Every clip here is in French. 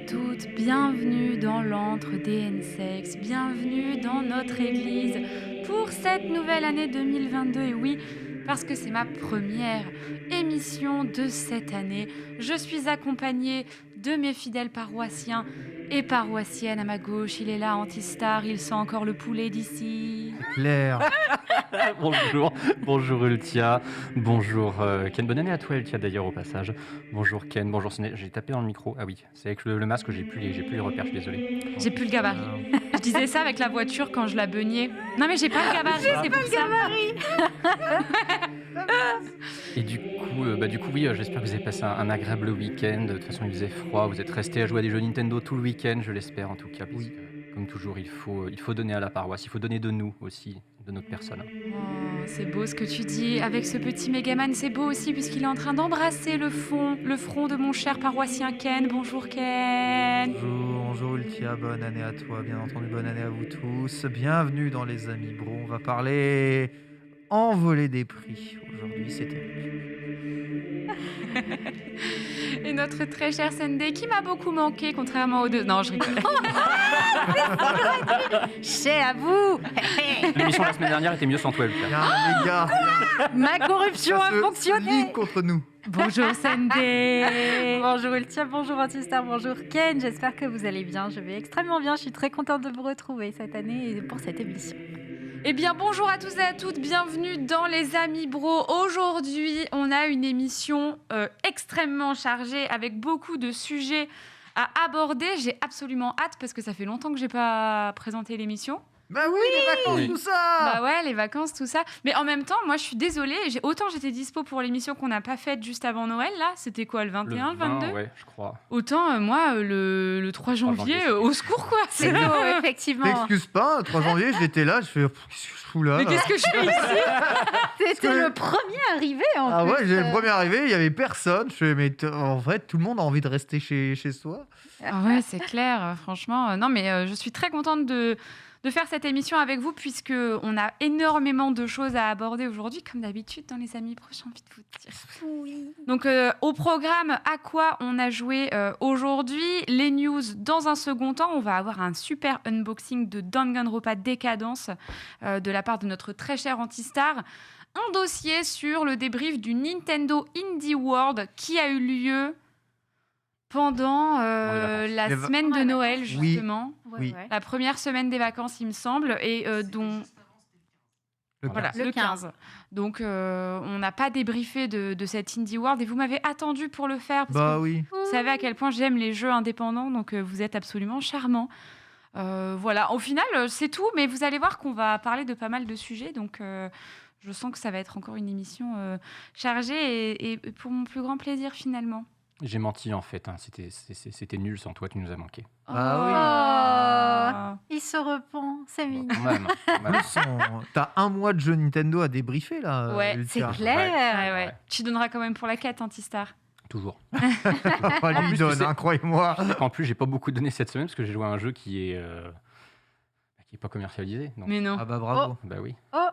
toutes, bienvenue dans l'antre des N-Sex, bienvenue dans notre église pour cette nouvelle année 2022. Et oui, parce que c'est ma première émission de cette année, je suis accompagnée de mes fidèles paroissiens et paroissiennes. À ma gauche, il est là, Antistar, il sent encore le poulet d'ici. Claire. Bonjour Ultia, bonjour Ken, bonne année à toi Ultia d'ailleurs au passage. Bonjour Ken, bonjour Ciné, j'ai tapé dans le micro, ah oui, c'est avec le masque que j'ai plus les repères, je suis désolé. J'ai plus le gabarit. Je disais ça avec la voiture quand je la beignais. Non mais j'ai pas le gabarit, c'est pour ça. Et du coup oui, j'espère que vous avez passé un agréable week-end. De toute façon il faisait froid, vous êtes restés à jouer à des jeux Nintendo tout le week-end, je l'espère en tout cas. Oui. Comme toujours, il faut donner à la paroisse, il faut donner de nous aussi, de notre personne. Oh, c'est beau ce que tu dis. Avec ce petit Megaman, c'est beau aussi puisqu'il est en train d'embrasser le front de mon cher paroissien Ken. Bonjour Ken. Bonjour Ultia, bonne année à toi, bien entendu, bonne année à vous tous. Bienvenue dans les Amis Bro, on va parler envolée des prix. Aujourd'hui, c'est terrible. Et notre très cher Sunday qui m'a beaucoup manqué, contrairement aux deux. Non, je rigole. C'est à vous. L'émission de la semaine dernière était mieux sans toi Ultia. Bien, les gars, Ma corruption ça a se fonctionné. ligue contre nous. Bonjour Sunday. Bonjour Ultia, bonjour Antistar, bonjour Ken. J'espère que vous allez bien. Je vais extrêmement bien. Je suis très contente de vous retrouver cette année et pour cette émission. Eh bien, bonjour à tous et à toutes, bienvenue dans les Amis Bro. Aujourd'hui, on a une émission extrêmement chargée avec beaucoup de sujets à aborder. J'ai absolument hâte parce que ça fait longtemps que j'ai pas présenté l'émission. Bah oui, les vacances, Oui. tout ça. Bah ouais, les vacances, tout ça. Mais en même temps, moi, je suis désolée. Autant j'étais dispo pour l'émission qu'on n'a pas faite juste avant Noël, là. C'était quoi, le 21, le 22 Ouais, je crois. Autant, moi, le 3 janvier, janvier, au secours, quoi. C'est tôt, effectivement. T'excuses pas, 3 janvier, j'étais là, je fais qu'est-ce que je fous là Mais qu'est-ce que je fais ici? C'était que- le premier arrivé en Ah plus. ouais, j'ai le premier arrivé, il y avait personne. Je fais mais en vrai, tout le monde a envie de rester chez soi. Ah ouais, c'est clair, franchement. Non, mais je suis très contente de faire cette émission avec vous, puisque on a énormément de choses à aborder aujourd'hui, comme d'habitude dans les Amis proches, j'ai envie de vous dire. Oui. Donc, au programme, à quoi on a joué aujourd'hui? Les news dans un second temps. On va avoir un super unboxing de Danganronpa Décadence de la part de notre très cher Antistar. Un dossier sur le débrief du Nintendo Indie World qui a eu lieu pendant la Les semaine de Ouais, Noël, vacances. Oui. justement. Oui. La première semaine des vacances, il me semble, et dont... Le Voilà, Le le 15. Donc, on n'a pas débriefé de cette Indie World, et vous m'avez attendu pour le faire, parce Bah que oui. vous savez à quel point j'aime les jeux indépendants, donc vous êtes absolument charmants. Voilà, au final, c'est tout, mais vous allez voir qu'on va parler de pas mal de sujets, donc je sens que ça va être encore une émission chargée, et pour mon plus grand plaisir, finalement. J'ai menti en fait, hein. C'était nul sans toi, tu nous as manqué. Ah Il se repent, c'est mignon. Quand même, quand même. En plus, t'as un mois de jeu Nintendo à débriefer là. Ouais, C'est Ultia. clair. Ouais. Tu donneras quand même pour la quête, Antistar. Toujours. Pas lui plus, donne, tu sais- hein, croyez-moi. En plus, j'ai pas beaucoup donné cette semaine parce que j'ai joué à un jeu qui est pas commercialisé. Donc, Mais non. Ah bah bravo. bah oui, Oh,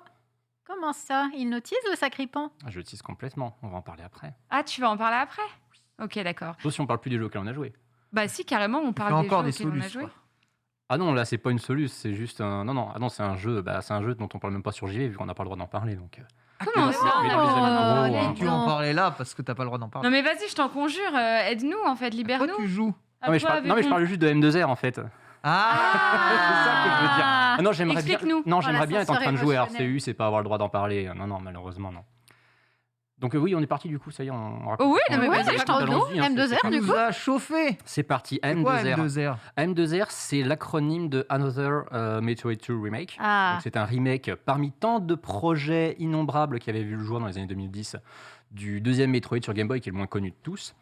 comment ça? Il notise le sacripant? je tease complètement. On va en parler après. Ah, tu vas en parler après? Ok, d'accord. Sauf si on parle plus des jeux auxquels on a joué. Bah si, carrément, on Fais parle des encore jeux des auxquels on a solus. joué. quoi. Ah non, là c'est pas une soluce, c'est juste un. Non, c'est un jeu. C'est un jeu dont on parle même pas sur JV vu qu'on n'a pas le droit d'en parler. Donc. Comment Mais ça? dans les amis gros, hein. Tu en parlais là parce que t'as pas le droit d'en parler. Non mais vas-y, je t'en conjure, aide-nous en fait, Toi, libère-nous. tu joues. À Non mais, je toi, parle, non, mais je avec parle juste de M2R en fait. Ah, C'est ça que je veux dire. Ah non, j'aimerais bien. Explique-nous. Non, Voilà, j'aimerais bien être en train de jouer à émotionnel. RCU, c'est pas avoir le droit d'en parler. Non, malheureusement non. Donc oui, on est parti du coup, ça y est, on raconte. Oh oui, non mais Ouais, vas-y, je t'en raconte-nous. prie. Allons-y, hein, M2R, c'est- du tu coup. nous as chauffé. C'est parti, C'est quoi M2R. M2R? M2R, c'est l'acronyme de Another Metroid 2 Remake. Ah, Donc, c'est un remake parmi tant de projets innombrables qui avaient vu le jour dans les années 2010 du deuxième Metroid sur Game Boy, qui est le moins connu de tous.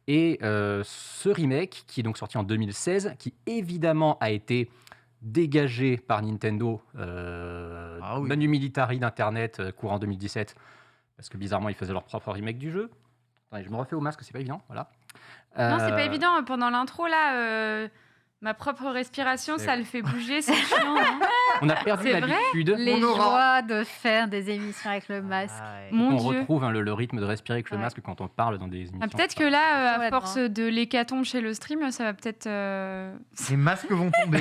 Et ce remake, qui est donc sorti en 2016, qui évidemment a été dégagé par Nintendo, Ah oui. manu militari d'Internet, courant 2017, parce que bizarrement, ils faisaient leur propre remake du jeu. Attendez, je me refais au masque, c'est pas évident, voilà. Non, c'est pas Euh, évident, pendant l'intro là, ma propre respiration, C'est ça le fait bouger, c'est chiant. Hein. On a perdu C'est vrai l'habitude. Les On aura- joies de faire des émissions avec le masque. Mon On Dieu. retrouve le rythme de respirer avec le Ouais. masque quand on parle dans des émissions. Ah, peut-être que là, à Ouais, force de l'hécatombe chez le stream, ça va peut-être. Les masques vont tomber.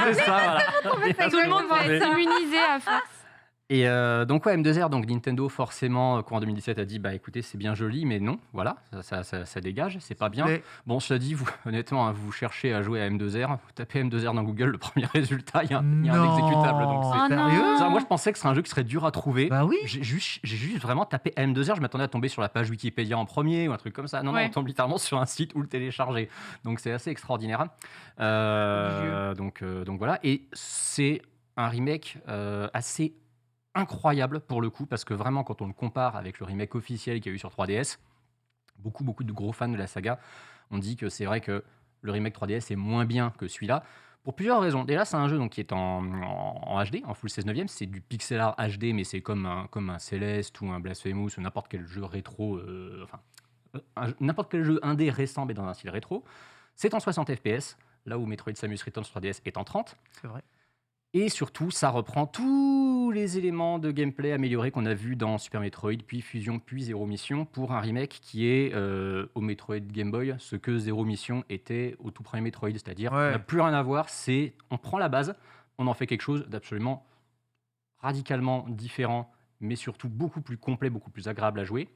c'est ça, voilà. Tout le monde va être immunisé à force. Et donc ouais, M2R, donc Nintendo forcément, courant 2017, a dit bah écoutez, c'est bien joli, mais non, voilà, ça dégage, c'est pas bien. Mais Bon, cela dit, vous, honnêtement, hein, vous cherchez à jouer à M2R, vous tapez M2R dans Google, le premier résultat, il y a un non. exécutable. Donc c'est... Oh non. Sérieux Ça, moi, je pensais que ce serait un jeu qui serait dur à trouver. Bah oui. J'ai juste vraiment tapé M2R, je m'attendais à tomber sur la page Wikipédia en premier ou un truc comme ça. Non, Ouais. on tombe littéralement sur un site où le télécharger. Donc c'est assez extraordinaire. Donc voilà. Et c'est un remake assez incroyable pour le coup, parce que vraiment, quand on le compare avec le remake officiel qu'il y a eu sur 3DS, beaucoup de gros fans de la saga ont dit que c'est vrai que le remake 3DS est moins bien que celui-là. Pour plusieurs raisons. Déjà, c'est un jeu donc, qui est en HD, en full 16 neuvième. C'est du pixel art HD, mais c'est comme un Celeste ou un Blasphemous ou n'importe quel jeu rétro, n'importe quel jeu indé récent, mais dans un style rétro. C'est en 60 FPS, là où Metroid Samus Returns 3DS est en 30. C'est vrai. Et surtout, ça reprend tous les éléments de gameplay améliorés qu'on a vus dans Super Metroid, puis Fusion, puis Zero Mission, pour un remake qui est au Metroid Game Boy, ce que Zero Mission était au tout premier Metroid, c'est-à-dire Ouais. on n'a plus rien à voir, on prend la base, on en fait quelque chose d'absolument radicalement différent, mais surtout beaucoup plus complet, beaucoup plus agréable à jouer.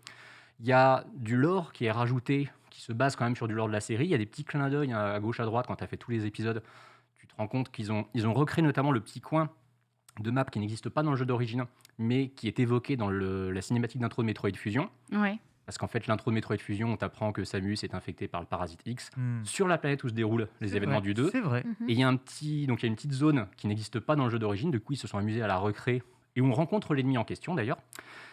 Il y a du lore qui est rajouté, qui se base quand même sur du lore de la série. Il y a des petits clins d'œil à gauche, à droite, quand tu as fait tous les épisodes. Tu te rends compte qu'ils ont recréé notamment le petit coin de map qui n'existe pas dans le jeu d'origine, mais qui est évoqué dans la cinématique d'intro de Metroid Fusion. Ouais. Parce qu'en fait, l'intro de Metroid Fusion, on t'apprend que Samus est infecté par le parasite X Hmm. sur la planète où se déroulent les C'est événements vrai. du 2. C'est vrai. Et il y a une petite zone qui n'existe pas dans le jeu d'origine, du coup ils se sont amusés à la recréer, et où on rencontre l'ennemi en question d'ailleurs.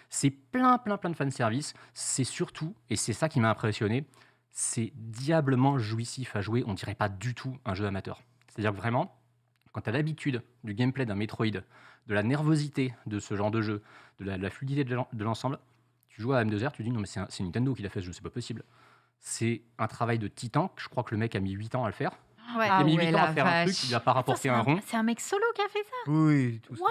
C'est plein de fanservice, c'est surtout, et c'est ça qui m'a impressionné, c'est diablement jouissif à jouer, on dirait pas du tout un jeu amateur. C'est-à-dire que vraiment, quand tu as l'habitude du gameplay d'un Metroid, de la nervosité de ce genre de jeu, de la fluidité de l'ensemble, tu joues à M2R, tu dis non mais c'est Nintendo qui l'a fait ce jeu, c'est pas possible. C'est un travail de titan, je crois que le mec a mis 8 ans à le faire. Ouais. Il a mis ouais, 8 ans à la faire un vache. truc, il n'a pas rapporté un rond. C'est un mec solo qui a fait ça. Oui, tout ça.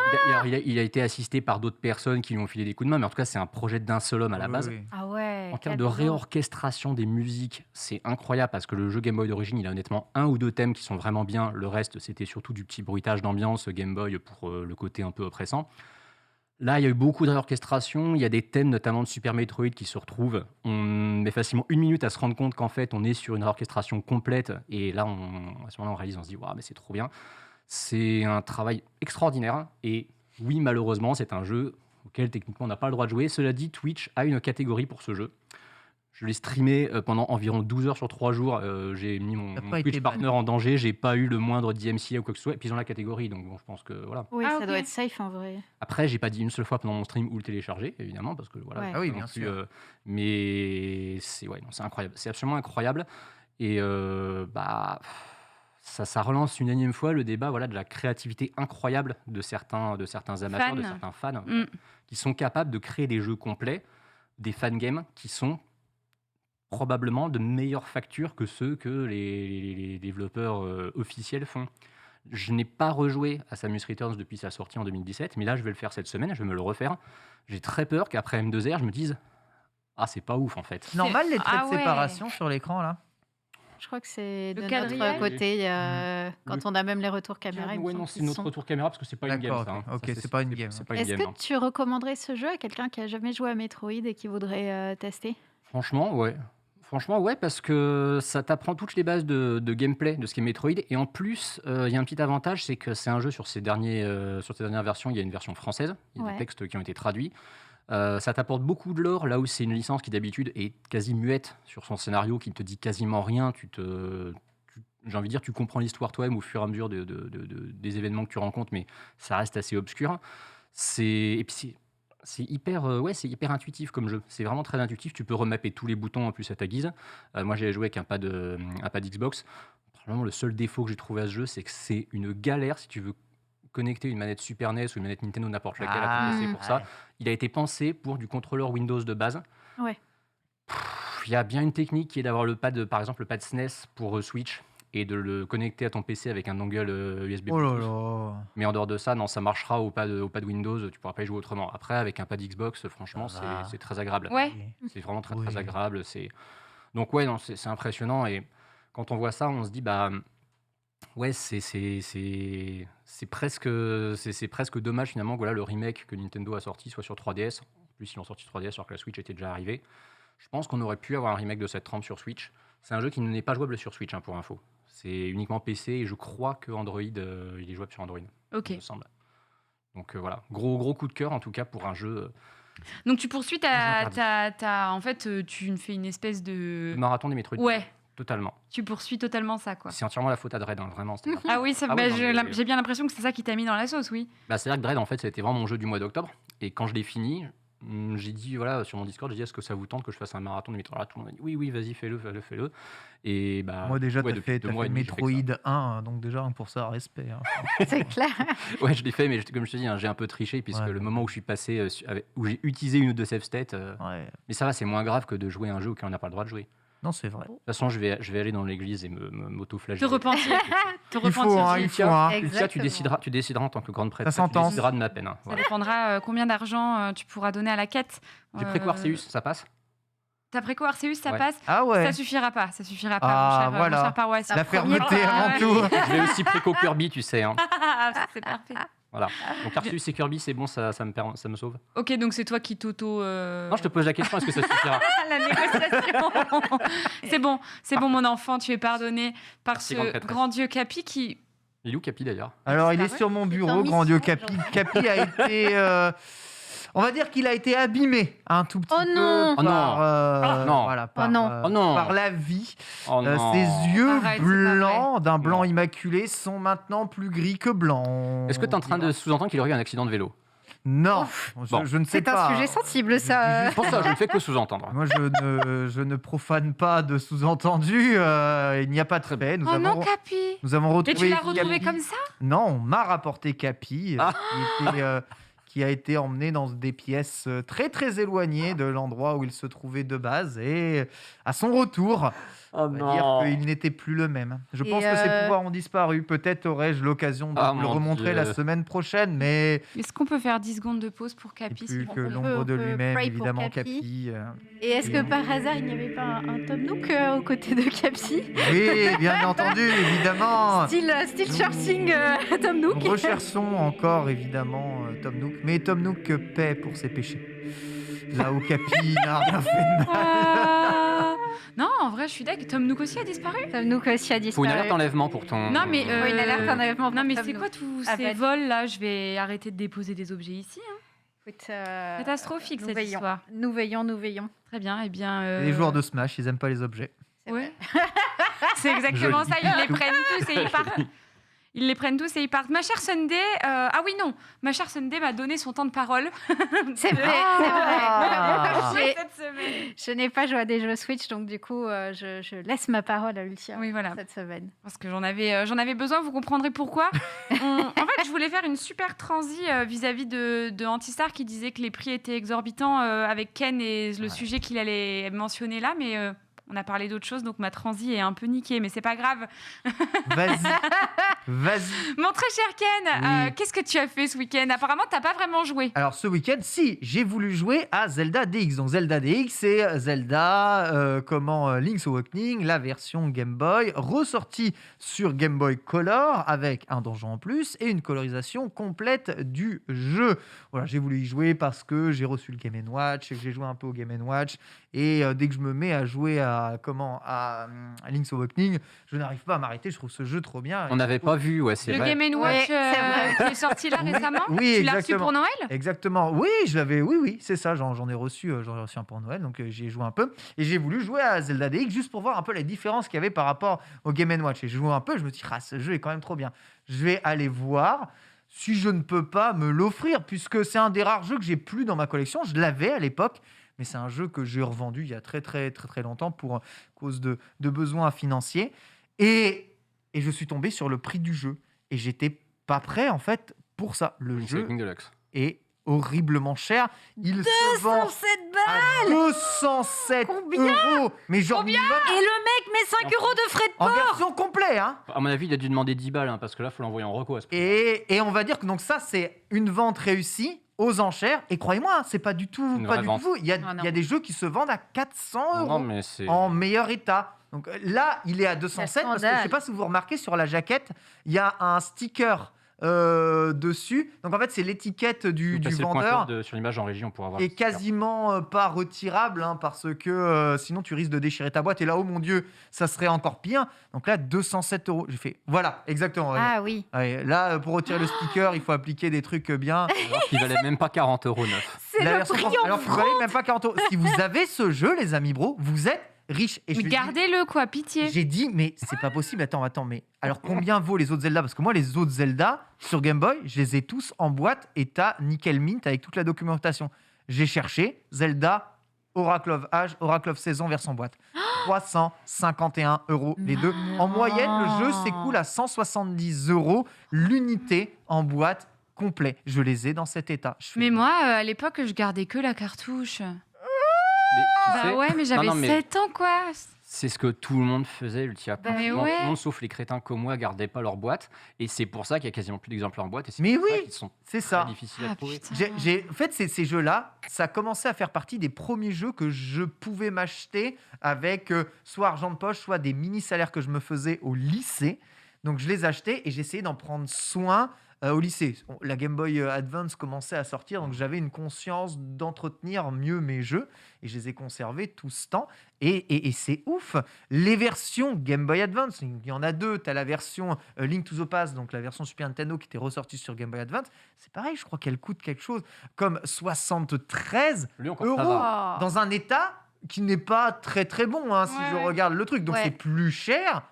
Il a été assisté par d'autres personnes qui lui ont filé des coups de main, mais en tout cas, c'est un projet d'un seul homme à la Oui, base. oui. Ah ouais. En termes quel de boulot. réorchestration des musiques, c'est incroyable parce que le jeu Game Boy d'origine, il a honnêtement un ou deux thèmes qui sont vraiment bien. Le reste, c'était surtout du petit bruitage d'ambiance Game Boy pour le côté un peu oppressant. Là, il y a eu beaucoup de réorchestration. Il y a des thèmes, notamment de Super Metroid, qui se retrouvent. On met facilement 1 minute à se rendre compte qu'en fait, on est sur une réorchestration complète. Et là, à ce moment-là, on réalise, on se dit, waouh, mais c'est trop bien. C'est un travail extraordinaire. Et oui, malheureusement, c'est un jeu auquel techniquement on n'a pas le droit de jouer. Cela dit, Twitch a une catégorie pour ce jeu. Je l'ai streamé pendant environ 12 heures sur 3 jours. J'ai mis mon T'as pas Twitch été ban. partner en danger. J'ai pas eu le moindre DMCA ou quoi que ce soit. Et puis ils ont la catégorie. Donc bon, je pense que voilà. Oui, Ah, ça ok. doit être safe en vrai. Après, j'ai pas dit une seule fois pendant mon stream où le télécharger, évidemment, parce que voilà. Ouais. faut Ah oui, pas bien non plus, sûr. Mais c'est incroyable. C'est absolument incroyable. Et ça relance une énième fois le débat de la créativité incroyable de certains amateurs, de Fans. certains fans, Mm. qui sont capables de créer des jeux complets, des fangames qui sont probablement de meilleure facture que ceux que les développeurs officiels font. Je n'ai pas rejoué à Samus Returns depuis sa sortie en 2017, mais là je vais le faire cette semaine, je vais me le refaire. J'ai très peur qu'après M2R, je me dise « Ah, c'est pas ouf en fait ». Normal les traits Ah de ouais. séparation sur l'écran là. Je crois que c'est Le de quadrillage. notre côté. Quand Le- on a même les retours caméra. il me Ouais, semble non, c'est qu'ils notre sont- retour caméra parce que c'est pas une game. D'accord, Ça, hein. ok. Ça, Ok, c'est pas une game, C'est pas une Est-ce game. que hein. tu recommanderais ce jeu à quelqu'un qui a jamais joué à Metroid et qui voudrait tester? Franchement, ouais. Franchement, ouais, parce que ça t'apprend toutes les bases de gameplay de ce qu'est Metroid. Et en plus, il y a un petit avantage, c'est que c'est un jeu sur ces dernières versions, il y a une version française, il y a Ouais. des textes qui ont été traduits. Ça t'apporte beaucoup de lore, là où c'est une licence qui d'habitude est quasi muette sur son scénario, qui ne te dit quasiment rien. J'ai envie de dire, tu comprends l'histoire toi-même au fur et à mesure des événements que tu rencontres, mais ça reste assez obscur. Et puis c'est hyper intuitif comme jeu. C'est vraiment très intuitif. Tu peux remapper tous les boutons en plus à ta guise. Moi, j'ai joué avec un pad Xbox. Probablement le seul défaut que j'ai trouvé à ce jeu, c'est que c'est une galère si tu veux connecter une manette Super NES ou une manette Nintendo n'importe laquelle à ton PC pour ça. Il a été pensé pour du contrôleur Windows de base. Ouais. Il y a bien une technique qui est d'avoir le pad, par exemple le pad SNES pour Switch et de le connecter à ton PC avec un dongle USB Oh là Bluetooth. là. Mais en dehors de ça, non, ça marchera au pad Windows, tu pourras pas y jouer autrement. Après, avec un pad Xbox, franchement, Ça va. c'est très agréable. Ouais. C'est vraiment très, Oui. très agréable. Donc ouais, non, c'est impressionnant. Et quand on voit ça, on se dit, bah ouais, c'est presque dommage finalement que voilà, le remake que Nintendo a sorti soit sur 3DS. En plus, ils l'ont sorti sur 3DS alors que la Switch était déjà arrivée. Je pense qu'on aurait pu avoir un remake de cette trempe sur Switch. C'est un jeu qui n'est pas jouable sur Switch, hein, pour info. C'est uniquement PC et je crois que Android, il est jouable sur Android, Ok. il me semble. Donc voilà, gros coup de cœur en tout cas pour un jeu Donc tu poursuis interdit. en fait, tu fais une espèce de... marathon des Metroid. Ouais, Totalement. tu poursuis totalement ça, quoi. C'est entièrement la faute à Dread, hein, vraiment. Ah oui, Ah oui, bah, non, mais- j'ai bien l'impression que c'est ça qui t'a mis dans la sauce, oui. Bah, c'est-à-dire que Dread, en fait, ça a été vraiment mon jeu du mois d'octobre. Et quand je l'ai fini, j'ai dit, voilà, sur mon Discord, j'ai dit, est-ce que ça vous tente que je fasse un marathon de Metroid? Tout le monde a dit, oui, vas-y, fais-le. Et bah, Moi déjà, ouais, t'as depuis fait 2 mois et demi, j'ai fait que Metroid 1, donc déjà pour ça, respect. Hein. C'est clair. ça. Ouais, je l'ai fait, mais comme je te dis, hein, j'ai un peu triché, puisque Ouais. le moment où je suis passé, où j'ai utilisé une ou deux save states, Ouais. mais ça va, c'est moins grave que de jouer à un jeu auquel on n'a pas le droit de jouer. Non, c'est vrai. De toute façon, je vais aller dans l'église et m'auto-flageller. Te repentir. Te Il faut, repentir. hein, Gilles. il faut. Hein. Ça, Exactement. tu décideras en tant que grande prêtre. Ça s'entend. Tu décideras de ma peine. Hein, Ça voilà. dépendra combien d'argent tu pourras donner à la quête. J'ai préco Arceus, ça passe? T'as préco Arceus, ça Ouais. passe. Ah ouais. Ça suffira pas, Ah, mon voilà. cher paroissien. La premier fermeté pas. avant tout. Je vais aussi préco Kirby, tu sais. Hein. C'est parfait. Voilà. Donc Arceus et Kirby, c'est bon, ça me sauve. Ok, donc c'est toi qui t'auto... Non, je te pose la question, est-ce que ça suffira? La négociation. C'est bon, mon enfant, tu es pardonné par Merci, ce grande prêtresse. grand dieu Capi qui... Il est où Capi d'ailleurs? Alors, il est disparu. sur mon en bureau, grand Dieu mission, Capi. Capi a été... on va dire qu'il a été abîmé un tout petit Oh peu non. Oh non. par, non. voilà, par, Oh non. Oh non. par la vie. Oh non. Ses yeux Arrête, c'est pas blancs, d'un blanc Non. immaculé, sont maintenant plus gris que blancs. Est-ce que tu es en train de sous-entendre qu'il aurait eu un accident de vélo? Non, Bon. je ne sais C'est pas. un sujet sensible, Je ça. dis juste- Pour ça, je ne fais que sous-entendre. Moi, je ne profane pas de sous-entendus. Il n'y a pas de fait. Oh non, Capi. Nous avons Et retrouvé tu l'as retrouvé Capi. comme ça? Non, on m'a rapporté Capi, Ah. qui a été emmené dans des pièces très très éloignées de l'endroit où il se trouvait de base. Et à son retour, Oh on va dire qu'il n'était plus le même. Je Et pense que ses euh, pouvoirs ont disparu. Peut-être aurais-je l'occasion de Ah, vous le mon remontrer Dieu. la semaine prochaine, mais Est-ce qu'on peut faire 10 secondes de pause pour c'est Capi plus s'il que vous plaît l'ombre de on peut lui-même, pray pour évidemment, Capi. Capi. Et est-ce que par hasard, il n'y avait pas un Tom Nook aux côtés de Capi? Oui, bien entendu, évidemment. Style searching Tom Nook. Nous recherchons encore, évidemment, Tom Nook. Mais Tom Nook paie pour ses péchés. Là où Capi n'a rien fait de mal. Ah. Non, en vrai, je suis d'accord. Tom Nook aussi a disparu. Tom Nook aussi a Faut une disparu. alerte enlèvement pour ton. Non, mais Faut une alerte enlèvement pour non, mais Tom c'est Nook. quoi tous Ah, ces bah, vols là? Je vais arrêter de déposer des objets ici. Hein. Écoute, Catastrophique nous cette veillons. histoire. Nous veillons. Très bien. Eh bien, Les joueurs de Smash, ils aiment pas les objets. C'est ouais. vrai. C'est exactement Joli. ça. Ils les prennent tous et ils partent. Ils les prennent tous et ils partent. Ma chère Sunday, ah oui non, ma chère Sunday m'a donné son temps de parole. C'est vrai, Ah. c'est vrai. cette semaine. Je n'ai pas joué à des jeux Switch, donc du coup, je laisse ma parole à Ultia Oui voilà. cette semaine. Parce que j'en avais besoin, vous comprendrez pourquoi. En fait, je voulais faire une super transi vis-à-vis de Antistar qui disait que les prix étaient exorbitants avec Ken et le sujet qu'il allait mentionner là, mais on a parlé d'autre chose, donc ma transi est un peu niquée, mais c'est pas grave. Vas-y. Vas-y. Mon très cher Ken, Oui. qu'est-ce que tu as fait ce week-end? Apparemment, t'as pas vraiment joué. Alors ce week-end, si, j'ai voulu jouer à Zelda DX. Donc Zelda DX, c'est Zelda, Link's Awakening, la version Game Boy, ressortie sur Game Boy Color avec un donjon en plus et une colorisation complète du jeu. Voilà, j'ai voulu y jouer parce que j'ai reçu le Game & Watch, et que j'ai joué un peu au Game & Watch, et dès que je me mets à jouer à Link's Awakening, je n'arrive pas à m'arrêter. Je trouve ce jeu trop bien. On n'avait pas vu, ouais, c'est Le vrai. Game & Watch Ouais, c'est vrai. qui est sorti là Oui, récemment. oui, Tu l'as reçu exactement. pour Noël? Exactement. Oui, je l'avais. Oui, c'est ça. J'en ai reçu un pour Noël, donc j'y ai joué un peu. Et j'ai voulu jouer à Zelda DX juste pour voir un peu la différence qu'il y avait par rapport au Game & Watch. Et j'ai joué un peu. Je me suis dit, ah, ce jeu est quand même trop bien. Je vais aller voir si je ne peux pas me l'offrir, puisque c'est un des rares jeux que j'ai plus dans ma collection. Je l'avais à l'époque, mais c'est un jeu que j'ai revendu il y a très longtemps pour cause de besoins financiers. Et je suis tombé sur le prix du jeu. Et j'étais pas prêt en fait pour ça. Le Link's jeu Awakening Deluxe. est horriblement cher. Il se vend 207 balles. à 207 Combien euros. Mais genre minimum Et le mec met 5 euros de frais de en port. version complète. Hein. À mon avis, il a dû demander 10 balles, hein, parce que là, il faut l'envoyer en reco à ce prix. Et on va dire que donc ça, c'est une vente réussie aux enchères. Et croyez-moi, c'est pas du tout, Une pas vraie du vente. tout. Il y Ah non. a des jeux qui se vendent à 400 euros Non, mais c'est. en meilleur état. Donc là, il est à 207 parce que je ne sais scandale. pas si vous remarquez sur la jaquette, il y a un sticker dessus. Donc en fait, c'est l'étiquette Vous du passez le vendeur pointeur sur l'image en régie, on pourra voir. est le sticker. quasiment pas retirable hein, parce que sinon tu risques de déchirer ta boîte. Et là, oh mon Dieu, ça serait encore pire. Donc là, 207 euros. J'ai fait, voilà, exactement. Ouais. Ah oui. Ouais, là, pour retirer le sticker, il faut appliquer des trucs bien. Alors qu'il valait même pas 40 euros neuf. C'est La le version prix française- en alors que vous francs. valez même pas 40 euros. Si vous avez ce jeu, les amis bro, vous êtes riches. Et je Mais le dis- gardez-le, quoi, pitié. J'ai dit, mais c'est pas possible. Attends, mais alors combien vaut les autres Zelda? Parce que moi, les autres Zelda sur Game Boy, je les ai tous en boîte et t'as nickel mint avec toute la documentation. J'ai cherché Zelda, Oracle of Age, Oracle of Saison version boîte. 351 euros les deux. En moyenne, le jeu s'écoule à 170 euros l'unité en boîte complet. Je les ai dans cet état. Je fais- Mais moi, à l'époque, je gardais que la cartouche. Mais tu Bah sais, ouais, mais j'avais non, mais 7 ans, quoi. c'est ce que tout le monde faisait, Ultia. Bah mais Tout ouais. le monde, sauf les crétins comme moi, gardaient pas leur boîte. Et c'est pour ça qu'il y a quasiment plus d'exemplaires en boîte. Et c'est Mais pour ça oui, qu'ils sont c'est très ça. difficiles à Ah, trouver. putain. En fait, ces jeux-là, ça a commencé à faire partie des premiers jeux que je pouvais m'acheter avec soit argent de poche, soit des mini-salaires que je me faisais au lycée. Donc, je les achetais et j'essayais d'en prendre soin au lycée. La Game Boy Advance commençait à sortir, donc j'avais une conscience d'entretenir mieux mes jeux et je les ai conservés tout ce temps. Et c'est ouf. Les versions Game Boy Advance, il y en a deux. Tu as la version Link to the Past, donc la version Super Nintendo qui était ressortie sur Game Boy Advance. C'est pareil, je crois qu'elle coûte quelque chose comme 73 Lui, encore euros ça va. Oh. dans un état qui n'est pas très très bon hein, si Ouais, je ouais. regarde le truc. Donc Ouais. c'est plus cher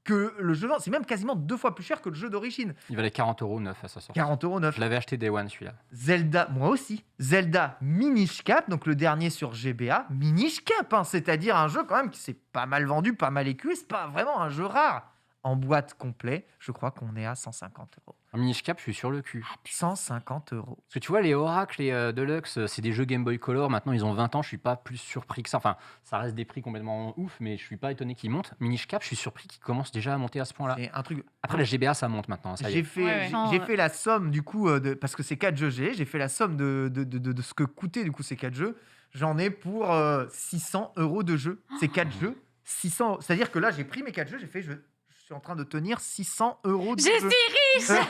que le jeu. C'est même quasiment 2 fois plus cher que le jeu d'origine. Il valait 40 euros neuf à sa sortie. 40 euros neuf. Je l'avais acheté Day One, celui-là. Zelda, moi aussi. Zelda Minish Cap, donc le dernier sur GBA. Minish Cap, hein, c'est-à-dire un jeu quand même qui s'est pas mal vendu, pas mal écu. C'est pas vraiment un jeu rare. En boîte complet, je crois qu'on est à 150 euros. En Minish Cap, je suis sur le cul. 150 euros. Parce que tu vois, les Oracle et Deluxe, c'est des jeux Game Boy Color. Maintenant, ils ont 20 ans. Je suis pas plus surpris que ça. Enfin, ça reste des prix complètement ouf, mais je suis pas étonné qu'ils montent. Minish Cap, je suis surpris qu'ils commencent déjà à monter à ce point-là. C'est un truc. Après, la GBA, ça monte maintenant. Ça y J'ai est. fait, Ouais, ouais. j'ai fait la somme du coup, parce que c'est 4 jeux j'ai fait la somme de ce que coûtaient du coup ces 4 jeux. J'en ai pour 600 euros de jeu. Ces 4 jeux, 600 euros. C'est-à-dire que là, j'ai pris mes 4 jeux, je suis en train de tenir 600 euros de Je jeu. suis riche.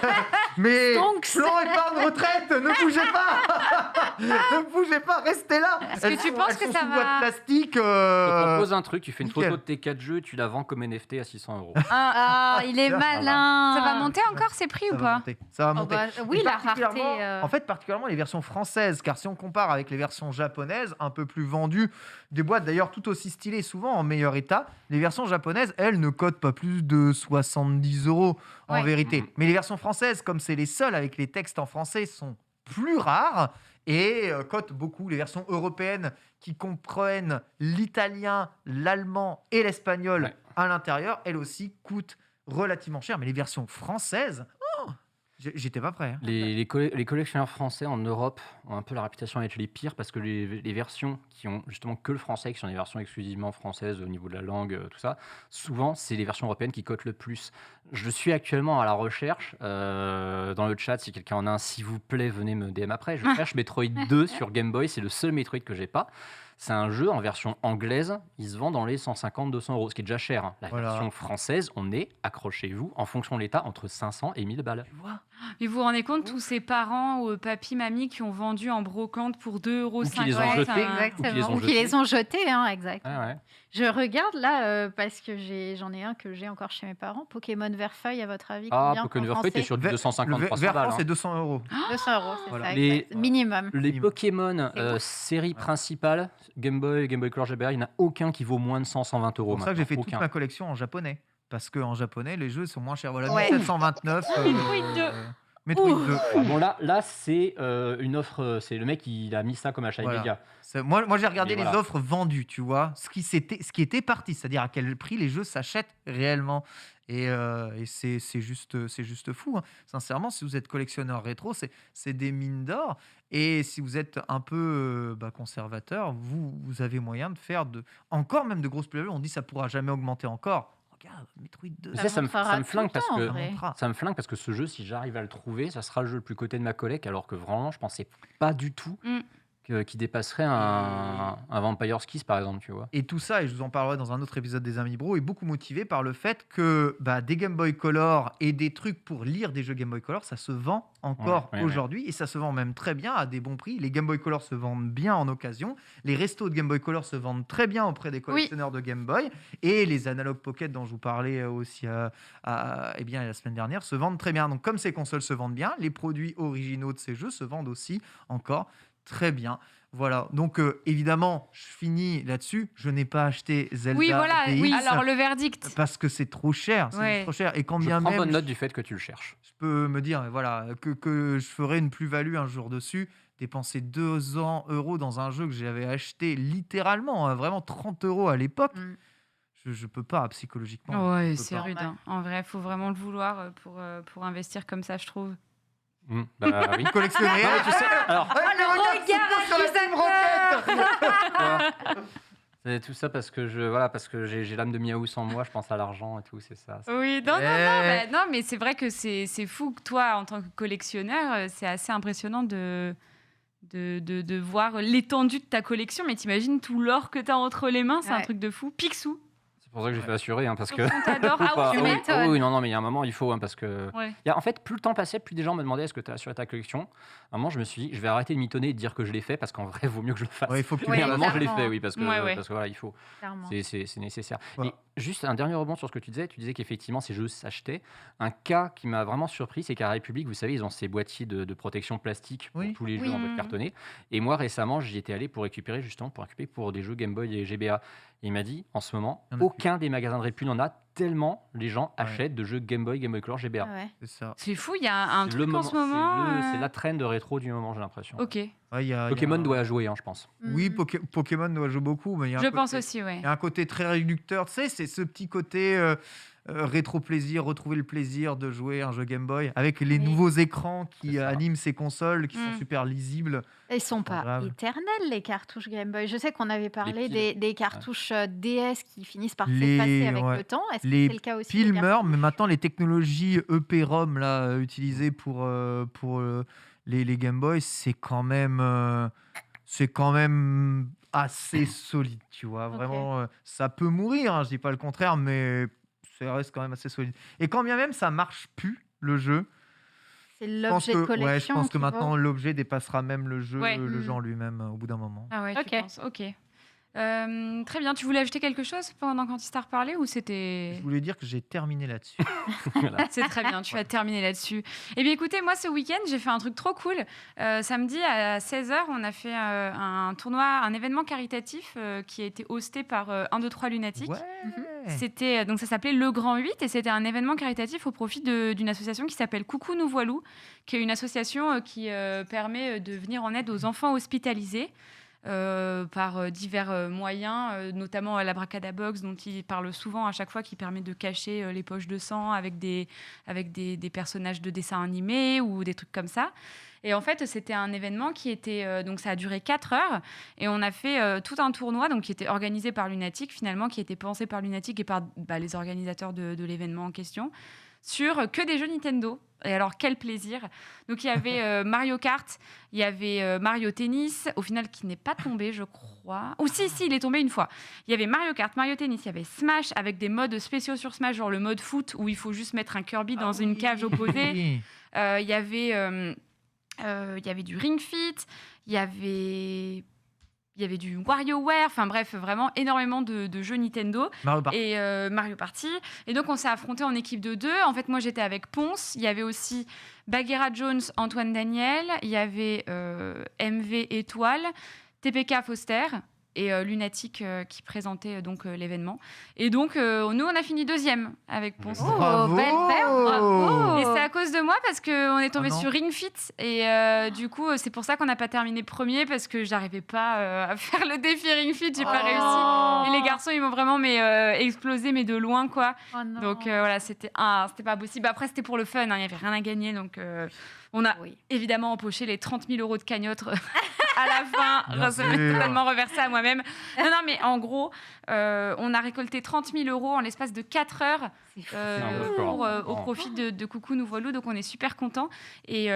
Mais Donc, plan épargne retraite, ne bougez pas. Ne bougez pas, restez là. Est-ce que tu penses elles que sont ça sous va- boîte plastique. Je te propose un truc, tu fais une nickel. photo de tes 4 jeux, tu la vends comme NFT à 600 euros. Ah, il est Voilà. malin. Ça va monter encore ces prix Ça ou va pas monter, ça va Oh, monter. bah, oui, Et la rareté. particulièrement- En fait, particulièrement les versions françaises, car si on compare avec les versions japonaises, un peu plus vendues, des boîtes d'ailleurs tout aussi stylées, souvent en meilleur état, les versions japonaises, elles, ne cotent pas plus de 70 euros en Ouais. vérité. Mhm. Mais les versions françaises, comme c'est les seules avec les textes en français, sont plus rares et cotent beaucoup. Les versions européennes qui comprennent l'italien, l'allemand et l'espagnol Ouais. à l'intérieur, elles aussi coûtent relativement cher. Mais les versions françaises, j'étais pas prêt. Hein. Les collectionneurs français en Europe ont un peu la réputation d'être les pires parce que les versions qui ont justement que le français, qui sont des versions exclusivement françaises au niveau de la langue, tout ça, souvent c'est les versions européennes qui cotent le plus. Je suis actuellement à la recherche dans le chat, si quelqu'un en a un, s'il vous plaît, venez me DM après. Je cherche Metroid 2 sur Game Boy, c'est le seul Metroid que j'ai pas. C'est un jeu en version anglaise, il se vend dans les 150-200 euros, ce qui est déjà cher. Hein. La Voilà. version française, on est, accrochez-vous, en fonction de l'état, entre 500 et 1000 balles. Tu vois. Mais vous vous rendez compte, tous ces parents ou papy, mamie qui ont vendu en brocante pour 2,50 euros. Ou qui les ont jetés. Exactement. Ou Ou qui les ont jetés, hein, exact. Ouais, ouais. Je regarde là parce que j'en ai un que j'ai encore chez mes parents. Pokémon Verfeuille, à votre avis, Ah, combien Pokémon en Verfeuille, t'es français sur du Ver- 250, le 300 Ver balles. France, hein. c'est 200 euros. 200 euros, c'est Voilà. ça, Les- exact. Minimum. Les Pokémon C'est beau. série principale, Game Boy Color GBA, il n'y en a aucun qui vaut moins de 100-120 euros. C'est pour ça que j'ai fait maintenant. toute Aucun. ma collection en japonais. Parce qu'en japonais, les jeux sont moins chers. Voilà, Ouais. 1729. Metroid 2. Metroid 2. Ah bon, là c'est une offre. C'est le mec, il a mis ça comme achat Voilà. immédiat. Moi, j'ai regardé Mais les voilà. offres vendues, tu vois, ce qui était parti, c'est-à-dire à quel prix les jeux s'achètent réellement. Et c'est juste fou, hein. Sincèrement, si vous êtes collectionneur rétro, c'est des mines d'or. Et si vous êtes un peu conservateur, vous avez moyen de faire encore même de grosses plus-values. On dit que ça pourra jamais augmenter encore. Regarde, Metroid 2. Tu sais, ça me montera flingue tout parce le temps, que en vrai. ça me flingue parce que ce jeu, si j'arrive à le trouver, ça sera le jeu le plus coté de ma collecte, alors que vraiment, je pensais pas du tout Mm. qu'il dépasserait un Vampire's Kiss, par exemple, tu vois. Et tout ça, et je vous en parlerai dans un autre épisode des Amis Bro, est beaucoup motivé par le fait que des Game Boy Color et des trucs pour lire des jeux Game Boy Color, ça se vend encore Ouais. aujourd'hui et ça se vend même très bien à des bons prix. Les Game Boy Color se vendent bien en occasion. Les restos de Game Boy Color se vendent très bien auprès des collectionneurs de Game Boy. Et les Analog Pocket dont je vous parlais aussi la semaine dernière se vendent très bien. Donc comme ces consoles se vendent bien, les produits originaux de ces jeux se vendent aussi encore très bien. Voilà, donc évidemment, je finis là-dessus. Je n'ai pas acheté Zelda Oui, voilà. DX Oui, alors le verdict. parce que c'est trop cher. C'est Ouais. juste trop cher. Et quand Je bien prends même, bonne note du fait que tu le cherches. je peux me dire voilà, que je ferai une plus-value un jour dessus. Dépenser 200 € dans un jeu que j'avais acheté littéralement, vraiment 30 € à l'époque, Mm. je peux pas psychologiquement. Ouais, je peux c'est pas. rude, hein. En vrai, il faut vraiment le vouloir pour investir comme ça, je trouve. Bah oui. Vous collectionnez. Non, mais tu sais, alors, Sur la Team Rocket. c'est tout ça parce que j'ai l'âme de Miaous en moi, je pense à l'argent et tout, c'est ça. Oui, non, mais c'est vrai que c'est fou que toi, en tant que collectionneur, c'est assez impressionnant de voir l'étendue de ta collection. Mais t'imagines tout l'or que t'as entre les mains, c'est un Ouais. truc de fou. Picsou, C'est pour ça que j'ai fait assurer, parce que. on t'adore. Faut pas- tu oui, m'étonnes. oui, non, mais il y a un moment, il faut, parce que. Ouais. En fait, plus le temps passait, plus des gens me demandaient est-ce que tu as assuré ta collection. À un moment, je me suis dit, je vais arrêter de mitonner et de dire que je l'ai fait, parce qu'en vrai, il vaut mieux que je le fasse. Ouais, il faut que tu Mais à un Ouais, moment, je l'ai clairement. fait, oui, parce que, Ouais. parce que voilà, il faut. Clairement. C'est nécessaire. Voilà. Et juste un dernier rebond sur ce que tu disais qu'effectivement ces jeux s'achetaient. Un cas qui m'a vraiment surpris, c'est qu'à République, vous savez, ils ont ces boîtiers de protection plastique pour Oui. tous les Oui. jeux en boîte cartonnée. Et moi récemment, j'y étais allé pour récupérer pour des jeux Game Boy et GBA. Et il m'a dit, en ce moment, Il y en a aucun des magasins de Répu n'en a, tellement les gens Ouais. achètent de jeux Game Boy Color, GBA. Ah ouais. C'est ça. C'est fou, il y a un C'est truc en ce moment. c'est la trend de rétro du moment, j'ai l'impression. Ok, Ouais, il y a Pokémon un- doit jouer, je pense. Oui, Mhm. Pokémon doit jouer beaucoup, mais il y a un je côté- pense aussi, ouais. Il y a un côté très réducteur, tu sais, c'est ce petit côté rétro-plaisir, retrouver le plaisir de jouer un jeu Game Boy avec les Oui. nouveaux écrans qui C'est ça. animent ces consoles, qui sont Mm. super lisibles. Ils sont pas grave. éternels, les cartouches Game Boy. Je sais qu'on avait parlé piles. des cartouches DS qui finissent par Les- s'effacer avec ouais. le temps. Est-ce que Les c'est le cas aussi piles des meurent, mais maintenant les technologies EPROM là, utilisées pour les Game Boy, c'est quand même assez solide, tu vois. Ok. Vraiment, ça peut mourir, hein, je dis pas le contraire, mais ça reste quand même assez solide. Et quand bien même ça marche plus, le jeu, C'est je pense l'objet de que, collection. je pense que qui vaut. maintenant l'objet dépassera même le jeu, Ouais. le jeu Mm. en lui-même au bout d'un moment. Ah ouais, tu Ok. penses. Ok. Très bien. Tu voulais ajouter quelque chose pendant quand tu parlé ou c'était... Je voulais dire que j'ai terminé là-dessus. Voilà. C'est très bien, tu as terminé là-dessus. Eh bien écoutez, moi ce week-end, j'ai fait un truc trop cool. Samedi à 16h, on a fait un tournoi, un événement caritatif qui a été hosté par 1, 2, 3 Lunatique. Ouais. C'était donc ça s'appelait Le Grand 8 et c'était un événement caritatif au profit d'une association qui s'appelle Coucou nous voilou, qui est une association qui permet de venir en aide aux enfants hospitalisés. Par divers moyens, notamment la Bracadabox dont il parle souvent à chaque fois, qui permet de cacher les poches de sang avec des personnages de dessins animés ou des trucs comme ça. Et en fait, c'était un événement qui était... donc ça a duré 4 heures et on a fait tout un tournoi donc, qui était organisé par Lunatic finalement, qui était pensé par Lunatic et par les organisateurs de l'événement en question, sur que des jeux Nintendo. Et alors, quel plaisir! Donc, il y avait Mario Kart, il y avait Mario Tennis, au final, qui n'est pas tombé, je crois. Ou si, il est tombé une fois. Il y avait Mario Kart, Mario Tennis, il y avait Smash, avec des modes spéciaux sur Smash, genre le mode foot, où il faut juste mettre un Kirby dans une cage opposée. Oui. Il y avait du Ring Fit, il y avait du WarioWare, enfin bref, vraiment énormément de jeux Nintendo. Mario Party. Et Mario Party. Et donc, on s'est affrontés en équipe de 2. En fait, moi, j'étais avec Ponce. Il y avait aussi Bagheera Jones, Antoine Daniel. Il y avait MV Étoile, TPK Foster et Lunatic qui présentaient donc l'événement. Et donc, nous, on a fini 2e avec Ponce. Oh, Bravo. belle paire, bravo. Et c'est à cause de moi parce qu'on est tombé Oh non. sur Ring Fit. Et du coup, c'est pour ça qu'on n'a pas terminé premier parce que j'arrivais pas à faire le défi Ring Fit. J'ai pas réussi. Et les garçons, ils m'ont vraiment explosé, mais de loin, quoi. Oh non. Donc voilà, c'était pas possible. Après, c'était pour le fun, il n'y avait rien à gagner. Donc on a Oui. évidemment empoché les 30 000 € de cagnotte à la fin. Bien Ça m'est sûr. totalement reversé à moi-même. Non, mais en gros, on a récolté 30 000 € en l'espace de 4 heures C'est fou. au profit de Coucou Nouveau Loup. Donc on est super contents. Et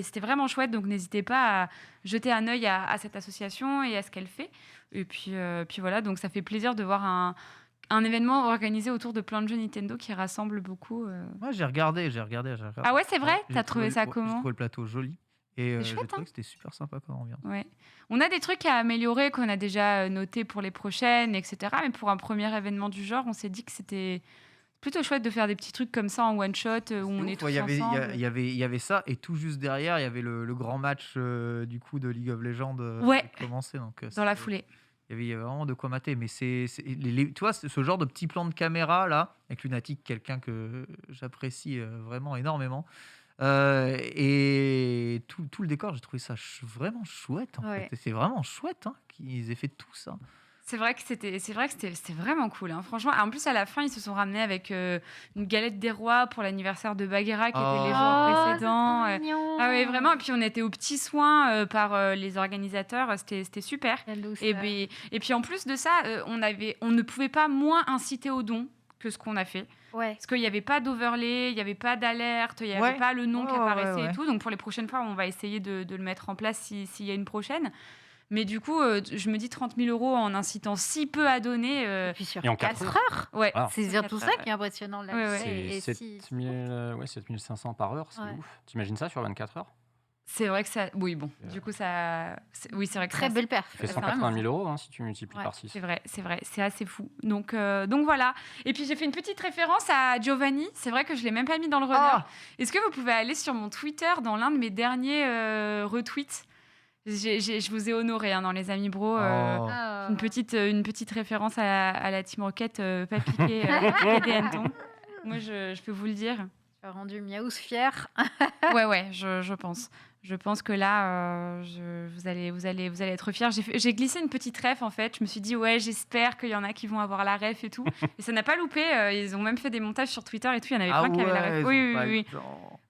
c'était vraiment chouette. Donc n'hésitez pas à jeter un œil à cette association et à ce qu'elle fait. Et puis voilà, donc ça fait plaisir de voir un événement organisé autour de plein de jeux Nintendo qui rassemble beaucoup. Moi, j'ai regardé. Ah ouais, c'est vrai. J'ai T'as trouvé ça J'ai comment? trouvé le plateau joli. Et C'est j'ai chouette, trouvé hein. que c'était super sympa comme ambiance. Ouais. On a des trucs à améliorer qu'on a déjà notés pour les prochaines, etc. Mais pour un premier événement du genre, on s'est dit que c'était plutôt chouette de faire des petits trucs comme ça en one shot où on est tous Il y ensemble. y avait ça, et tout juste derrière, il y avait le grand match du coup de League of Legends Ouais. qui commençait. Donc, Dans la foulée. il y avait vraiment de quoi mater. Mais tu vois, ce genre de petit plan de caméra là, avec Lunatic, quelqu'un que j'apprécie vraiment énormément. Et tout le décor, j'ai trouvé ça vraiment chouette. En Ouais. fait. Et c'est vraiment chouette qu'ils aient fait tout ça. C'est vrai que c'était vraiment cool, hein. Franchement, en plus à la fin ils se sont ramenés avec une galette des rois pour l'anniversaire de Bagheera qui était les jours précédents. c'est trop mignon. Ah ouais, vraiment. Et puis on était aux petits soins par les organisateurs. C'était super. Quelle douceur. Et puis en plus de ça, on ne pouvait pas moins inciter aux dons que ce qu'on a fait. Ouais. Parce qu'il n'y avait pas d'overlay, il n'y avait pas d'alerte, il n'y avait Ouais. pas le nom qui Ouais, apparaissait ouais. et tout. Donc pour les prochaines fois, on va essayer de le mettre en place s'il y a une prochaine. Mais du coup, je me dis 30 000 € en incitant si peu à donner. Et puis sur Et en 4 4 heures. Ouais, Ah. C'est sur surtout 4 ça heures, qui est impressionnant là. Ouais, ouais. C'est Et 7500 par heure, c'est Ouais. ouf. T'imagines ça sur 24 heures? C'est vrai que ça. Oui, bon. Du coup, ça. Oui, c'est vrai que Très ça- belle perf. Ça fait C'est 180 000 € si tu multiplies Ouais, par 6. C'est vrai, c'est assez fou. Donc voilà. Et puis j'ai fait une petite référence à Giovanni. C'est vrai que je l'ai même pas mis dans le runner. Ah. Est-ce que vous pouvez aller sur mon Twitter dans l'un de mes derniers retweets? Je vous ai honoré dans les amis bro. Oh. Ah. Une petite référence à la Team Rocket, pas piqué des hannetons. Moi, je peux vous le dire. Tu as rendu Miaous fier. Ouais, je pense. Je pense que là, vous allez être fiers. J'ai glissé une petite ref, en fait. Je me suis dit, ouais, j'espère qu'il y en a qui vont avoir la ref et tout. Et ça n'a pas loupé. Ils ont même fait des montages sur Twitter et tout. Il y en avait plein qui avaient la ref. Oui.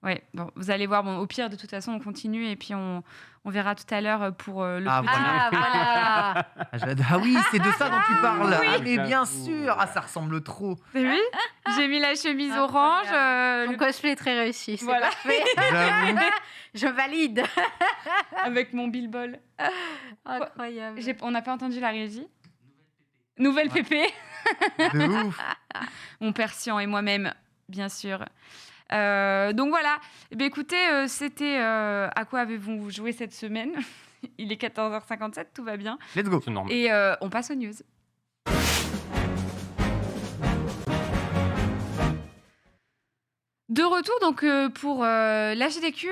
Ouais, bon, vous allez voir. Bon, au pire, de toute façon, on continue. Et puis, on verra tout à l'heure pour le Ah, petit... Ah, voilà. Ah oui, c'est de ça dont tu parles. Oui. Ah mais bien J'avoue. sûr. Ah, ça ressemble trop. T'as vu? J'ai mis la chemise Incroyable. orange Ton cosplay est très réussi. C'est Voilà. parfait. J'avoue. Je valide. avec mon billball. Incroyable. On n'a pas entendu la régie? Nouvelle pépé. De ouf. Mon père Sian et moi-même, bien sûr. Donc voilà. Eh bien, écoutez, c'était à quoi avez-vous joué cette semaine? Il est 14h57, tout va bien. Let's go. C'est normal. Et on passe aux news. De retour donc pour l'AGDQ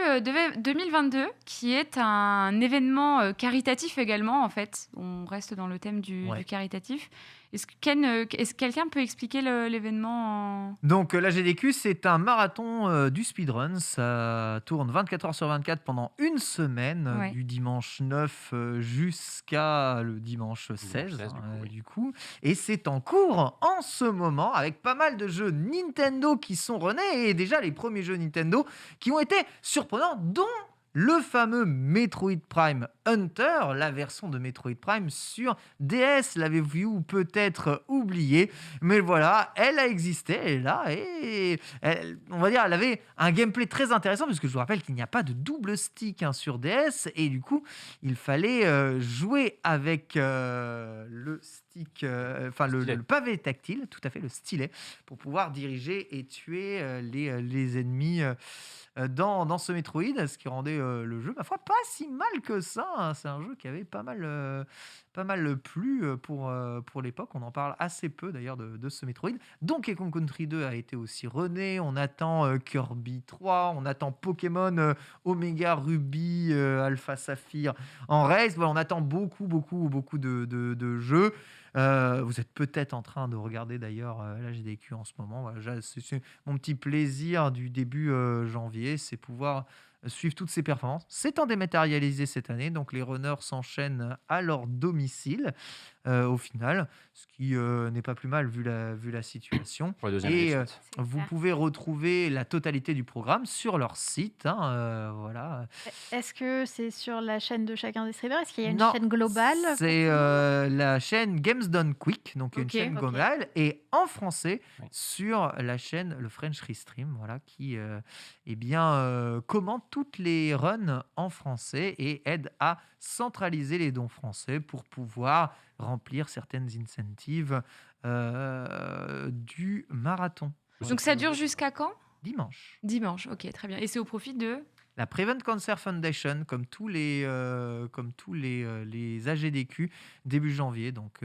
2022, qui est un événement caritatif également en fait. On reste dans le thème du caritatif. Est-ce que quelqu'un peut expliquer l'événement Donc la GDQ, c'est un marathon du speedrun. Ça tourne 24 heures sur 24 pendant une semaine, Ouais. du dimanche 9 jusqu'à le dimanche 16, 16, hein, oui. du coup. Et c'est en cours en ce moment, avec pas mal de jeux Nintendo qui sont renés, et déjà les premiers jeux Nintendo qui ont été surprenants, dont le fameux Metroid Prime Hunter, la version de Metroid Prime sur DS. L'avez-vous peut-être oublié, mais voilà, elle a existé, elle est là, et on va dire, elle avait un gameplay très intéressant, puisque je vous rappelle qu'il n'y a pas de double stick sur DS, et du coup, il fallait jouer avec le stick, le pavé tactile, tout à fait, le stylet, pour pouvoir diriger et tuer les ennemis dans ce Metroid, ce qui rendait le jeu, ma foi, pas si mal que ça, hein. C'est un jeu qui avait pas mal plu pour l'époque. On en parle assez peu d'ailleurs de ce Metroid. Donkey Kong Country 2 a été aussi rené. On attend Kirby 3, on attend Pokémon Omega Ruby, Alpha Saphir en race. Voilà, on attend beaucoup de jeux. Vous êtes peut-être en train de regarder d'ailleurs la GDQ en ce moment. Voilà, c'est mon petit plaisir du début janvier, c'est pouvoir suivre toutes ces performances. C'est en dématérialisé cette année, donc les runners s'enchaînent à leur domicile au final, ce qui n'est pas plus mal vu la situation. Pour la deuxième Et année de suite. C'est vous clair. pouvez retrouver la totalité du programme sur leur site. Voilà. Est-ce que c'est sur la chaîne de chacun des streamers? Est-ce qu'il y a une Non, chaîne globale? C'est la chaîne Games Done Quick, donc une Ok, chaîne ok. globale, et en français Oui. sur la chaîne le French Restream, voilà, qui commente toutes les runs en français et aide à centraliser les dons français pour pouvoir remplir certaines incentives du marathon. Donc ça dure jusqu'à quand? Dimanche. Dimanche, ok, très bien. Et c'est au profit de... La Prevent Cancer Foundation, comme tous les AGDQ, début janvier. Donc,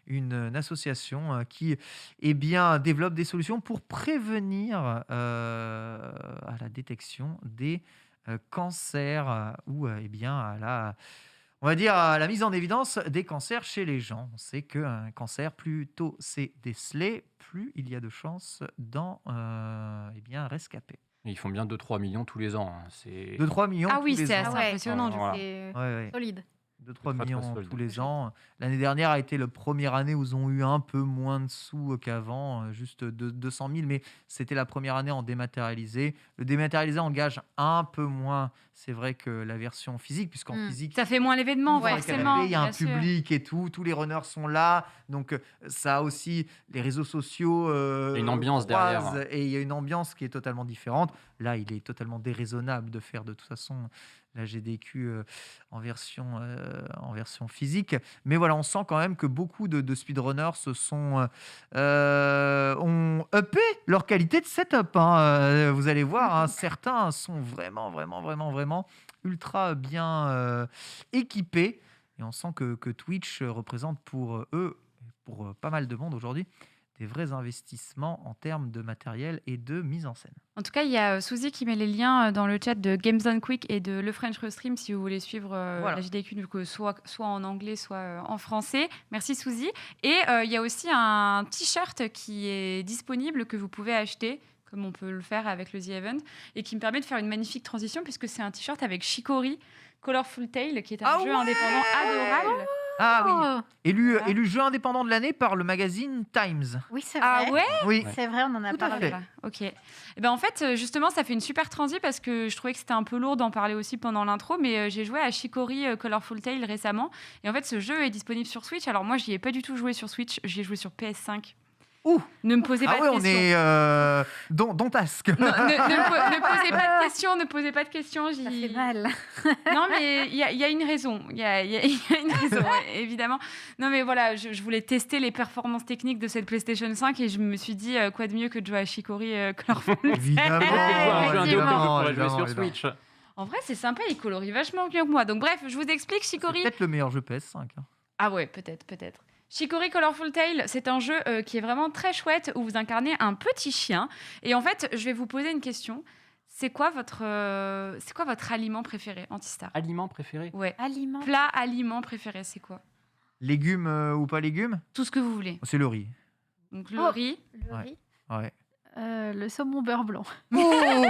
une association qui développe des solutions pour prévenir à la détection des cancers ou on va dire à la mise en évidence des cancers chez les gens. On sait qu'un cancer, plus tôt c'est décelé, plus il y a de chances d'en rescaper. Ils font bien 2-3 millions tous les ans. Hein. C'est 2-3 millions Ah oui, tous les c'est ans. assez impressionnant. Du coup. Voilà. C'est Ouais. solide. 2-3 Très, très millions solide. tous les ans. L'année dernière a été la première année où ils ont eu un peu moins de sous qu'avant, juste 200 000, mais c'était la première année en dématérialisé. Le dématérialisé engage un peu moins, c'est vrai, que la version physique, puisqu'en physique, Ça fait moins l'événement, sur un forcément. canapé, il y a un bien sûr. public et tout, tous les runners sont là, donc ça a aussi les réseaux sociaux. Il y a une ambiance croisent, derrière. et il y a une ambiance qui est totalement différente. Là, il est totalement déraisonnable de faire de toute façon la GDQ en version physique. Mais voilà, on sent quand même que beaucoup de speedrunners ont uppé leur qualité de setup, hein. Vous allez voir, hein, certains sont vraiment ultra bien équipés. Et on sent que Twitch représente pour eux, pour pas mal de monde aujourd'hui, des vrais investissements en termes de matériel et de mise en scène. En tout cas, il y a Suzy qui met les liens dans le chat de Games Done Quick et de Le French Restream si vous voulez suivre Voilà. la JDQ, du coup, soit en anglais, soit en français. Merci Suzy. Et il y a aussi un t-shirt qui est disponible que vous pouvez acheter, comme on peut le faire avec le The Event, et qui me permet de faire une magnifique transition puisque c'est un t-shirt avec Chicory, Colorful Tale, qui est un Ah jeu ouais indépendant adorable. Ah oui, Oh, élu jeu indépendant de l'année par le magazine Times. oui, c'est Ah vrai. ouais. Oui, C'est vrai, on en a Tout à parlé. fait. Ok. Et ben en fait, justement, ça fait une super transi parce que je trouvais que c'était un peu lourd d'en parler aussi pendant l'intro, mais j'ai joué à Chicory Colorful Tale récemment. Et en fait, ce jeu est disponible sur Switch. Alors moi, j'y ai pas du tout joué sur Switch, j'y ai joué sur PS5. Ouh. Ne me posez Ah pas ouais, de on questions. est don't ask. Non, ne posez pas de questions, ne posez pas de questions. Ça fait mal. Non, mais il y a une raison. Il y a une raison, ouais, évidemment. Non, mais voilà, je voulais tester les performances techniques de cette PlayStation 5 et je me suis dit, quoi de mieux que de jouer à Chicory Colorful. Évidemment, On peut jouer un développeur évidemment, qui pourrait jouer évidemment, sur évidemment. Switch. En vrai, c'est sympa, il colorie vachement mieux que moi. Donc bref, je vous explique C'est Chicory. peut-être le meilleur jeu PS5. hein. Ah ouais, peut-être. Chicory Colorful Tale, c'est un jeu qui est vraiment très chouette où vous incarnez un petit chien. Et en fait, je vais vous poser une question. C'est quoi votre aliment préféré, Antistar? Aliment préféré? Ouais. Aliment. Plat, aliment préféré, c'est quoi? Légumes ou pas légumes? Tout ce que vous voulez. C'est le riz. Donc le Oh. riz. Le Ouais. riz. Ouais. Le saumon beurre blanc. Oh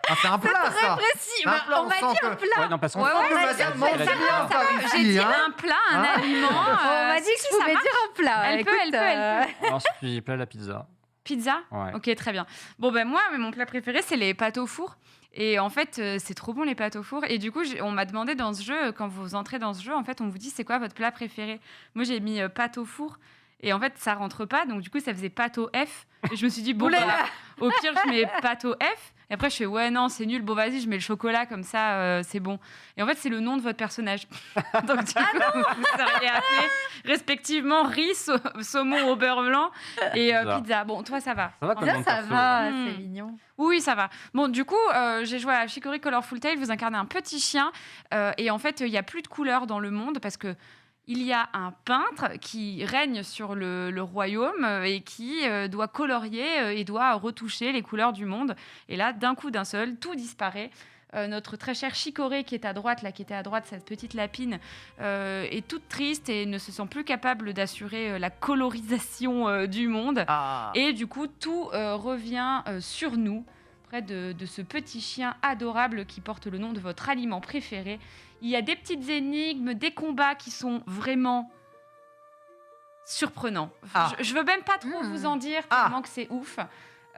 ah, c'est un plat, ça. Précis, Un plat, on m'a sent dit que- un plat. Ouais, non, parce qu'on Ouais, que ouais, madame ça mange va, bien ça par va. ici, J'ai dit hein. un plat, un Hein aliment. On m'a dit que si, je ça pouvais marche. dire un plat. Elle peut, Écoute, elle peut. ensuite plat la pizza. Pizza. Ouais. Ok, très bien. Bon, ben moi, mon plat préféré, c'est les pâtes au four. Et en fait, c'est trop bon les pâtes au four. Et du coup, on m'a demandé dans ce jeu, quand vous entrez dans ce jeu, en fait, on vous dit c'est quoi votre plat préféré. Moi, j'ai mis pâtes au four. Et en fait, ça rentre pas. Donc, du coup, ça faisait Pato F. Et je me suis dit, bon, Oulala. au pire, je mets Pato F. Et après, je fais, ouais, non, c'est nul. Bon, vas-y, je mets le chocolat, comme ça, c'est bon. Et en fait, c'est le nom de votre personnage. Donc, du coup, vous seriez appelé respectivement riz, saumon au beurre blanc et Bizarre. pizza. Bon, toi, ça va. Ça va comme Ça, nom de ça perso, va, ouais. c'est mignon. Oui, ça va. Bon, du coup, j'ai joué à Chicory Colorful Tale. Vous incarnez un petit chien. Et en fait, il n'y a plus de couleurs dans le monde parce que il y a un peintre qui règne sur le royaume et qui doit colorier et doit retoucher les couleurs du monde. Et là, d'un coup, d'un seul, tout disparaît. Notre très chère Chicorée qui était à droite, cette petite lapine, est toute triste et ne se sent plus capable d'assurer la colorisation du monde. Ah. Et du coup, tout revient sur nous, près de ce petit chien adorable qui porte le nom de votre aliment préféré. Il y a des petites énigmes, des combats qui sont vraiment surprenants. Ah. Je veux même pas trop vous en dire, tellement que c'est ouf.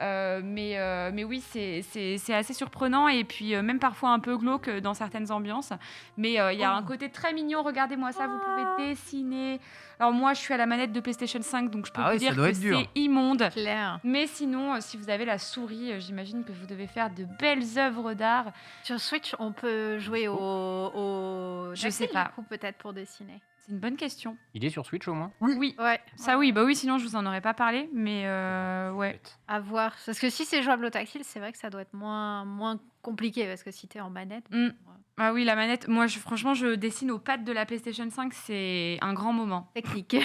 Mais oui, c'est assez surprenant et puis même parfois un peu glauque dans certaines ambiances. Mais il y a un côté très mignon. Regardez-moi ça, vous pouvez dessiner. Alors moi, je suis à la manette de PlayStation 5, donc je peux Ah vous oui, ça dire doit que être dur. c'est immonde. Claire. Mais sinon, si vous avez la souris, j'imagine que vous devez faire de belles œuvres d'art. Sur Switch, on peut jouer au Je sais tactile, pas. du coup, peut-être pour dessiner. C'est une bonne question. Il est sur Switch au moins Oui. Ouais. Ça oui, bah oui, sinon je vous en aurais pas parlé, mais ouais. Bête. À voir. Parce que si c'est jouable au tactile, c'est vrai que ça doit être moins compliqué. Parce que si t'es en manette. Mm. Ah oui, la manette, moi franchement, je dessine aux pattes de la PlayStation 5, c'est un grand moment. Technique.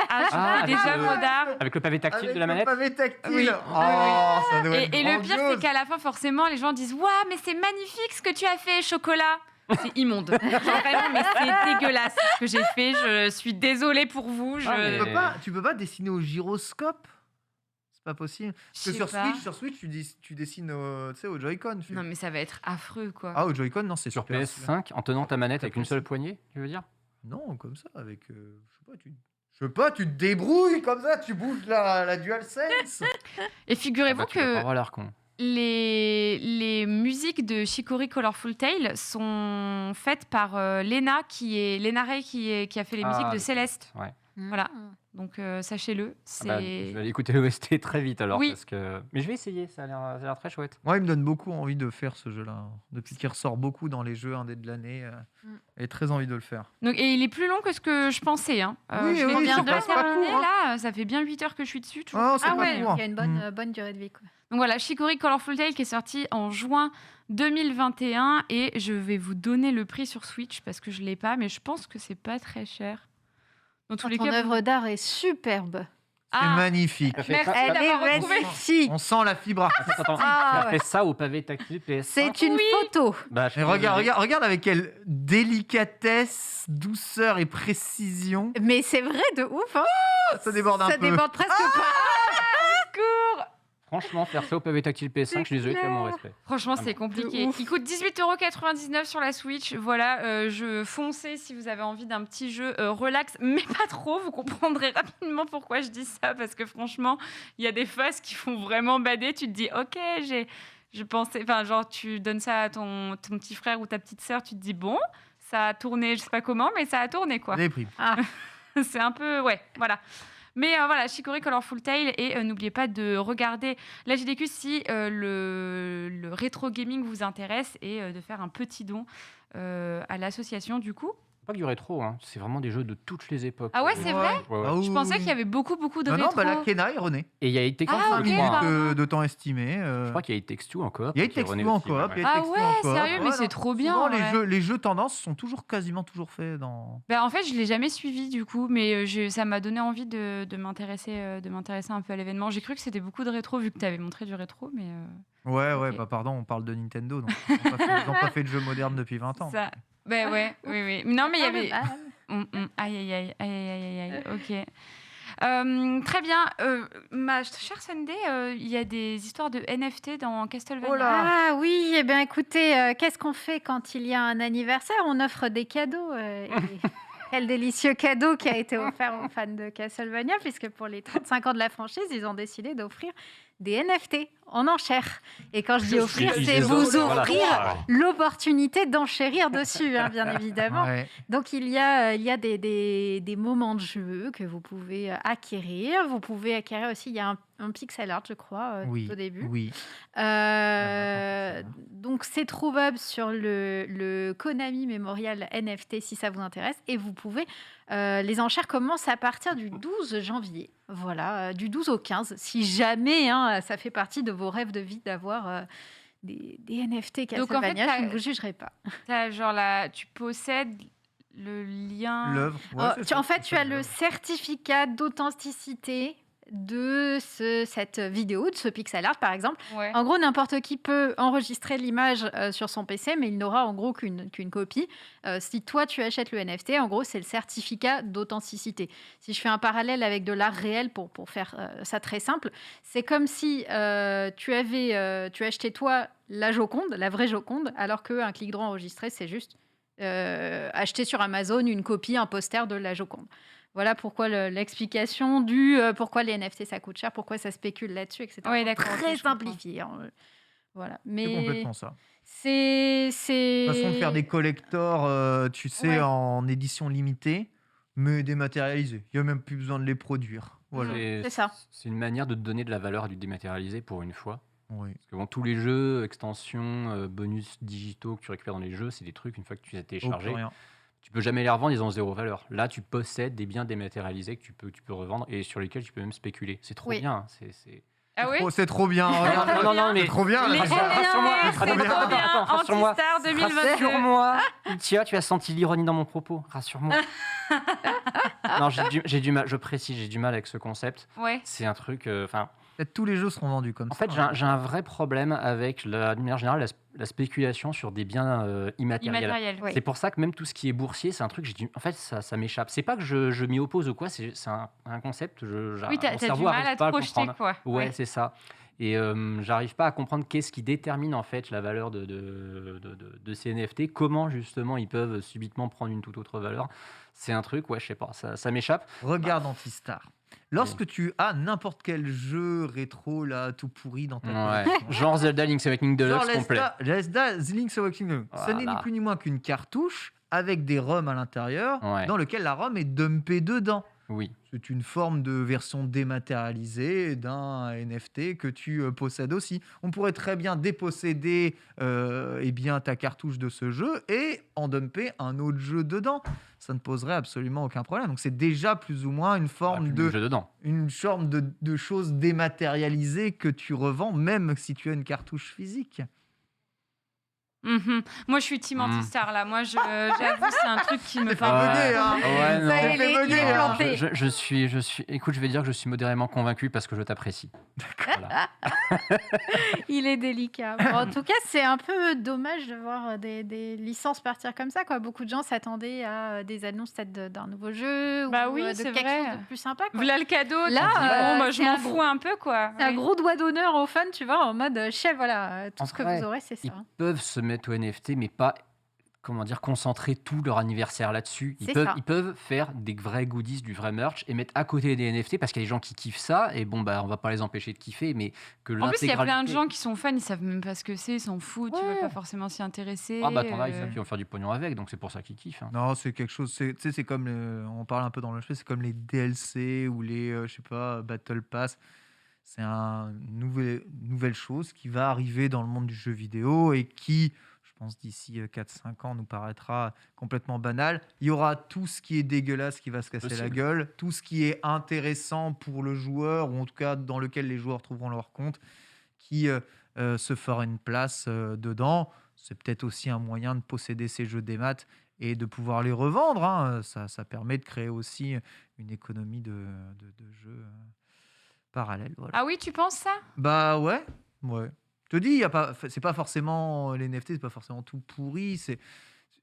Ah, je Ah, fais des avec le- œuvres d'art. Avec le pavé tactile Avec de la manette le pavé tactile. Oui. Oh, ça doit être Et le pire, c'est grandiose. qu'à la fin, forcément, les gens disent « Waouh, mais c'est magnifique ce que tu as fait, chocolat !» C'est immonde. Genre, vraiment, mais c'est dégueulasse ce que j'ai fait. Je suis désolée pour vous. Ah, mais- Tu peux pas dessiner au gyroscope. C'est pas possible. Parce que Je sais pas. sur Switch, tu dessines tu sais, au Joy-Con. Non, mais ça va être affreux, quoi. Ah, au Joy-Con, non, c'est Sur super. PS5 en tenant ta manette avec une seule poignée, tu veux dire Non, comme ça, avec. Je sais pas, tu te débrouilles comme ça, tu bouges la DualSense. Et figurez-vous Ah bah, tu vas pas que avoir l'air con. les musiques de Chicory Colorful Tale sont faites par Lena Ray qui a fait les Ah, musiques de le Céleste. Ouais. Voilà. Donc sachez-le, Ah bah, c'est je vais aller écouter l'OST très vite alors. Oui. Parce que... Mais je vais essayer, ça a l'air très chouette. Moi, il me donne beaucoup envie de faire ce jeu-là. Depuis qu'il ressort beaucoup dans les jeux indés de l'année, j'ai très envie de le faire. Donc, et il est plus long que ce que je pensais. Hein. Oui, je oui, l'ai ça bien passe pas terminé, court, hein. là. Ça fait bien 8 heures que je suis dessus. toujours. Oh, c'est Ah pas ouais, court. il y a une bonne durée de vie. Quoi. Donc voilà, Chicory Colorful Tale qui est sorti en juin 2021 et je vais vous donner le prix sur Switch parce que je l'ai pas, mais je pense que c'est pas très cher. Dans tous les Ton cas, œuvre d'art est superbe. C'est Ah, magnifique. Ça fait merci ça- ça- d'avoir Elle est retrouvé. magnifique. On sent la fibre artistique. Attends, Ah, tu as ouais. fait ça au pavé tactile PS5 C'est une photo. Bah, je Mais suis regarde, désolé. regarde avec quelle délicatesse, douceur et précision. Mais c'est vrai de ouf. Hein. Ça déborde un Ça peu. déborde presque pas. Franchement, faire ça au pavé tactile PS5, je suis désolé, tu as mon respect. Franchement, Ah c'est bon. compliqué. De ouf. Il coûte 18,99 € sur la Switch. Voilà, je foncez si vous avez envie d'un petit jeu relax, mais pas trop. Vous comprendrez rapidement pourquoi je dis ça, parce que franchement, il y a des phases qui font vraiment bader. Tu te dis, ok, je pensais, enfin, genre, tu donnes ça à ton petit frère ou ta petite sœur, tu te dis, bon, ça a tourné, je sais pas comment, mais ça a tourné, quoi. Des prix. C'est un peu, ouais, voilà. Mais voilà, Chicory Colorful Tale et n'oubliez pas de regarder la JDQ si le rétro gaming vous intéresse et de faire un petit don à l'association du coup. Pas que du rétro, hein. C'est vraiment des jeux de toutes les époques. Ah ouais, c'est vrai. Ouais, ouais. Ah Je oui, pensais oui. qu'il y avait beaucoup de Non, rétro. non, bah la Kena est René. Et il y a It Takes Two, Ah, je ok, crois. pardon. De temps estimé. Je crois qu'il y a It Takes Two en coop. Il y a et qu'il y a It Takes René Two en aussi, coop. ouais. il y a It Ah Takes Two ouais, en coop. sérieux, mais Voilà. c'est trop bien, Souvent, ouais. les jeux tendances sont quasiment toujours faits dans. Bah, en fait, je l'ai jamais suivi du coup, mais ça m'a donné envie de m'intéresser un peu à l'événement. J'ai cru que c'était beaucoup de rétro vu que tu avais montré du rétro, mais Ouais, Ok. bah pardon, on parle de Nintendo. Donc ils n'ont pas fait de jeux modernes depuis 20 ans. ça. Bah ouais, oui. Non, mais il y Ah, avait. bah, Aïe, ok. Très bien. Ma chère Sunday, il y a des histoires de NFT dans Castlevania. Oh là. Ah oui, eh bien écoutez, qu'est-ce qu'on fait quand il y a un anniversaire? On offre des cadeaux. Quel délicieux cadeau qui a été offert aux fans de Castlevania, puisque pour les 35 ans de la franchise, ils ont décidé d'offrir des NFT en enchère. Et quand je dis offrir, c'est vous offrir l'opportunité d'enchérir dessus, hein, bien évidemment. Ouais. Donc il y a des moments de jeu que vous pouvez acquérir. Vous pouvez acquérir aussi, il y a un pixel art, je crois, Oui, tout au début. oui. Donc c'est trouvable sur le Konami Memorial NFT si ça vous intéresse. Et vous pouvez, les enchères commencent à partir du 12 janvier. Voilà, du 12 au 15. Si jamais ça fait partie de vos rêves de vie d'avoir des NFT Donc, en fait, Castlevania, je ne vous jugerai pas. T'as genre tu possèdes le lien. L'œuvre. Ouais, c'est ça, En fait, c'est tu ça, as le l'œuvre. certificat d'authenticité de cette vidéo, de ce pixel art par exemple. Ouais. En gros, n'importe qui peut enregistrer l'image sur son PC, mais il n'aura en gros qu'une copie. Si toi, tu achètes le NFT, en gros, c'est le certificat d'authenticité. Si je fais un parallèle avec de l'art réel pour faire ça très simple, c'est comme si tu achetais toi la Joconde, la vraie Joconde, alors qu'un clic droit enregistré, c'est juste acheter sur Amazon une copie, un poster de la Joconde. Voilà pourquoi l'explication du pourquoi les NFT ça coûte cher, pourquoi ça spécule là-dessus, etc. Ouais, d'accord, Très ok, je comprends. simplifié. Hein. Voilà. C'est Mais complètement ça. c'est Façon de faire des collectors, tu sais, Ouais. en édition limitée, mais dématérialisée. Il n'y a même plus besoin de les produire. Voilà. C'est ça. C'est une manière de donner de la valeur à du dématérialisé pour une fois. Oui. Parce que bon, tous les jeux, extensions, bonus digitaux que tu récupères dans les jeux, c'est des trucs, une fois que tu les as Oh, plus téléchargés, rien. tu peux jamais les revendre, ils ont zéro valeur. Là, tu possèdes des biens dématérialisés que tu peux revendre et sur lesquels tu peux même spéculer. C'est trop Oui. bien. Ah ouais. Oh, c'est trop bien. Regarde. Non, mais C'est trop bien. Les là. rassure-moi, NFT, rassure-moi. c'est trop bien. Attends, rassure-moi. Antistar 2022. Rassure-moi. Tia, tu as senti l'ironie dans mon propos. Rassure-moi. Non, j'ai du mal. Je précise, j'ai du mal avec ce concept. Ouais. C'est un truc. Peut-être tous les jeux seront vendus comme En ça. fait, j'ai un vrai problème avec, de manière générale, la spéculation sur des biens immatériels. Immatériel. Oui. C'est pour ça que même tout ce qui est boursier, c'est un truc, en fait, ça m'échappe. C'est pas que je m'y oppose ou quoi, c'est un concept, Oui, t'as mon du cerveau mal arrive à pas te le projeter, comprendre. quoi. Ouais, c'est ça. Et j'arrive pas à comprendre qu'est-ce qui détermine en fait la valeur de ces NFT, comment justement ils peuvent subitement prendre une toute autre valeur. C'est un truc, ouais, je sais pas, ça m'échappe. Regarde Antistar. Lorsque tu as n'importe quel jeu rétro là tout pourri dans ta Ouais. collection, Genre Zelda Link's Awakening genre Deluxe complet. Zelda Link's Awakening, ce n'est ni Voilà. plus ni moins qu'une cartouche avec des ROM à l'intérieur, Ouais. dans lequel la ROM est dumpée dedans. Oui. C'est une forme de version dématérialisée d'un NFT que tu possèdes aussi. On pourrait très bien déposséder eh bien, ta cartouche de ce jeu et en dumper un autre jeu dedans. Ça ne poserait absolument aucun problème. Donc c'est déjà plus ou moins une forme Le jeu dedans. de choses dématérialisées que tu revends, même si tu as une cartouche physique. Mhm. Moi, je suis team Antistar là. Moi, j'avoue, c'est un truc qui me C'est parle. pas bugué, hein. Ouais, non. Ça, il est il est planté. Je suis. Écoute, je vais dire que je suis modérément convaincu parce que je t'apprécie. Voilà. Il est délicat. Bon, en tout cas, c'est un peu dommage de voir des licences partir comme ça, quoi. Beaucoup de gens s'attendaient à des annonces peut-être d'un nouveau jeu Bah ou oui, de c'est quelque vrai. chose de plus sympa, quoi. Voilà le cadeau. Là, tu te dis, bon, moi, je c'est m'en un fous gros- un peu, quoi. C'est un Oui. gros doigt d'honneur aux fans, tu vois, en mode chef, voilà, tout En ce que vrai, vous aurez, c'est ça. Ils peuvent se mettre au NFT, mais pas, comment dire, concentrer tout leur anniversaire là-dessus. C'est ça. Ils peuvent faire des vrais goodies, du vrai merch et mettre à côté des NFT parce qu'il y a des gens qui kiffent ça et bon, bah, on va pas les empêcher de kiffer, mais que En plus, il y a plein de l'intégralité- gens qui sont fans, ils savent même pas ce que c'est, ils s'en foutent, ils Ouais. veulent pas forcément s'y intéresser. Ah bah, t'en as, ils savent qu'ils vont faire du pognon avec, donc c'est pour ça qu'ils kiffent. Hein. Non, c'est quelque chose. Tu sais, c'est comme on parle un peu dans le jeu, c'est comme les DLC ou les, je sais pas, Battle Pass. C'est une nouvelle chose qui va arriver dans le monde du jeu vidéo et qui, je pense, d'ici 4-5 ans, nous paraîtra complètement banal. Il y aura tout ce qui est dégueulasse qui va se casser la Possible. gueule, tout ce qui est intéressant pour le joueur, ou en tout cas dans lequel les joueurs trouveront leur compte, qui se fera une place dedans. C'est peut-être aussi un moyen de posséder ces jeux des maths et de pouvoir les revendre. Hein. Ça permet de créer aussi une économie de jeux parallèles. Voilà. Ah oui, tu penses ça? Bah ouais. Je te dis, c'est pas forcément les NFT, c'est pas forcément tout pourri. C'est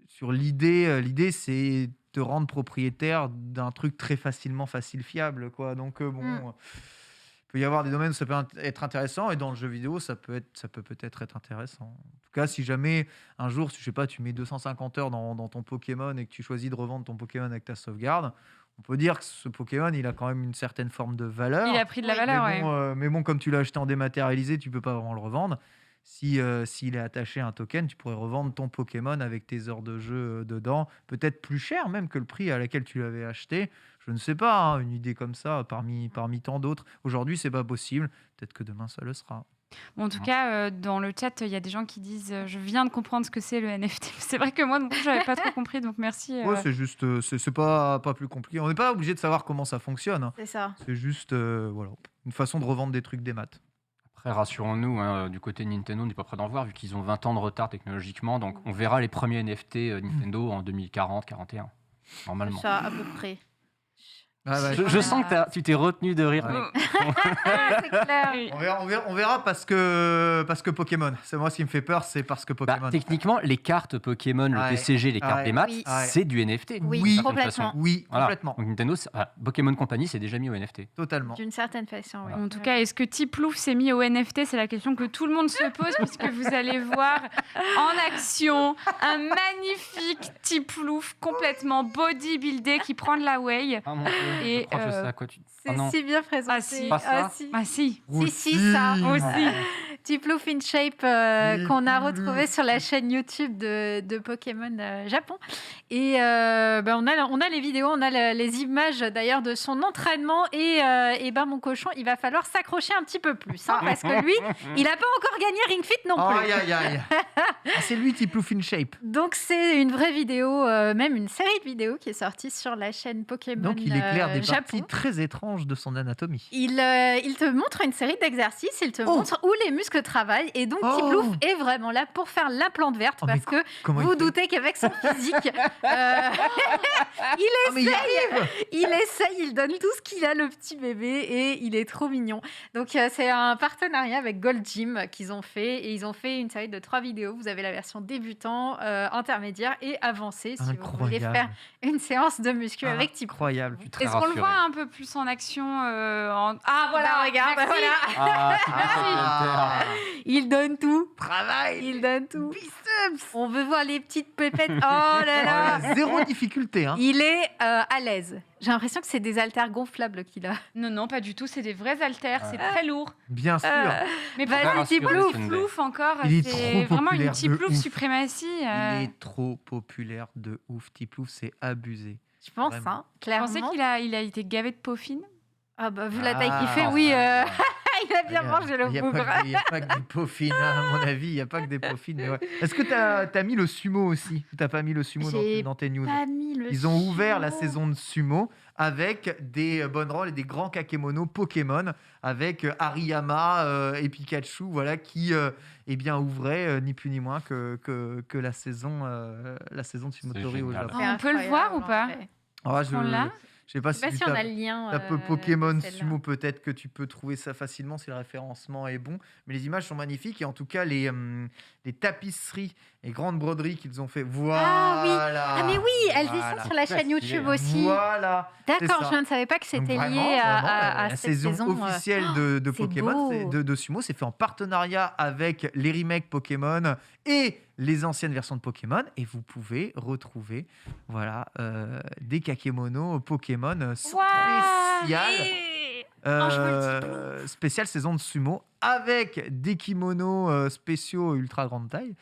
sur l'idée, c'est te rendre propriétaire d'un truc très facilement falsifiable, quoi. Donc bon. Il peut y avoir des domaines où ça peut être intéressant et dans le jeu vidéo ça peut peut-être être intéressant. En tout cas, si jamais un jour, je sais pas, tu mets 250 heures dans ton Pokémon et que tu choisis de revendre ton Pokémon avec ta sauvegarde, on peut dire que ce Pokémon, il a quand même une certaine forme de valeur. Il a pris de la Oui. valeur, Mais ouais. mais bon, comme tu l'as acheté en dématérialisé, tu peux pas vraiment le revendre. S'il est attaché à un token, tu pourrais revendre ton Pokémon avec tes heures de jeu dedans, peut-être plus cher même que le prix à laquelle tu l'avais acheté. Je ne sais pas, hein, une idée comme ça parmi tant d'autres. Aujourd'hui, c'est pas possible. Peut-être que demain, ça le sera. Bon, en tout cas, dans le chat, il y a des gens qui disent je viens de comprendre ce que c'est le NFT. C'est vrai que moi non plus, j'avais pas trop compris, donc merci. Ouais, c'est juste, c'est pas plus compliqué. On n'est pas obligé de savoir comment ça fonctionne, hein. C'est ça. C'est juste, voilà, une façon de revendre des trucs des maths. Après, rassurons-nous, hein, du côté Nintendo, on n'est pas prêt d'en voir, vu qu'ils ont 20 ans de retard technologiquement. Donc, on verra les premiers NFT Nintendo en 2040-41, normalement. Ça, à peu près. Ah ouais, Je sens que tu t'es retenu de rire. Ouais. mec. C'est clair. Oui. on verra parce que Pokémon. C'est moi ce qui me fait peur, c'est parce que Bah, Pokémon. techniquement, les cartes Pokémon, le Ouais. TCG, les cartes Ouais. des maths, Oui. c'est du NFT. Oui, d'une certaine complètement. façon. Oui, Voilà. complètement, Donc Nintendo, Pokémon Company, c'est déjà mis au NFT. totalement. D'une certaine façon, oui. En tout cas, est-ce que Tiplouf s'est mis au NFT? C'est la question que tout le monde se pose, puisque vous allez voir en action un magnifique Tiplouf complètement bodybuildé qui prend de la whey. Ah mon dieu, Et, je crois que je sais à quoi tu... C'est Ah non. si bien présenté. Ah, si. Pas ça. si. Ah si, Si, ça. aussi. Tiplouf in Shape qu'on a retrouvé sur la chaîne YouTube de Pokémon Japon. Et on a les vidéos, on a les images d'ailleurs de son entraînement. Et mon cochon, il va falloir s'accrocher un petit peu plus. Hein, parce que lui, il n'a pas encore gagné Ring Fit non plus. Aïe, aïe, aïe. Ah, c'est lui, Tiplouf in Shape. Donc c'est une vraie vidéo, même une série de vidéos qui est sortie sur la chaîne Pokémon Donc il éclaire des Japon. parties très étranges de son anatomie. Il te montre une série d'exercices, il te montre où les muscles travaillent. Et donc, Oh. Tiplouf est vraiment là pour faire la plante verte. Oh, mais parce que Comment vous il fait doutez qu'avec son physique, Ah, mais il arrive. il donne tout ce qu'il a, le petit bébé, et il est trop mignon. Donc, c'est un partenariat avec Gold Gym qu'ils ont fait. Et ils ont fait une série de 3 vidéos. Vous avez la version débutant, intermédiaire et avancée si vous voulez Incroyable. faire une séance de muscu avec Tiplouf. Incroyable. Je suis très Est-ce qu'on le rassuré. voit un peu plus en action Ah Voilà, regarde, merci. voilà. Ah, Tiplouf Ah. Alter. Il donne tout. Travail. Il donne tout. Biceps. On veut voir les petites pépettes. Oh là là. Ah, zéro difficulté, hein. Il est à l'aise. J'ai l'impression que c'est des haltères gonflables qu'il a. Non, pas du tout. C'est des vrais haltères. C'est Ah. très lourd. Bien sûr. Mais Vas-y, pourquoi Tiplouf. Tiplouf encore Il est c'est trop vraiment une populaire de Tiplouf ouf. suprématie. Il est trop populaire de ouf. Tiplouf, c'est abusé. Je pense, Vraiment. hein, Je clairement. pensais qu'il a été gavé de peaufines. Ah bah, vu la taille Ah. qu'il fait, oui, il a bien mangé le Il n'y a, bougre. il y a pas que des peaufines, hein, à mon avis. Il n'y a pas que des peaufines. Mais ouais. Est-ce que tu as mis le sumo aussi? Ou tu n'as pas mis le sumo J'ai dans tes news? Pas mis le Ils ont ouvert la sumo. saison de sumo avec des bonnes rolls et des grands kakémonos Pokémon avec Hariyama et Pikachu, voilà, qui ouvraient ni plus ni moins que la saison de Sumotori au génial. Japon. C'est On peut le incroyable, voir ou en pas vrai. Ah, On l'a je sais pas Je sais pas si si tu on a le lien. tapes Pokémon de celle-là. Sumo, peut-être que tu peux trouver ça facilement si le référencement est bon. Mais les images sont magnifiques et en tout cas, les tapisseries et grandes broderies qu'ils ont fait. Voilà. Ah mais oui, elles y Voilà. sont sur la Très chaîne stylé, YouTube hein. aussi. Voilà. D'accord, ça. je ne savais pas que Donc c'était vraiment, lié vraiment, à la cette saison saison. officielle de c'est Pokémon, beau. de sumo, c'est fait en partenariat avec les remakes Pokémon et les anciennes versions de Pokémon. Et vous pouvez retrouver des kakémonos Pokémon spécial saison de sumo avec des kimonos spéciaux ultra grande taille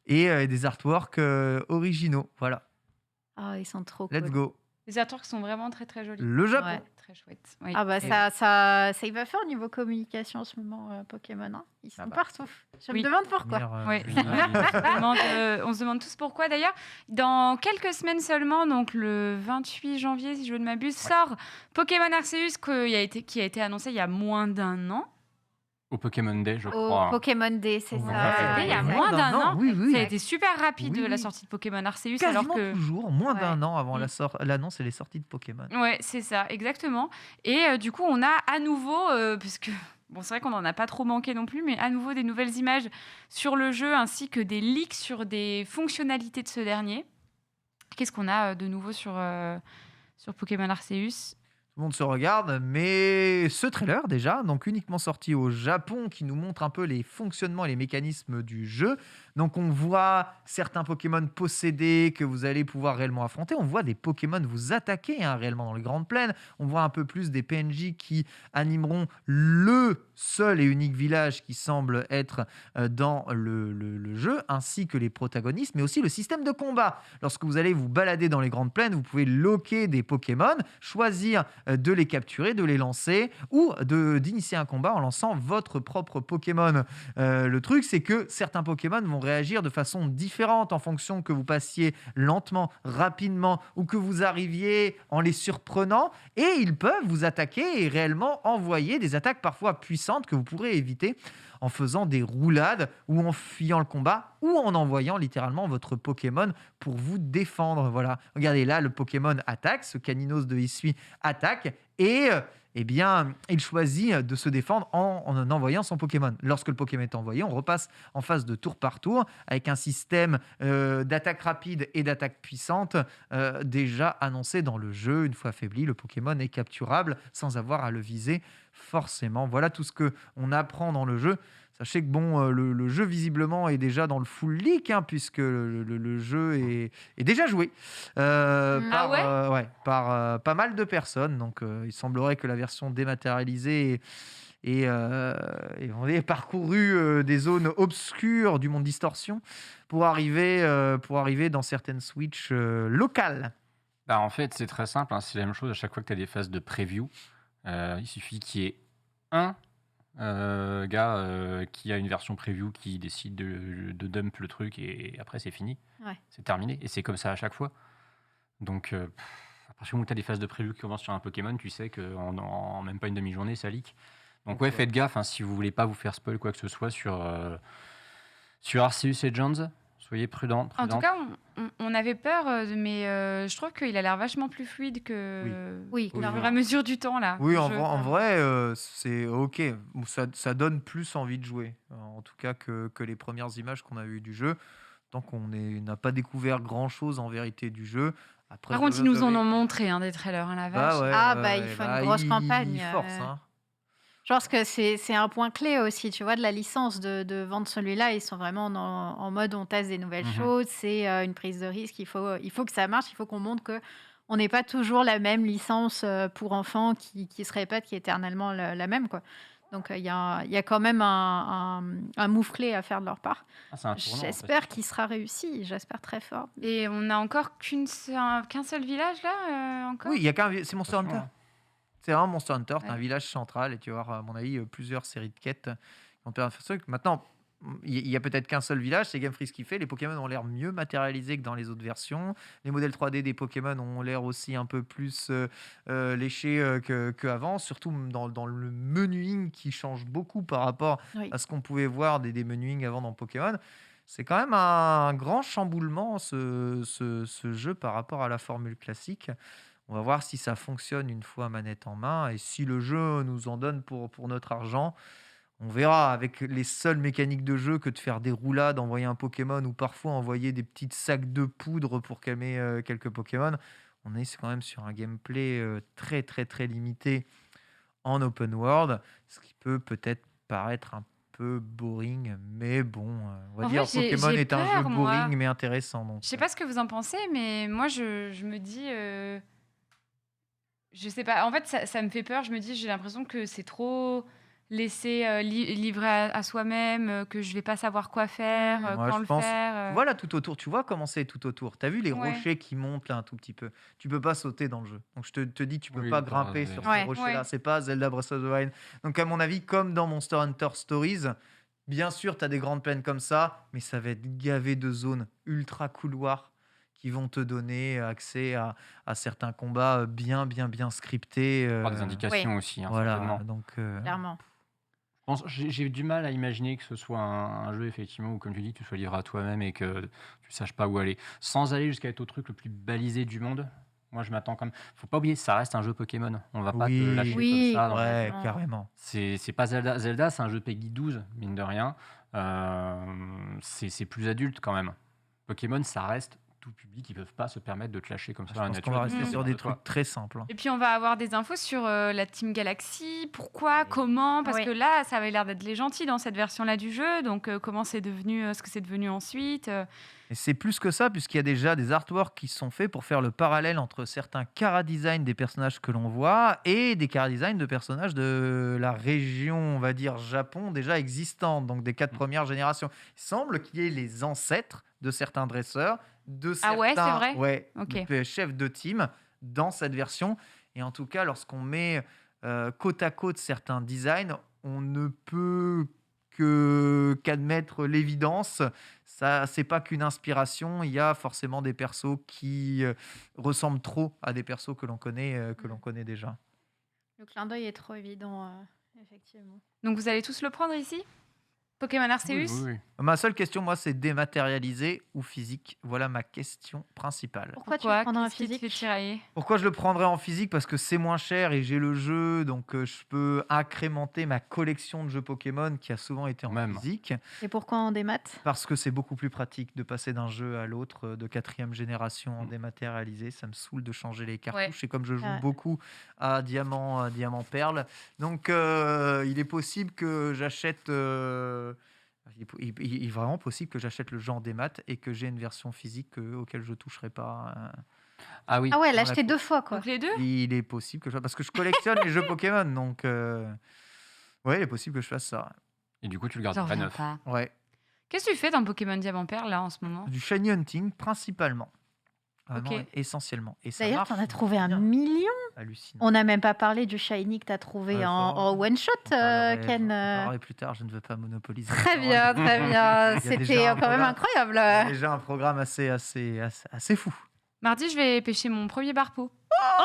et des artworks originaux. Voilà, Oh, ils sont trop let's cool. go. Les artworks sont vraiment très très jolis. Le Japon. Ouais. Très chouette. Oui. Ah bah Et- ça il va faire au niveau communication en ce moment Pokémon. Hein. Ils sont Ah bah. partout. Je Oui. me demande pourquoi. Ouais. Oui. On se demande tous pourquoi. D'ailleurs, dans quelques semaines seulement, donc le 28 janvier, si je ne m'abuse, sort Pokémon Arceus qui a été annoncé il y a moins d'un an. Au Pokémon Day, je Au crois. Pokémon Day, c'est Ouais, ça. c'était il y a Exact. moins d'un an. Oui, oui. Ça a été super rapide Oui, la oui. sortie de Pokémon Arceus, Quasiment alors que toujours, moins Ouais. d'un an avant Mm. l'annonce et les sorties de Pokémon. ouais, c'est ça, exactement. Et du coup, on a à nouveau, puisque bon, c'est vrai qu'on n'en a pas trop manqué non plus, mais à nouveau des nouvelles images sur le jeu ainsi que des leaks sur des fonctionnalités de ce dernier. Qu'est-ce qu'on a de nouveau sur Pokémon Arceus? le monde se regarde, mais ce trailer déjà, donc uniquement sorti au Japon, qui nous montre un peu les fonctionnements et les mécanismes du jeu. Donc on voit certains Pokémon possédés que vous allez pouvoir réellement affronter. On voit des Pokémon vous attaquer réellement dans les grandes plaines. On voit un peu plus des PNJ qui animeront le seul et unique village qui semble être dans le jeu, ainsi que les protagonistes, mais aussi le système de combat. Lorsque vous allez vous balader dans les grandes plaines, vous pouvez loquer des Pokémon, choisir de les capturer, de les lancer ou d'initier un combat en lançant votre propre Pokémon. Le truc, c'est que certains Pokémon vont réagir de façon différente en fonction que vous passiez lentement, rapidement ou que vous arriviez en les surprenant, et ils peuvent vous attaquer et réellement envoyer des attaques parfois puissantes que vous pourrez éviter en faisant des roulades ou en fuyant le combat ou en envoyant littéralement votre Pokémon pour vous défendre. Voilà. Regardez là, le Pokémon attaque, ce Caninos de Hisui attaque et eh bien, il choisit de se défendre en envoyant son Pokémon. Lorsque le Pokémon est envoyé, on repasse en phase de tour par tour avec un système d'attaque rapide et d'attaque puissante déjà annoncé dans le jeu. Une fois affaibli, le Pokémon est capturable sans avoir à le viser forcément. Voilà tout ce qu'on apprend dans le jeu. Sachez que bon, le jeu visiblement est déjà dans le full leak, puisque le jeu est déjà joué par pas mal de personnes. Donc il semblerait que la version dématérialisée ait parcouru des zones obscures du monde Distorsion pour arriver dans certaines Switch locales. Bah, en fait, c'est très simple, c'est la même chose à chaque fois que tu as des phases de preview. Il suffit qu'il y ait un gars qui a une version preview qui décide de dump le truc et après c'est fini. Ouais. C'est terminé et c'est comme ça à chaque fois. Donc, à partir du moment où tu as des phases de preview qui commencent sur un Pokémon, tu sais qu'en même pas une demi-journée, ça leak. Donc, ouais, faites gaffe si vous voulez pas vous faire spoil quoi que ce soit sur Arceus Legends. Soyez prudents. En tout cas, on avait peur, mais je trouve qu'il a l'air vachement plus fluide que Oui, au clairement. fur et à mesure du temps là. Oui, le en jeu. vrai, en vrai, c'est ok. Ça donne plus envie de jouer, en tout cas que les premières images qu'on a eues du jeu. Tant qu'on n'a pas découvert grand-chose en vérité du jeu. Après, Par contre, ils nous en ont montré des trailers, la vache. Bah ouais, Ah, ouais, bah, ouais, il faut une grosse campagne, Il force, Je pense que c'est un point clé aussi, tu vois, de la licence de vendre celui-là. Ils sont vraiment en mode on teste des nouvelles Mhm. choses, c'est une prise de risque. Il faut que ça marche, il faut qu'on montre que on n'est pas toujours la même licence pour enfants qui se répète, qui est éternellement la même, quoi. Donc il y a quand même un move clé à faire de leur part. C'est un tournant. J'espère qu'il sera réussi, j'espère très fort. Et on n'a encore qu'un seul village là encore. Oui, il y a c'est Monster Attention, Hunter. C'est vraiment Monster Hunter. Tu as un Ouais. village central et tu vas avoir, à mon avis, plusieurs séries de quêtes qui vont te permettre de faire ce truc. Maintenant, il y a peut-être qu'un seul village, c'est Game Freak qui fait. Les Pokémon ont l'air mieux matérialisés que dans les autres versions. Les modèles 3D des Pokémon ont l'air aussi un peu plus léchés qu'avant, surtout dans le menuing qui change beaucoup par rapport Oui. à ce qu'on pouvait voir des menuings avant dans Pokémon. C'est quand même un grand chamboulement ce jeu par rapport à la formule classique. On va voir si ça fonctionne une fois manette en main et si le jeu nous en donne pour notre argent. On verra avec les seules mécaniques de jeu que de faire des roulades, envoyer un Pokémon ou parfois envoyer des petites sacs de poudre pour calmer quelques Pokémon. On est quand même sur un gameplay très très très limité en open world, ce qui peut peut-être paraître un peu boring, mais bon, on va En dire vrai, Pokémon j'ai est un jeu peur, moi. boring mais intéressant. Donc, Je sais pas ce que vous en pensez, mais moi je me dis, je sais pas. En fait, ça me fait peur. Je me dis, j'ai l'impression que c'est trop laissé livré à soi-même, que je vais pas savoir quoi faire, Moi, quand je le pense. faire. Voilà tout autour. Tu vois comment c'est tout autour. Tu as vu les Ouais. rochers qui montent là un tout petit peu. Tu peux pas sauter dans le jeu. Donc je te dis, tu peux Oui, pas pas grimper raser. sur Ouais. ces rochers-là. Ouais. C'est pas Zelda Breath of the Wild. Donc à mon avis, comme dans Monster Hunter Stories, bien sûr, tu as des grandes plaines comme ça, mais ça va être gavé de zones ultra couloirs qui vont te donner accès à certains combats bien scriptés. Par des indications aussi, Voilà. certainement. Donc Clairement. J'ai du mal à imaginer que ce soit un jeu, effectivement, où, comme tu dis, tu sois livré à toi-même et que tu saches pas où aller. Sans aller jusqu'à être au truc le plus balisé du monde. Moi, je m'attends quand même. Faut pas oublier, ça reste un jeu Pokémon. On va pas te Oui. lâcher Oui, comme ça. ouais, complètement. carrément. C'est pas Zelda. Zelda, c'est un jeu Peggy 12, mine de rien. C'est plus adulte quand même. Pokémon, ça reste tout public, ils peuvent pas se permettre de te lâcher comme ça Je dans la pense qu'on nature. va et de rester se sur servir des de toi. trucs très simples, hein. Et puis on va avoir des infos sur la Team Galaxy, pourquoi, comment, parce Oui. que là, ça avait l'air d'être les gentils dans cette version-là du jeu, donc comment c'est devenu, ce que c'est devenu ensuite. Et c'est plus que ça, puisqu'il y a déjà des artworks qui sont faits pour faire le parallèle entre certains chara-design des personnages que l'on voit et des chara-design de personnages de la région, on va dire, Japon, déjà existante, donc des 4 premières générations. Il semble qu'il y ait les ancêtres de certains dresseurs, de Ah ouais, c'est certains vrai ouais, Ok. chefs de team dans cette version. Et en tout cas, lorsqu'on met côte à côte certains designs, on ne peut qu'admettre l'évidence. Ça, c'est pas qu'une inspiration. Il y a forcément des persos qui ressemblent trop à des persos que l'on connaît déjà. Le clin d'œil est trop évident, effectivement. Donc vous allez tous le prendre ici Pokémon Arceus Oui. Ma seule question, moi, c'est dématérialisé ou physique. Voilà ma question principale. Pourquoi tu le prends dans la Qu'est-ce qui te physique fait tirailler Pourquoi je le prendrais en physique? Parce que c'est moins cher et j'ai le jeu, donc je peux incrémenter ma collection de jeux Pokémon qui a souvent été en Même. physique. Et pourquoi en démat? Parce que c'est beaucoup plus pratique de passer d'un jeu à l'autre de 4e génération en Mm. dématérialisé. Ça me saoule de changer les cartouches. Ouais. Et comme je joue Ouais. beaucoup à Diamant Perle, donc il est possible que j'achète. Il est vraiment possible que j'achète le jeu en démat et que j'ai une version physique auquel je toucherai pas. Ah oui. Ah ouais, Dans la l'acheter cour. 2 fois, quoi. Donc les deux Il est possible que parce que je collectionne les jeux Pokémon, donc ouais, il est possible que je fasse ça. Et du coup, tu le J'en gardes à reviens neuf. pas. Ouais, Qu'est-ce que tu fais dans Pokémon Diamant Perle là en ce moment du shiny hunting principalement. Vraiment, Ok. essentiellement. Et ça D'ailleurs, marche t'en as trouvé un bien. million. Hallucinant. On n'a même pas parlé du shiny que t'as trouvé Ouais, en one-shot, J'en parlerai- Ken. j'en parlerai plus tard, je ne veux pas monopoliser. Très la bien, parole. très bien. Il y a C'était déjà un quand même programme. incroyable. Il y a déjà un programme assez fou. Mardi, je vais pêcher mon premier barpeau. Oh,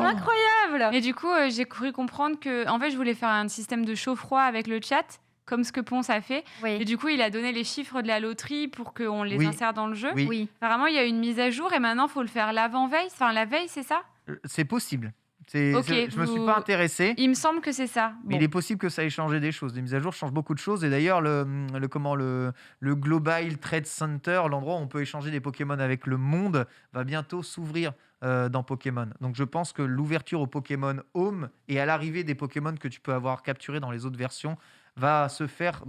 Ouais. incroyable. Et du coup, j'ai cru comprendre que, en fait, je voulais faire un système de chaud-froid avec le chat, comme ce que Ponce a fait. Et Oui, du coup, il a donné les chiffres de la loterie pour qu'on les Oui. insère dans le jeu. Oui, oui. Apparemment, il y a une mise à jour et maintenant, il faut le faire l'avant-veille. Enfin, la veille, c'est ça c'est possible. Ok, Je me suis vous- pas intéressé. Il me semble que c'est ça. Mais Bon. il est possible que ça ait changé des choses. Les mises à jour changent beaucoup de choses. Et d'ailleurs, le Global Trade Center, l'endroit où on peut échanger des Pokémon avec le monde, va bientôt s'ouvrir dans Pokémon. Donc je pense que l'ouverture au Pokémon Home et à l'arrivée des Pokémon que tu peux avoir capturés dans les autres versions va se faire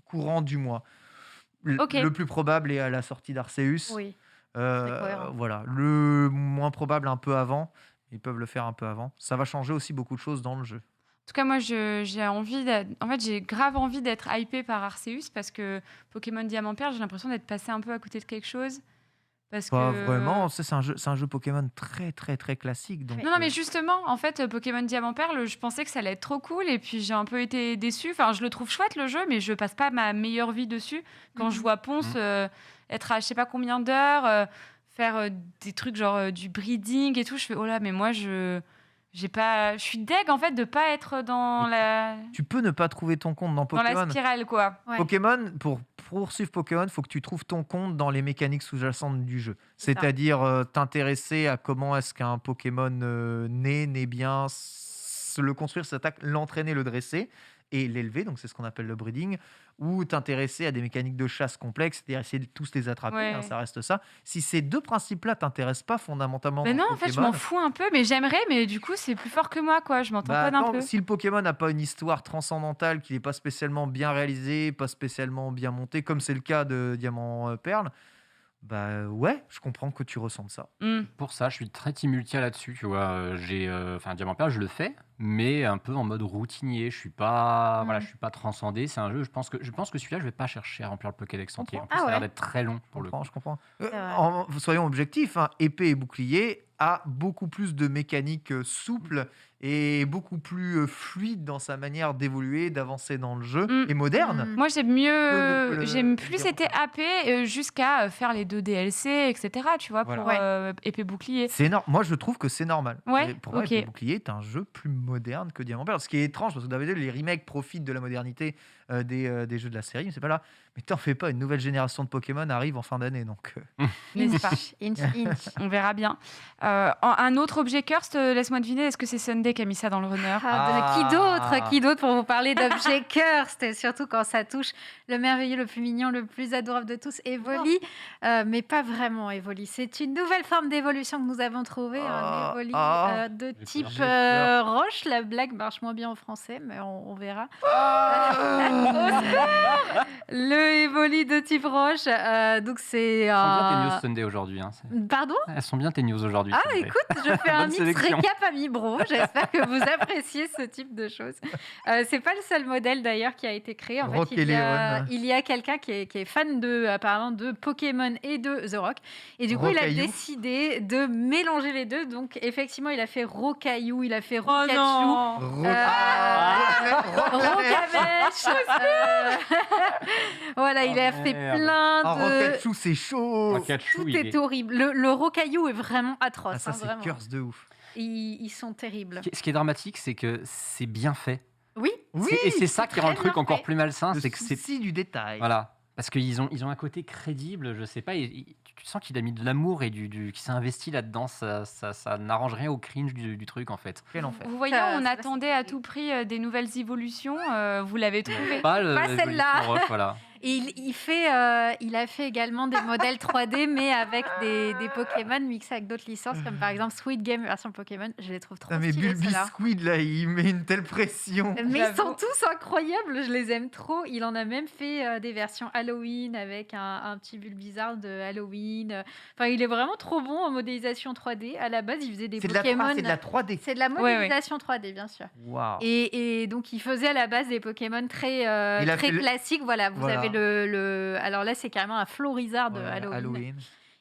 courant du mois. Ok. Le plus probable est à la sortie d'Arceus. Oui. Euh, cohérent. voilà. Le moins probable un peu avant. Ils peuvent le faire un peu avant. Ça va changer aussi beaucoup de choses dans le jeu. En tout cas, moi, j'ai envie en fait, j'ai grave envie d'être hypée par Arceus parce que Pokémon Diamant Perle, j'ai l'impression d'être passé un peu à côté de quelque chose. Parce Pas que... vraiment. C'est un jeu Pokémon très très très classique. Donc, Non, mais justement, en fait, Pokémon Diamant Perle, je pensais que ça allait être trop cool et puis j'ai un peu été déçue. Enfin, je le trouve chouette le jeu, mais je passe pas ma meilleure vie dessus. Quand je vois Ponce être à je sais pas combien d'heures, faire des trucs genre du breeding et tout, je fais oh là, mais moi je suis deg en fait de pas être dans tu peux ne pas trouver ton compte dans dans la Pokémon. spirale quoi. Ouais. Pokémon, pour poursuivre Pokémon, il faut que tu trouves ton compte dans les mécaniques sous-jacentes du jeu. C'est ça. C'est-à-dire t'intéresser à comment est-ce qu'un Pokémon naît bien, le construire, s'attaque, l'entraîner, le dresser et l'élever, donc c'est ce qu'on appelle le breeding, ou t'intéresser à des mécaniques de chasse complexes, c'est-à-dire essayer de tous les attraper, Ouais. hein, ça reste ça. Si ces deux principes-là t'intéressent pas fondamentalement Mais dans non, en fait, je Pokémon, m'en fous un peu, mais j'aimerais, mais du coup, c'est plus fort que moi quoi. Je m'entends bah, pas d'un attends, peu. si le Pokémon n'a pas une histoire transcendantale, qu'il n'est pas spécialement bien réalisé, pas spécialement bien monté, comme c'est le cas de Diamant Perle, bah ouais, je comprends que tu ressentes ça. Pour ça, je suis très team Ultia là-dessus, tu vois. Enfin, Diamant Perle, je le fais, mais un peu en mode routinier. Je suis pas, voilà, je suis pas transcendé. C'est un jeu. Je pense que celui-là, je vais pas chercher à remplir le Pokédex entier. En plus, Ah ça a l'air ouais. d'être très long pour le coup. Je comprends. C'est vrai. Soyons objectifs, hein, épée et bouclier a beaucoup plus de mécaniques souples et beaucoup plus fluide dans sa manière d'évoluer, d'avancer dans le jeu et moderne. Moi, le j'aime plus Diamant été happé jusqu'à faire les 2 DLC, etc. Tu vois, Voilà. pour épée bouclier. C'est moi, je trouve que c'est normal. Ouais, Et pour moi, ok. Épée et Bouclier est un jeu plus moderne que Diamant Perle. Ce qui est étrange, parce que d'habitude, les remakes profitent de la modernité des jeux de la série, mais c'est pas là. Mais t'en fais pas, une nouvelle génération de Pokémon arrive en fin d'année, donc... N'est-ce pas? Inch. On verra bien. Un autre objet cursed, laisse-moi deviner, est-ce que c'est Sunday qui a mis ça dans le runner? Qui d'autre pour vous parler d'objets cursed, et surtout quand ça touche le merveilleux, le plus mignon, le plus adorable de tous, Evoli, mais pas vraiment Evoli. C'est une nouvelle forme d'évolution que nous avons trouvée, un Evoli de type roche. La blague marche moins bien en français, mais on verra. Le Evoli de type roche, donc c'est Elles sont bien tes news Sunday aujourd'hui. Hein. Pardon? Elles sont bien tes news aujourd'hui. Ah, Sunday. écoute, je fais un Bonne mix sélection. récap à mi-bro. J'espère que vous appréciez ce type de choses. C'est pas le seul modèle d'ailleurs qui a été créé. En Rock fait, et Léon. il y a quelqu'un qui est fan apparemment de Pokémon et de The Rock. Et du coup, il a Rocaillou. décidé de mélanger les deux. Donc, effectivement, il a fait Rocaillou, il a fait Oh Rokachu. non! Rocamèche. Voilà, il a fait merde. plein de. Rokachu, c'est chaud. Pikachu, Tout il est horrible. Le Rocaillou est vraiment atroce. Ça, c'est vraiment. curse de ouf. Ils sont terribles. Ce qui est dramatique, c'est que c'est bien fait. Oui, Et c'est ça qui rend le très truc bien encore fait. plus malsain, Le c'est que c'est souci du détail. voilà, parce qu'ils ont un côté crédible, je sais pas, tu sens qu'il a mis de l'amour et qu'il s'est investi là-dedans, ça n'arrange rien au cringe du truc en fait. Quel enfer. Vous voyez, Ça on va attendait à tout prix des nouvelles évolutions. Vous l'avez trouvé. Pas celle-là. l'évolution rock, voilà. Et il a fait également des modèles 3D, mais avec des Pokémon mixés avec d'autres licences, comme par exemple Sweet Game version Pokémon. Je les trouve trop Ah, mais stylés, ceux-là. Bulbisquid, là, il met une telle pression. Mais ils J'avoue. sont tous incroyables, je les aime trop. Il en a même fait des versions Halloween avec un petit Bulbizarre de Halloween. Enfin, il est vraiment trop bon en modélisation 3D. À la base, il faisait des C'est de, Pokémon. c'est de la 3D. C'est de la modélisation 3D, bien sûr. Waouh. Et donc, il faisait à la base des Pokémon très, Il a très fait le- classiques. Voilà, vous Voilà. avez le. Alors là, c'est carrément un Florizard de Ouais, Halloween.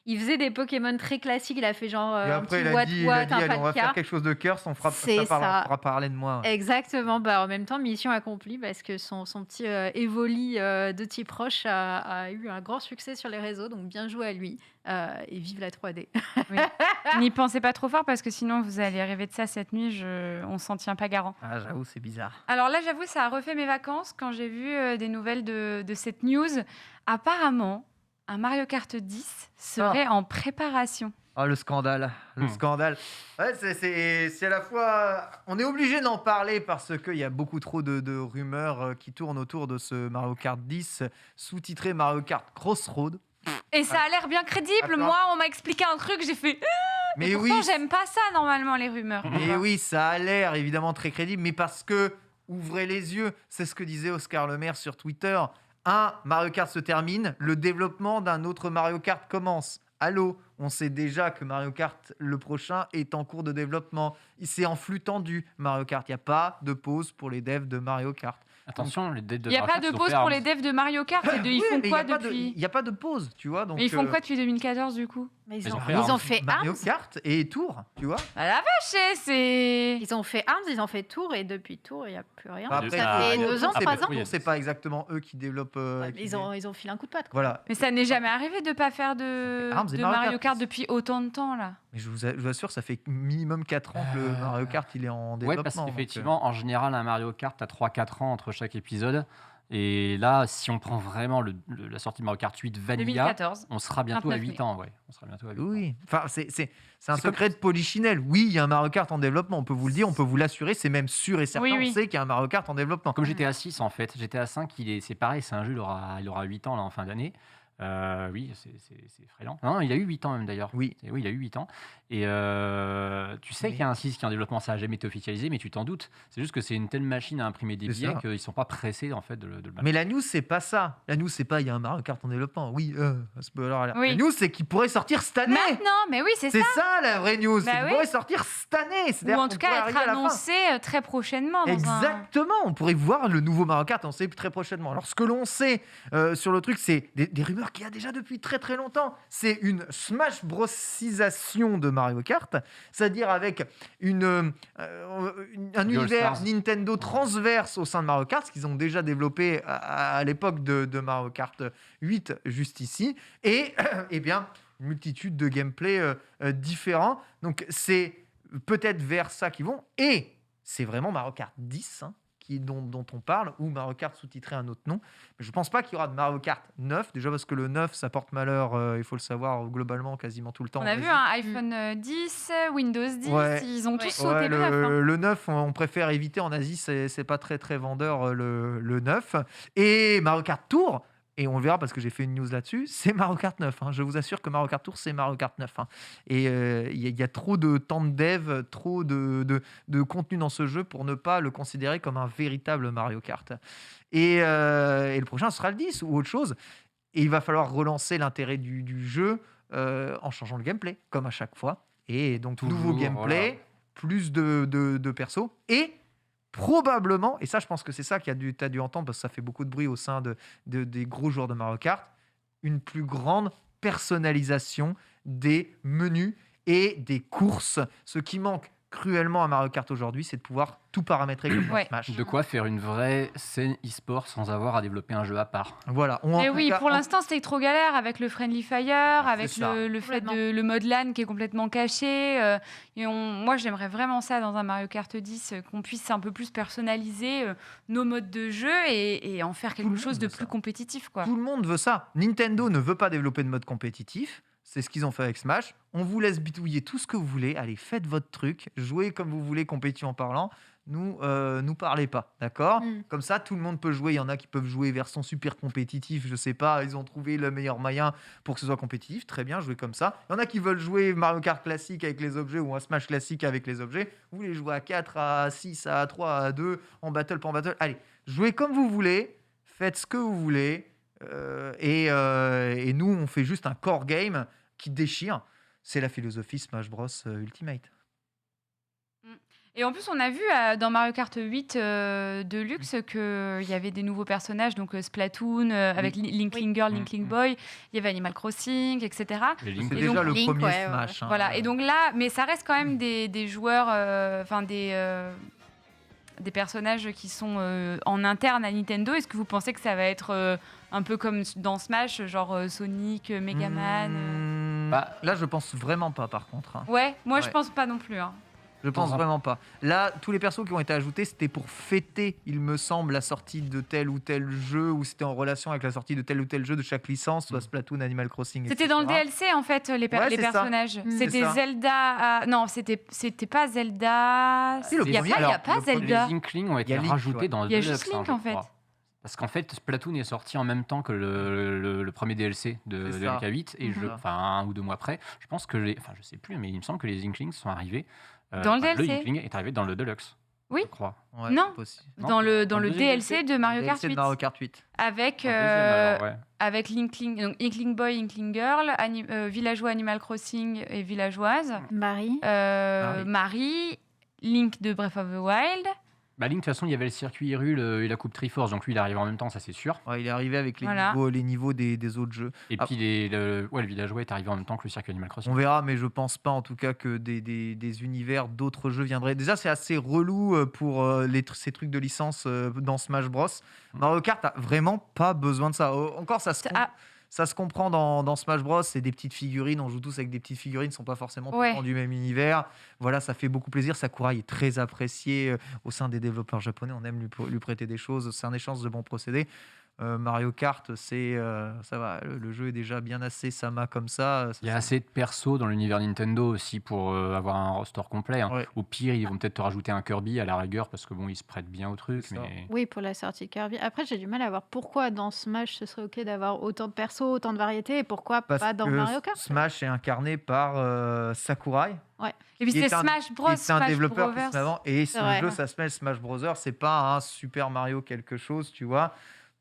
Il faisait des Pokémon très classiques. Il a fait genre Et un après, petit il a dit, Watt, un allez, on va faire Palkia. quelque chose de curse, on fera, C'est ça. fera parler de moi. Exactement. Bah, en même temps, mission accomplie parce que son petit Evoli de type roche a eu un grand succès sur les réseaux. Donc, bien joué à lui. Et vive la 3D. N'y pensez pas trop fort parce que sinon vous allez rêver de ça cette nuit. On s'en tient pas garant. Ah, j'avoue, c'est bizarre. Alors là, j'avoue, ça a refait mes vacances quand j'ai vu des nouvelles de cette news. Apparemment, un Mario Kart 10 serait en préparation. Oh, le scandale. Le scandale. Ouais, c'est à la fois... On est obligé d'en parler parce qu'il y a beaucoup trop de rumeurs qui tournent autour de ce Mario Kart 10, sous-titré Mario Kart Crossroad. Et ça a l'air bien crédible. Attends. Moi, on m'a expliqué un truc, j'ai fait... Mais Pourtant, oui, j'aime pas ça, normalement, les rumeurs. mais oui, ça a l'air évidemment très crédible, mais parce que, ouvrez les yeux, c'est ce que disait Oscar Le Maire sur Twitter, un Mario Kart se termine, le développement d'un autre Mario Kart commence. Allô, on sait déjà que Mario Kart, le prochain, est en cours de développement. C'est en flux tendu, Mario Kart. Il n'y a pas de pause pour les devs de Mario Kart. Attention, les dates de Il n'y a Mario pas Kart, de ils ont pause fait pour les Arms. devs de Mario Kart. Ils Oui, font mais quoi il n'y depuis a pas de pause, tu vois. Donc, Mais ils font quoi depuis 2014, du coup? Mais Ils ont fait Mario Arms. Kart et Tour, tu vois. Ah la vache, c'est... Ils ont fait Arms, ils ont fait Tour, et depuis Tour, il n'y a plus rien. Après, ça fait Tour, 2 ans, après, 3 ans. oui, Tour, c'est pas exactement eux qui développent. Ouais, qui mais ils ont filé un coup de patte. quoi. Voilà. Mais ça n'est jamais arrivé de pas faire de, Arms et de Mario Mario Kart. Kart depuis autant de temps, là. Mais je vous assure, ça fait minimum 4 ans que le Mario Kart il est en développement. Ouais, parce donc, qu'effectivement, en général, un Mario Kart, tu as 3-4 ans entre chaque épisode. Et là, si on prend vraiment la sortie de Mario Kart 8 Vanilla, 2014. on sera bientôt à 29 8 ans. Ouais. On sera bientôt à 8 ans. Oui, enfin, c'est un C'est secret de polichinelle. Oui, il y a un Mario Kart en développement, on peut vous le dire, on peut vous l'assurer, c'est même sûr et certain, Oui, oui. on sait qu'il y a un Mario Kart en développement. Comme GTA 6, en fait. GTA 5, c'est pareil, c'est un jeu, il aura 8 ans là, en fin d'année. Oui, c'est effrayant. Non, il a eu 8 ans même d'ailleurs. Oui. Oui, il a eu 8 ans. Et tu sais Mais- qu'il y a un 6 qui est en développement, ça n'a jamais été officialisé, mais tu t'en doutes. C'est juste que c'est une telle machine à imprimer des C'est billets ça. qu'ils ne sont pas pressés en fait de le balancer. Mais la news, c'est pas ça. La news, c'est pas il y a un Mario Kart en développement. Oui, spoiler alert. Oui. La news, c'est qu'il pourrait sortir cette année. Maintenant, mais oui, c'est ça. C'est ça la vraie news. Bah c'est qu'il oui. pourrait sortir cette année. Ou C'est-à-dire en qu'on tout pourrait cas être arriver à la fin. annoncé très prochainement. Dans Exactement, on pourrait voir le nouveau Mario Kart, on sait très prochainement. Alors ce que l'on sait sur le truc, c'est des rumeurs qu'il y a déjà depuis très très longtemps. C'est une Smash Brosisation de Mario Kart, c'est-à-dire avec un univers Stars. Nintendo transverse au sein de Mario Kart, ce qu'ils ont déjà développé à l'époque de Mario Kart 8 juste ici, et eh bien une multitude de gameplay différents. Donc c'est peut-être vers ça qu'ils vont, et c'est vraiment Mario Kart 10 hein, dont on parle, ou Mario Kart sous-titré un autre nom. Mais je pense pas qu'il y aura de Mario Kart 9, déjà parce que le 9, ça porte malheur, il faut le savoir, globalement, quasiment tout le temps. On en a vu Asie. un iPhone 10, Windows 10, Ouais. ils ont tous Ouais. sauté Ouais, le 9. hein. le 9, on préfère éviter en Asie, c'est pas très très vendeur le 9. Et Mario Kart Tour, et on le verra parce que j'ai fait une news là-dessus, c'est Mario Kart 9. hein. Je vous assure que Mario Kart Tour, c'est Mario Kart 9. hein. Et il y a trop de temps de dev, trop de contenu dans ce jeu pour ne pas le considérer comme un véritable Mario Kart. Et le prochain sera le 10 ou autre chose. Et il va falloir relancer l'intérêt du jeu en changeant le gameplay, comme à chaque fois. Et donc, nouveau Toujours, gameplay, voilà. plus de persos, et probablement, et ça, je pense que c'est ça que tu as dû entendre, parce que ça fait beaucoup de bruit au sein des gros joueurs de Mario Kart, une plus grande personnalisation des menus et des courses. Ce qui manque cruellement à Mario Kart aujourd'hui, c'est de pouvoir tout paramétrer comme dans Ouais. Smash. De quoi faire une vraie scène e-sport sans avoir à développer un jeu à part. Voilà. Et oui, pour l'instant, c'était trop galère avec le Friendly Fire, avec c'est ça. le fait Complètement. de le mode LAN qui est complètement caché. Moi, j'aimerais vraiment ça dans un Mario Kart 10, qu'on puisse un peu plus personnaliser nos modes de jeu et en faire Tout quelque le chose monde de veut plus ça. compétitif. Quoi. Tout le monde veut ça. Nintendo ne veut pas développer de mode compétitif. C'est ce qu'ils ont fait avec Smash. On vous laisse bitouiller tout ce que vous voulez. Allez, faites votre truc. Jouez comme vous voulez, compétition parlant. Nous parlez pas, d'accord Comme ça, tout le monde peut jouer. Il y en a qui peuvent jouer version super compétitif. Je sais pas, ils ont trouvé le meilleur moyen pour que ce soit compétitif. Très bien, jouez comme ça. Il y en a qui veulent jouer Mario Kart classique avec les objets ou un Smash classique avec les objets. Vous voulez jouer à 4, à 6, à 3, à 2, en battle, pas en battle. Allez, jouez comme vous voulez. Faites ce que vous voulez. Et nous, on fait juste un core game qui déchire. C'est la philosophie Smash Bros Ultimate. Et en plus, on a vu dans Mario Kart 8 Deluxe qu'il y avait des nouveaux personnages, donc Splatoon, avec Linkling Girl, Linkling Boy, il y avait Animal Crossing, etc. Les Link- C'est Et déjà donc, le Link, premier ouais, Smash. hein. Voilà, et donc là, mais ça reste quand même des joueurs, des personnages qui sont en interne à Nintendo. Est-ce que vous pensez que ça va être un peu comme dans Smash, genre Sonic, Megaman Là, je pense vraiment pas, par contre. hein. Ouais, moi je Ouais. pense pas non plus. hein. Je pense Dans un- vraiment pas. Là, tous les persos qui ont été ajoutés, c'était pour fêter, il me semble, la sortie de tel ou tel jeu, ou c'était en relation avec la sortie de tel ou tel jeu de chaque licence, soit Splatoon, Animal Crossing, C'était etc. dans le DLC en fait, les Ouais, c'est ça. personnages. C'est C'était ça. Zelda. Non, c'était pas Zelda. Si, le Il y a premier- pas, il y alors, a pas le premier- Zelda. Les Inklings ont Il y été a Link, rajoutés ouais. dans le Il y a Deluxe, juste Link, je en fait. crois. Parce qu'en fait, Splatoon est sorti en même temps que le premier DLC de C'est ça. MK8, et Mhm. enfin 1 ou 2 mois après, je pense que je sais plus, mais il me semble que les Inklings sont arrivés. Dans le Le DLC. Inkling est arrivé dans le Deluxe. Oui. Je crois. Ouais, Non. c'est possible. Non, Dans le dans le deuxième DLC de Mario Kart DLC de 8. Mario Kart 8. Avec, Dans le deuxième, alors, ouais. avec Inkling Boy, Inkling Girl, Villageois Animal Crossing et Villageoise, Marie. Marie, Link de Breath of the Wild. Bah, Link, de toute façon, il y avait le circuit Hyrule et la Coupe Triforce, donc lui, il arrive en même temps, ça c'est sûr. Ouais, il est arrivé avec Voilà. les niveaux des autres jeux. Et Ah. puis le villageois est arrivé en même temps que le circuit Animal Crossing. On verra, mais je pense pas en tout cas que des univers d'autres jeux viendraient. Déjà, c'est assez relou pour ces trucs de licence dans Smash Bros. Mario Kart a vraiment pas besoin de ça. Encore, ça se comprend dans Smash Bros. C'est des petites figurines. On joue tous avec des petites figurines. Ils sont pas forcément tout le Ouais. temps du même univers. Voilà, ça fait beaucoup plaisir. Sakurai est très apprécié au sein des développeurs japonais. On aime lui prêter des choses. C'est un échange de bons procédés. Mario Kart, ça va. Le jeu est déjà bien assez Sama comme ça. Il y a assez de persos dans l'univers Nintendo aussi pour avoir un roster complet. hein. Ouais. Au pire, ils vont peut-être te rajouter un Kirby à la rigueur parce que bon, il se prête bien au truc. C'est ça. Mais Oui, pour la sortie Kirby. Après, j'ai du mal à voir pourquoi dans Smash ce serait ok d'avoir autant de persos, autant de variétés, et pourquoi Parce pas dans que Mario Kart. Smash est incarné par Sakurai. Et puis qui c'est est un- Smash Bros. qui est un Smash développeur qui se Brothers. met avant. Et ce vrai. jeu, ça s'appelle Smash Bros. C'est pas un Super Mario quelque chose, tu vois.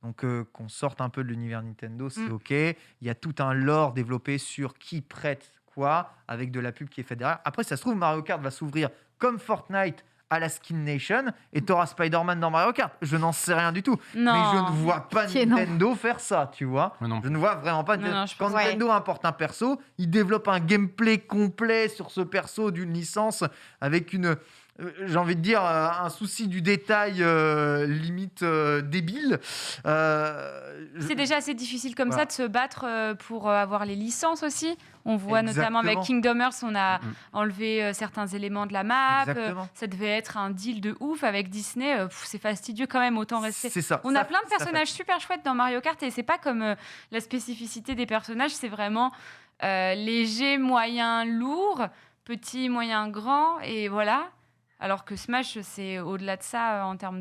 Donc qu'on sorte un peu de l'univers Nintendo, c'est ok. Il y a tout un lore développé sur qui prête quoi, avec de la pub qui est faite derrière. Après, ça se trouve, Mario Kart va s'ouvrir comme Fortnite à la Skin Nation et t'auras Spider-Man dans Mario Kart. Je n'en sais rien du tout. Non. Mais je ne vois pas Pitié, non. Nintendo faire ça, tu vois. Moi non Je ne vois vraiment pas. Non, je Quand pense- Nintendo importe un perso, il développe un gameplay complet sur ce perso d'une licence avec j'ai envie de dire, un souci du détail limite débile. C'est déjà assez difficile comme Voilà. ça de se battre pour avoir les licences aussi. On voit notamment avec Exactement. Kingdom Hearts, on a enlevé certains éléments de la map. Exactement. Ça devait être un deal de ouf avec Disney. C'est fastidieux quand même, autant rester. C'est ça. On Ça- a plein de ça personnages super chouettes dans Mario Kart et c'est pas comme la spécificité des personnages, c'est vraiment léger, moyen, lourd, petit, moyen, grand et voilà. Alors que Smash, c'est au-delà de ça en termes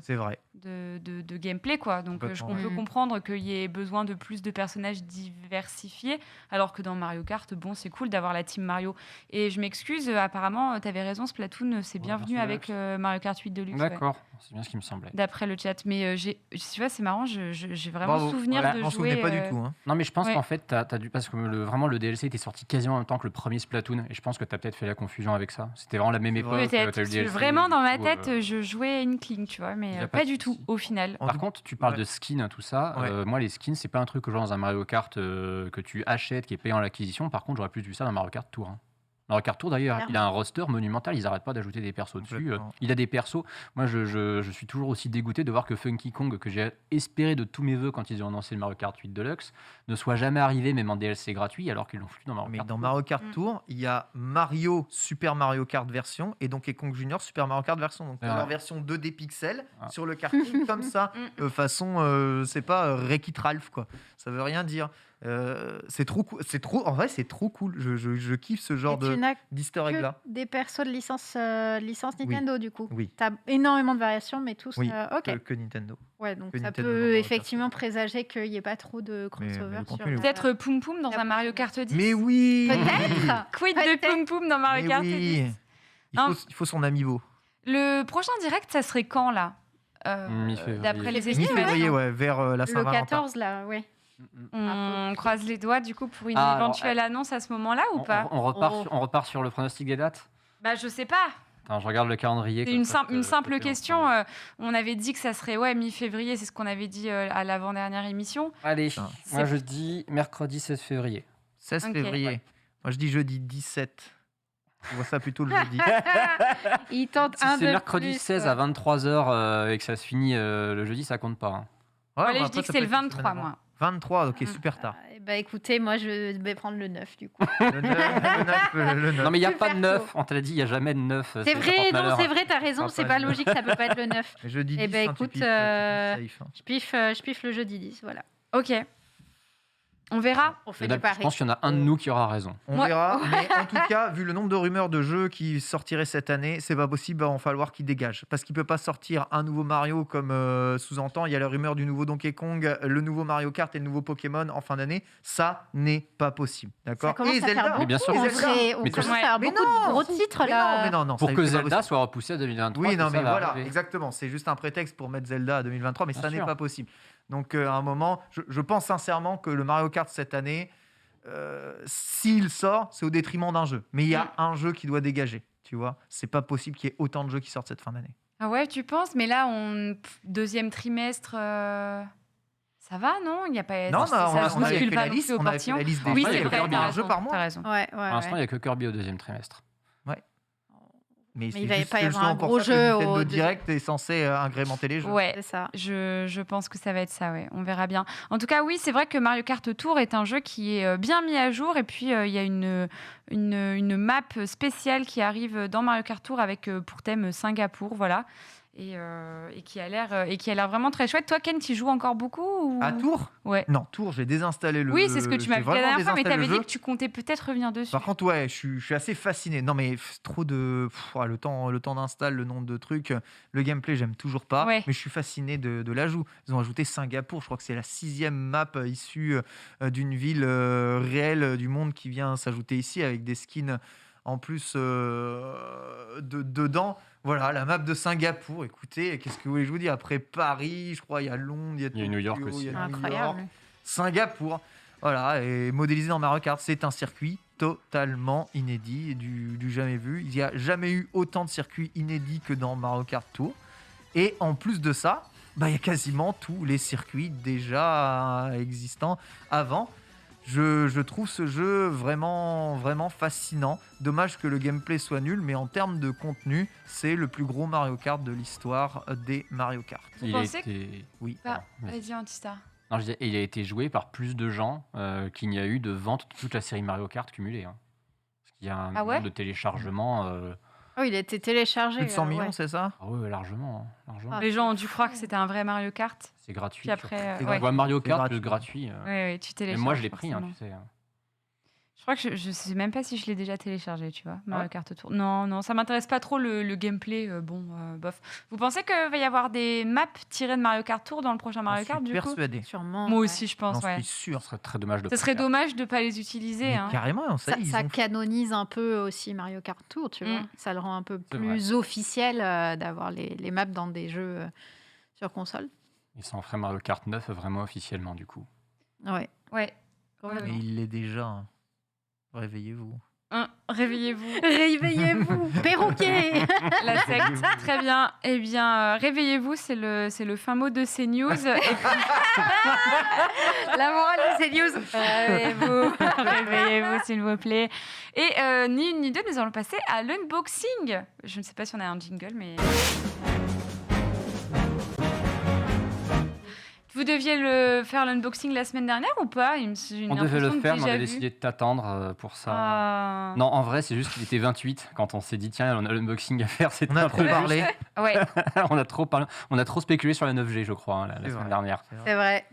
C'est vrai. de gameplay, quoi. Donc, Complètement, on peut ouais. comprendre qu'il y ait besoin de plus de personnages diversifiés, alors que dans Mario Kart, bon, c'est cool d'avoir la team Mario. Et je m'excuse, apparemment, tu avais raison, Splatoon, c'est bienvenu merci, avec Mario Kart 8 Deluxe. Ouais. D'accord, c'est bien ce qui me semblait. D'après le chat. Mais tu vois, c'est marrant, j'ai vraiment Bravo. souvenir Ouais, de je m'en jouer. souvenais pas du tout. Hein. Non, mais je pense Ouais. qu'en fait, t'as dû. Parce que vraiment, le DLC était sorti quasiment en même temps que le premier Splatoon. Et je pense que t'as peut-être fait la confusion avec ça. C'était vraiment la même C'est époque. vrai. t'as eu le Peut-être. DLC, Vraiment, dans ma du coup, tête, je jouais à Inkling, tu vois, mais y a pas pas de du tout, souci. au final. En Par tout- contre, tu parles ouais. de skins, tout ça. Ouais. Moi, les skins, c'est pas un truc que je vois dans un Mario Kart que tu achètes, qui est payant à l'acquisition. Par contre, j'aurais plus vu ça dans Mario Kart Tour. Hein. Mario Kart Tour, d'ailleurs, il a un roster monumental. Ils n'arrêtent pas d'ajouter des persos dessus. Complètement. Il a des persos. Moi, je suis toujours aussi dégoûté de voir que Funky Kong, que j'ai espéré de tous mes voeux quand ils ont annoncé le Mario Kart 8 Deluxe, ne soit jamais arrivé, même en DLC gratuit, alors qu'ils l'ont foutu dans Mario Mais Kart dans Tour. Mario Kart Mm. Tour, il y a Mario Super Mario Kart version et Donkey Kong Junior Super Mario Kart version. Donc, Ah. leur version 2D pixels Ah. sur le karting, comme ça, façon, c'est pas Wreck-It Ralph, quoi. Ça veut rien dire. C'est trop cool. En vrai, c'est trop cool. Je kiffe ce genre Et tu n'as d'easter que egg là. des persos de licence Nintendo, du coup. Oui. Tu as énormément de variations, mais tous. Oui, Ok. que Nintendo. Ouais, donc que ça Nintendo dans peut Mario Kart. effectivement présager qu'il n'y ait pas trop de Mais crossover le sur. contenu, Peut-être Poum Poum dans La un Mario Kart 10. Mais oui. Peut-être. Quid de Peut-être. Poum Poum dans Mario Mais Kart oui. 10. Il faut son amiibo. Le prochain direct, ça serait quand là Mi-février. D'après les Mi-février, estimations. Mi-février, ouais, vers la Le Saint-Valentin. 14, là, ouais. On croise les doigts du coup pour une Ah, alors, éventuelle annonce à ce moment-là ou pas on repart Oh. on repart sur le pronostic des dates. Bah je sais pas. Attends, je regarde le calendrier. C'est comme une, ça, une je te simple fais question. un- On avait dit que ça serait mi-février, c'est ce qu'on avait dit à l'avant-dernière émission. Allez, Putain. moi je dis mercredi 16 février. 16 Ok. février. Moi, je dis jeudi 17. Je vois ça plutôt le jeudi. Il tente Si un c'est de mercredi plus, 16 ouais. à 23h et que ça se finit le jeudi, ça compte pas. Hein. Ouais, Allez, bah, je dis après, que ça c'est peut le être une 23, semaine avant. moi. 23, ok, super tard. Bah écoutez, moi je vais prendre le 9 du coup. Le 9. Non mais il n'y a pas de Super 9, on te l'a dit, il n'y a jamais de 9. C'est vrai, non, c'est vrai, t'as raison, Ah, c'est pas pas le logique, ça peut pas être le 9. Jeudi 10, Eh ben, hein, tu écoute, piffes, safe, hein. Je piffe le jeudi 10, voilà. Ok. On verra. On fait Je le pari. pense qu'il y en a un de nous qui aura raison. On Moi- verra, mais en tout cas, vu le nombre de rumeurs de jeux qui sortiraient cette année, c'est pas possible, il va falloir qu'il dégage. Parce qu'il peut pas sortir un nouveau Mario comme sous-entend, il y a la rumeur du nouveau Donkey Kong, le nouveau Mario Kart et le nouveau Pokémon en fin d'année. Ça n'est pas possible, Ça d'accord. commence Et à faire Zelda. beaucoup, Mais bien sûr. on Et Zelda. serait- on Mais commence tout- à avoir Mais beaucoup non, de gros titres mais là. non, Pour ça, que c'est pas Zelda possible. soit repoussé à 2023. Oui, non, ça mais va voilà, arriver. exactement. C'est juste un prétexte pour mettre Zelda à 2023, mais Bien ça n'est sûr. pas possible. Donc, à un moment, je pense sincèrement que le Mario Kart cette année, s'il sort, c'est au détriment d'un jeu. Mais il y a un jeu qui doit dégager, tu vois. C'est pas possible qu'il y ait autant de jeux qui sortent cette fin d'année. Ah ouais, tu penses? Mais là, deuxième trimestre, ça va, non? Il y a pas. Non, ça on se avait bouscule fait pas la non liste, plus au on avait fait portillon. la liste des Oui, Enfin, il y c'est a vrai, Kirby t'as un raison. jeu par mois. T'as raison. Ouais, Pour l'instant, il n'y a que Kirby au deuxième trimestre. Mais il va pas y avoir un justement pour gros ça que jeu Nintendo au Direct est censé agrémenter les jeux. Ouais. c'est ça. Je pense que ça va être ça, ouais. On verra bien. En tout cas, oui, c'est vrai que Mario Kart Tour est un jeu qui est bien mis à jour. Et puis, il y a une map spéciale qui arrive dans Mario Kart Tour avec pour thème Singapour, voilà. Et qui a l'air vraiment très chouette. Toi, Ken, tu joues encore beaucoup ou... À Tours? Ouais. Non, Tours, j'ai désinstallé le Oui, c'est ce que tu m'as j'ai dit la vraiment dernière fois, mais tu désinstallé avais le dit jeu. que tu comptais peut-être revenir dessus. Par contre, ouais, je suis assez fasciné. Non, mais trop de. Le temps d'install, le nombre de trucs. Le gameplay, j'aime toujours pas. Ouais. Mais je suis fasciné de l'ajout. Ils ont ajouté Singapour. Je crois que c'est la 6e map issue d'une ville réelle du monde qui vient s'ajouter ici avec des skins en plus dedans. Voilà, la map de Singapour. Écoutez, qu'est-ce que vous voulez que je vous dise? Après Paris, je crois, il y a Londres, il y a Il y a New York Tokyo, aussi. il y a New Incroyable. York. Singapour. Voilà, et modélisé dans Mario Kart, c'est un circuit totalement inédit, du jamais vu. Il n'y a jamais eu autant de circuits inédits que dans Mario Kart Tour. Et en plus de ça, il y a quasiment tous les circuits déjà existants avant. Je trouve ce jeu vraiment, vraiment fascinant. Dommage que le gameplay soit nul, mais en termes de contenu, c'est le plus gros Mario Kart de l'histoire des Mario Kart. Vous Il a pensez été... Oui. Bah, Vas-y. vas-y, Antistar. Non, je disais, il a été joué par plus de gens qu'il n'y a eu de ventes de toute la série Mario Kart cumulée. Hein. Parce qu'il y a un Ah ouais nombre de téléchargements. Oh, il a été téléchargé. Plus de 100 millions, ouais. c'est ça? Ah ouais, largement. Hein, largement. Ah, Les gens ont dû croire que c'était un vrai Mario Kart. C'est gratuit. Puis après, C'est On ouais. voit Mario C'est Kart plus gratuit. gratuit. Ouais, tu Mais télécharges. moi, je l'ai pris, hein, forcément. tu sais. Je crois que je sais même pas si je l'ai déjà téléchargé, tu vois, Mario ouais Kart Tour. Non, ça m'intéresse pas trop le gameplay. Bof. Vous pensez qu'il va y avoir des maps tirées de Mario Kart Tour dans le prochain Mario Kart, J'en suis du coup? persuadé. Sûrement. Moi ouais. aussi, je pense, J'en ouais. suis sûr. Ce serait très dommage de Ce pas serait le faire. dommage de pas les utiliser. Mais Hein. carrément, Ça, ils ça ont canonise un peu aussi Mario Kart Tour, tu vois. Mm. Ça le rend un peu C'est plus officiel d'avoir les maps dans des jeux sur console. Et ça en ferait Mario Kart 9 vraiment officiellement, du coup. Ouais. Ouais. Mais il l'est déjà. Hein. Réveillez-vous. Réveillez-vous. Réveillez-vous, perroquet. La secte, très bien. Eh bien, réveillez-vous, c'est le fin mot de CNews. Et puis, La morale de ces news. réveillez-vous, s'il vous plaît. Et ni une ni deux, nous allons passer à l'unboxing. Je ne sais pas si on a un jingle, mais... Vous deviez faire l'unboxing la semaine dernière ou pas? J'ai une On devait le impression de faire, mais on déjà a vu. décidé de t'attendre pour ça. Ah. Non, en vrai, c'est juste qu'il était 28 quand on s'est dit, tiens, on a l'unboxing à faire. C'était On a un trop peu parlé. Ouais. on a trop parlé. On a trop spéculé sur la 9G, je crois, hein, la C'est semaine vrai. dernière. C'est vrai.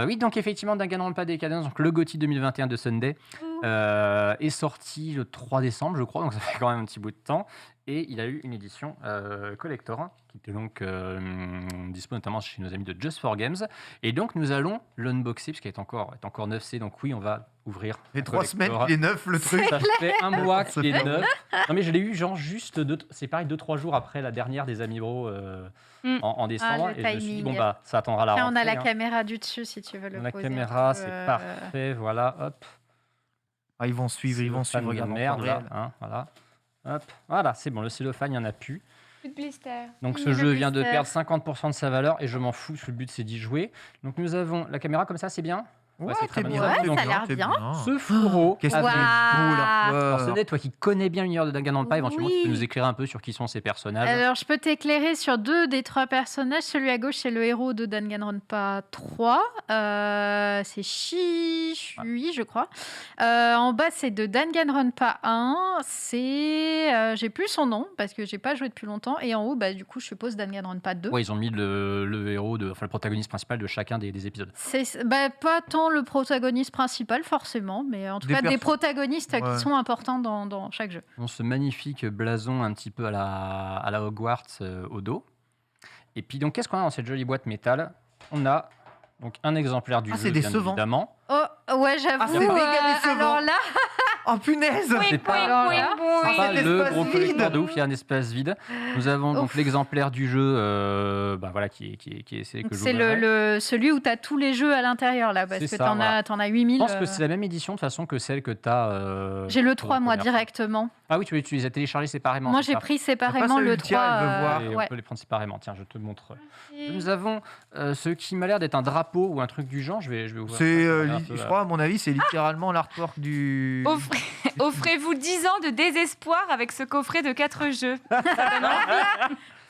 Oui, donc effectivement, Danganronpa Decadence, donc le GOTY 2021 de Sunday, est sorti le 3 décembre, je crois, donc ça fait quand même un petit bout de temps. Et il a eu une édition collector, qui était donc dispo notamment chez nos amis de Just for Games. Et donc nous allons l'unboxer, puisqu'il est encore 9C, donc oui, on va ouvrir. Et un 3 semaines collector. qu'il est neuf, le truc. Ça fait un mois qu'il est C'est neuf. Non mais je l'ai eu genre juste, c'est pareil, 2-3 jours après la dernière des Amiibo en décembre. le Et je me suis dit, timing. bon bah ça attendra la Tiens, rentrée. on a la hein. caméra du dessus si tu veux le On a la poser un caméra, peu, c'est parfait, voilà, hop. Ah, ils vont suivre, Cellophane de regarde. en merde, temps là, réel. hein, voilà. Hop, voilà, c'est bon, le cellophane, il n'y en a plus. Plus de blister. Donc Oui, ce le jeu vient de blister. perdre 50% de sa valeur et je m'en fous, parce que le but c'est d'y jouer. Donc nous avons la caméra comme ça, c'est bien. Ouais, c'est très t'es bien. bien. Ouais, t'es ça a bien, l'air t'es bien. Ce fourreau Qu'est-ce avec... qu'il est Waouh. beau, Alors l'artwork. Sunday, toi qui connais bien l'univers de Danganronpa, éventuellement tu peux Oui. nous éclairer un peu sur qui sont ces personnages. Alors, je peux t'éclairer sur 2 des 3 personnages. Celui à gauche, c'est le héros de Danganronpa 3. C'est Shishui, je crois. En bas, c'est de Danganronpa 1. C'est... j'ai plus son nom, parce que j'ai pas joué depuis longtemps. Et en haut, bah, du coup, je suppose Danganronpa 2. Ouais, ils ont mis le héros, enfin le protagoniste principal de chacun des épisodes. C'est pas tant le protagoniste principal, forcément, mais en tout Des cas, des persos. protagonistes Ouais. qui sont importants dans chaque jeu. On ce magnifique blason un petit peu à la Hogwarts au dos. Et puis donc qu'est-ce qu'on a dans cette jolie boîte métal? On a donc un exemplaire du Ah, jeu, c'est bien décevant. évidemment. Oh, ouais, j'avoue. Ah, c'est méga décevant. alors là, Oh punaise C'est pas- Ah, Pas cet le espace gros vide. collecteur de ouf, il y a un espace vide. Nous avons donc Ouf. l'exemplaire du jeu, bah voilà, qui est celui que c'est j'ouvrirai. celui où tu as tous les jeux à l'intérieur, là, parce C'est que ça, voilà. t'en as 8000. Je pense que c'est la même édition de façon que celle que tu as. J'ai le 3, moi, directement. Ah oui, tu les as téléchargés séparément. Moi, c'est j'ai ça pris Pas séparément celui le de Tia, 3. elle veut voir. Et ouais. on peut les prendre séparément. Tiens, je te montre. Nous avons ce qui m'a l'air d'être un drapeau ou un truc du genre. Je vais ouvrir. C'est, ça, ça m'a l'air un peu, je crois, à mon avis, c'est littéralement l'artwork du. Offrez-vous 10 ans de désespoir avec ce coffret de 4 jeux.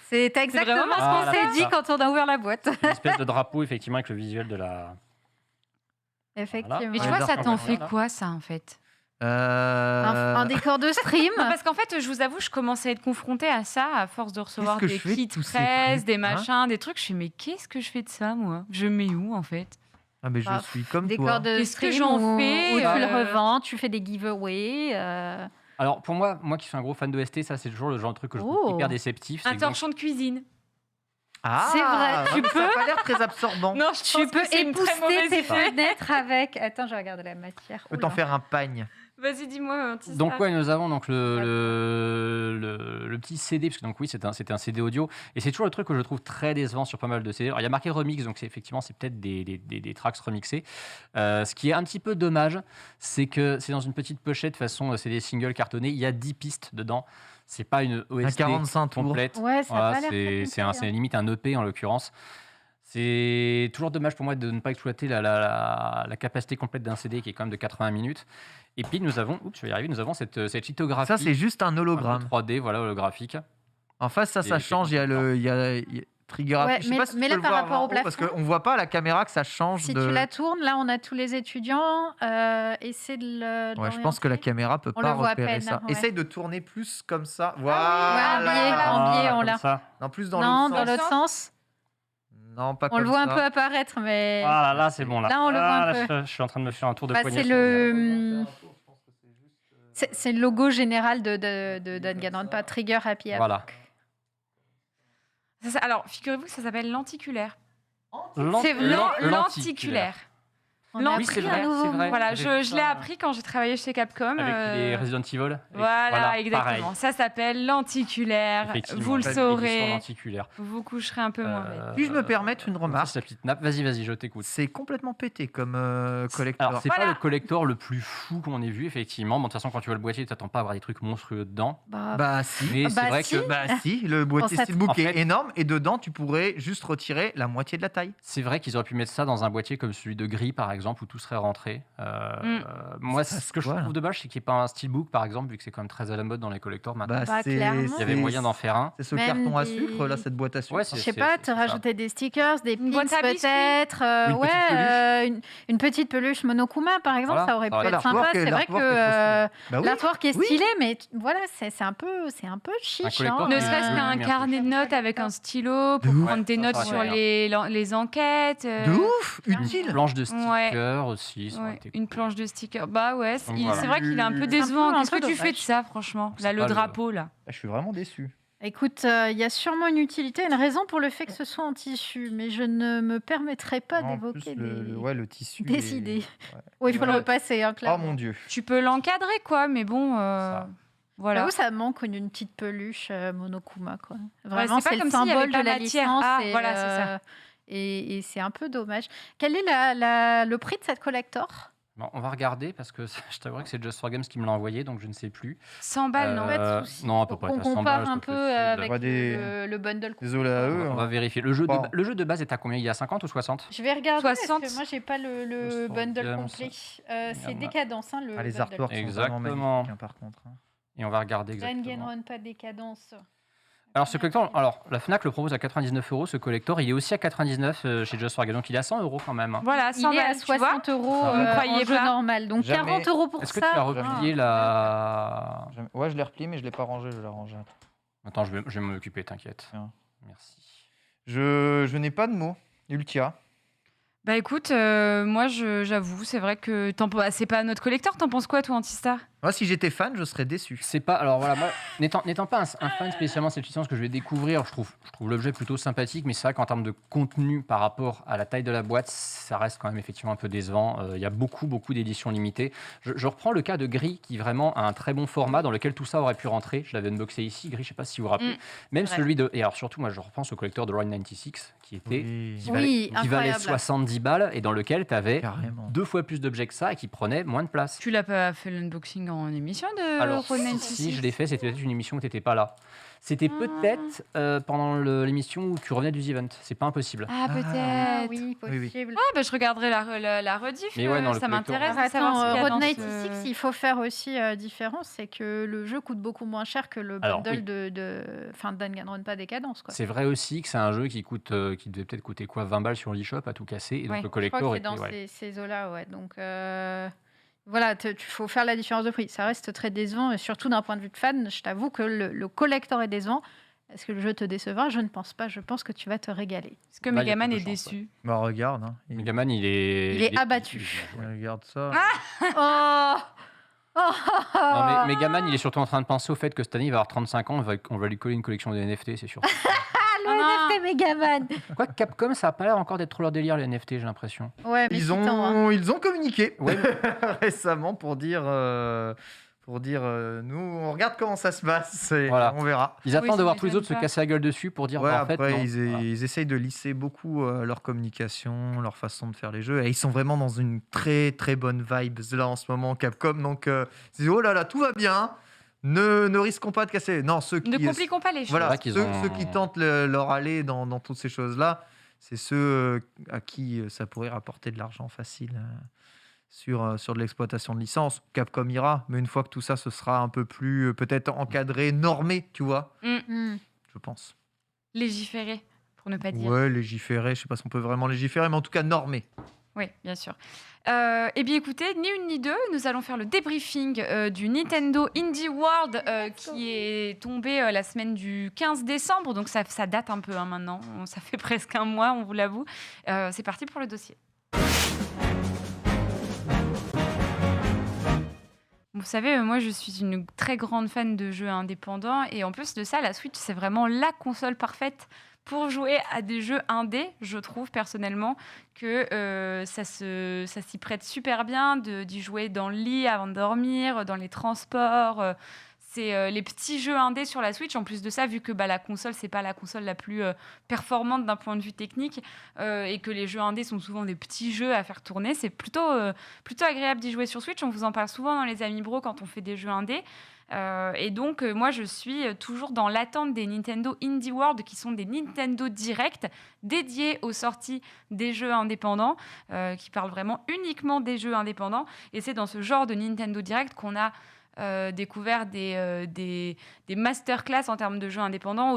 C'est exactement vraiment ce Ah, qu'on là, s'est c'est dit ça. quand on a ouvert la boîte. une espèce de drapeau, effectivement, avec le visuel de la. Effectivement. Mais tu Ouais, vois, ça t'en d'accord, fait voilà. quoi, ça, en fait? Un décor de stream. Non, parce qu'en fait, je vous avoue, je commence à être confrontée à ça à force de recevoir Qu'est-ce que des je fais de kits tous ces presse, trucs, des hein machins, des trucs. Je suis mais qu'est-ce que je fais de ça, moi? Je mets où, en fait? Ah, mais je Ah, suis comme Décor toi. de Qu'est-ce que stream j'en où, fais, où tu le euh, revends, tu fais des giveaways. Alors, pour moi qui suis un gros fan d'OST, ça, c'est toujours le genre de truc que je trouve Oh. hyper déceptif. Un C'est que donc, torchon de cuisine. Ah, C'est vrai, tu mais Ça peux- a pas l'air très absorbant. Non, je Tu pense peux que c'est une très épousseter mauvaise tes idée. fenêtres avec... Attends, je regarde la matière. Peut t'en Oula. faire un pagne. Vas-y, dis-moi, Antistar. Donc ouais, nous avons donc le petit CD, parce que donc oui, c'était un CD audio, et c'est toujours le truc que je trouve très décevant sur pas mal de CD. Alors il y a marqué remix, donc effectivement c'est peut-être des tracks remixés. Ce qui est un petit peu dommage, c'est que c'est dans une petite pochette façon c'est des singles cartonnés, il y a 10 pistes dedans. C'est pas une Un OST 45 tours. complète. Ouais, ça a Voilà, pas l'air très c'est complet, limite un EP en l'occurrence. C'est toujours dommage pour moi de ne pas exploiter la capacité complète d'un CD qui est quand même de 80 minutes. Et puis nous avons, je vais y arriver, nous avons cette lithographie. Ça, c'est juste un un peu hologramme. 3D, voilà, holographique. En face, ça Et change. Il y a Trigger Ouais, Happy. Je sais pas si mais tu là, peux le par voir rapport au en haut, parce plafond, qu'on voit pas à la caméra que ça change si de. tu la tournes, là, on a tous les étudiants. Essaie de Ouais, je pense que la l'orienter. caméra peut On pas le voit à repérer peine, ça. ouais. Essaye de tourner plus comme ça. Ouais, Voilà. en biais, on comme l'a. ça. Non, plus dans Non, l'autre dans sens. l'autre sens. Non, pas On comme le voit un ça. peu apparaître, mais Ah là, c'est bon là. Là, on le voit un là, peu. je suis en train de me faire un tour de bah, poignet. c'est c'est le logo général de Danganronpa, Trigger Happy Hour. Voilà. Alors, figurez-vous que ça s'appelle lenticulaire. C'est vrai, Lenticulaire. On a Oui, appris c'est vrai, un nouveau c'est vrai. mot. Voilà, J'ai je l'ai appris quand j'ai travaillé chez Capcom. Avec les Resident Evil. Voilà, exactement. pareil. Ça s'appelle lenticulaire. Effectivement, Vous le pas de édition saurez. lenticulaire. Vous coucherez un peu moins bête. Puis-je me permettre une remarque? Ça, c'est la petite nappe. Vas-y, je t'écoute. C'est complètement pété comme collector. Alors, c'est Voilà. pas le collector le plus fou qu'on ait vu, effectivement. Bon, de toute façon, quand tu vois le boîtier, tu t'attends pas à avoir des trucs monstrueux dedans. Bah si. Mais c'est bah vrai si. que Bah si, le boîtier ça- Steelbook En fait- est énorme et dedans tu pourrais juste retirer la moitié de la taille. c'est vrai qu'ils auraient pu mettre ça dans un boîtier comme celui de Gris, par exemple, où tout serait rentré. Moi, Ça, ce que je voilà. trouve dommage, c'est qu'il n'y ait pas un steelbook, par exemple, vu que c'est quand même très à la mode dans les collectors maintenant. Bah, Bah, clairement. Il y avait moyen d'en faire un. C'est ce Même carton à des- sucre là, cette boîte à sucre. Ouais, Je sais pas, te ça. rajouter des stickers, des Une pins boîte à biscuits. peut-être. Une petite une petite peluche Monokuma, par exemple, Voilà, ça aurait pu ça aurait être été sympa. l'artwork C'est est- vrai que l'artwork est trop stylé. Bah oui. l'artwork est Oui. stylé, mais voilà, c'est un peu chiche. collector Ne Ouais. serait-ce Ouais. qu'un Mais un carnet de notes avec un stylo pour De ouf. prendre tes Ouais, notes ça, sur ça aurait les enquêtes. De ouf, Une utile. planche de stickers aussi. ça aurait Ouais, été une cool. planche de stickers. Bah ouais, Donc voilà. c'est vrai qu'il est un peu C'est décevant. un Qu'est-ce peu que tu fais de dommage. ça, franchement? C'est Là, pas le le- drapeau, là. Je suis vraiment déçu. Écoute, il y a sûrement une utilité, une raison pour le fait que ce soit en tissu, mais je ne me permettrai pas En d'évoquer plus, des, ouais, le tissu. des est- idées. Ouais. Oui, il faut le Ouais. repasser, hein, Oh clairement. mon dieu. Tu peux l'encadrer, quoi, mais bon, Ça. voilà. J'avoue, ça manque une petite peluche Monokuma, quoi. Ouais, Vraiment, c'est pas c'est le comme s'il y avait symbole pas de la matière. licence. Ah, et, voilà, c'est ça. Et c'est un peu dommage. Quel est le prix de cette collector? Bon, on va regarder parce que je t'avouerai que c'est Just for Games qui me l'a envoyé, donc je ne sais plus. 100 balles, non? Pas de souci. non, on peut pas On être à 100 compare balles, un c'est peu possible. avec Ouais, des- le bundle. Désolé à eux. On va hein. vérifier. Bon. Le jeu de base est à combien? Il y a 50 ou 60? Je vais regarder parce 60. que moi j'ai pas le Just for bundle Games. complet. C'est Regarde. Décadence, hein, le Ah, les bundle. artworks sont vraiment Exactement. magnifiques hein, par contre. hein. Et on va regarder exactement. Danganronpa Décadence. Alors, ce collector, la Fnac le propose à 99 €. Ce collector, il est aussi à 99 chez Just for Games, donc il est à 100 € quand même. Voilà, 100 Il est à balles, tu vois. 60 euros Ça va. Vous en croyez jeu pas normal, donc Jamais. 40 € pour Est-ce que ça. tu as replié la. Ouais, je l'ai replié, mais je l'ai pas rangé. Je l'ai rangé. Attends, je vais m'en occuper, t'inquiète. Tiens. Merci. Je n'ai pas de mots. Ultia. Bah écoute, moi j'avoue, c'est vrai que c'est pas notre collector. T'en penses quoi, toi, Antistar? Moi, si j'étais fan, je serais déçu. C'est pas. Alors voilà, moi, n'étant pas un fan spécialement de cette licence que je vais découvrir, je trouve l'objet plutôt sympathique, mais c'est vrai qu'en termes de contenu par rapport à la taille de la boîte, ça reste quand même effectivement un peu décevant. Il y a beaucoup d'éditions limitées. Je reprends le cas de Gris, qui vraiment a un très bon format dans lequel tout ça aurait pu rentrer. Je l'avais unboxé ici, Gris, je sais pas si vous vous rappelez. Même c'est celui de. Et alors surtout, moi, je repense au collecteur de Roy 96, qui était. Oui, Qui Oui, valait incroyable. 70 balles et dans lequel tu avais carrément. 2 fois plus d'objets que ça et qui prenait moins de place. Tu l'as pas fait l'unboxing en émission de Alors, Road si 96? je l'ai fait, c'était peut-être une émission où tu n'étais pas là. C'était peut-être pendant l'émission où tu revenais du The Event. C'est pas impossible. Ah, Ah, peut-être. Ah oui, Oui, oui. possible. Ah, bah je regarderai la rediff. Mais ouais, non, le ça collector, m'intéresse Alors, de savoir ce attends, qu'il y a Road dans 96, il faut faire aussi différence, c'est que le jeu coûte beaucoup moins cher que le Alors, bundle oui. de Danganronpa Décadence, quoi. C'est vrai aussi que c'est un jeu qui devait peut-être coûter quoi, 20 balles sur l'eShop à tout casser. Et donc Ouais, le Je crois collector que c'est était. dans Ouais. ces eaux-là, ouais. Donc voilà, il faut faire la différence de prix. Ça reste très décevant, et surtout d'un point de vue de fan, je t'avoue que le collector est décevant. Est-ce que le jeu te décevra? Je ne pense pas. Je pense que tu vas te régaler. Est-ce que Là, il y a Megaman peu est de chance, déçu? Bah regarde. Hein. Megaman, il est. Il est abattu. Regarde ça. Oh Non, mais Megaman, il est surtout en train de penser au fait que cette année, il va avoir 35 ans, on va lui coller une collection de NFT, c'est sûr. Le Ah non. NFT Megaman. Quoi, Capcom, ça a pas l'air encore d'être trop leur délire, les NFT, j'ai l'impression. Ouais, mais Ils Titan, hein. ils ont communiqué Ouais. récemment pour dire nous on regarde comment ça se passe et Voilà. on verra. Ils attendent ça de voir tous les m'étonne autres se pas. casser la gueule dessus pour dire Ouais, bah, en fait, après non. ils Voilà. essayent de lisser beaucoup leur communication, leur façon de faire les jeux et ils sont vraiment dans une très très bonne vibe là en ce moment Capcom donc c'est oh là là tout va bien. Ne risquons pas de casser. Non, ceux qui Ne compliquons pas les choses. voilà, vrai qu'ils ceux ont- qui tentent leur aller dans toutes ces choses là, c'est ceux à qui ça pourrait rapporter de l'argent facile sur de l'exploitation de licence. Capcom ira, mais une fois que tout ça, ce sera un peu plus peut-être encadré, normé, tu vois, Hmm. je pense. Légiférer, pour ne pas dire. Ouais, légiférer, je sais pas si on peut vraiment légiférer, mais en tout cas normé. Oui, bien sûr. Eh bien, écoutez, ni une ni deux, nous allons faire le débriefing du Nintendo Indie World qui est tombé la semaine du 15 décembre. Donc, ça date un peu maintenant. Ça fait presque un mois, on vous l'avoue. C'est parti pour le dossier. Vous savez, moi, je suis une très grande fan de jeux indépendants. Et en plus de ça, la Switch, c'est vraiment la console parfaite pour jouer à des jeux indés. Je trouve personnellement que ça s'y prête super bien d'y jouer dans le lit avant de dormir, dans les transports. C'est les petits jeux indés sur la Switch. En plus de ça, vu que la console, c'est pas la console la plus performante d'un point de vue technique et que les jeux indés sont souvent des petits jeux à faire tourner, c'est plutôt agréable d'y jouer sur Switch. On vous en parle souvent dans les Amis Bro quand on fait des jeux indés. Et donc, moi, je suis toujours dans l'attente des Nintendo Indie World, qui sont des Nintendo Direct dédiés aux sorties des jeux indépendants, qui parlent vraiment uniquement des jeux indépendants. Et c'est dans ce genre de Nintendo Direct qu'on a découvert des masterclass en termes de jeux indépendants,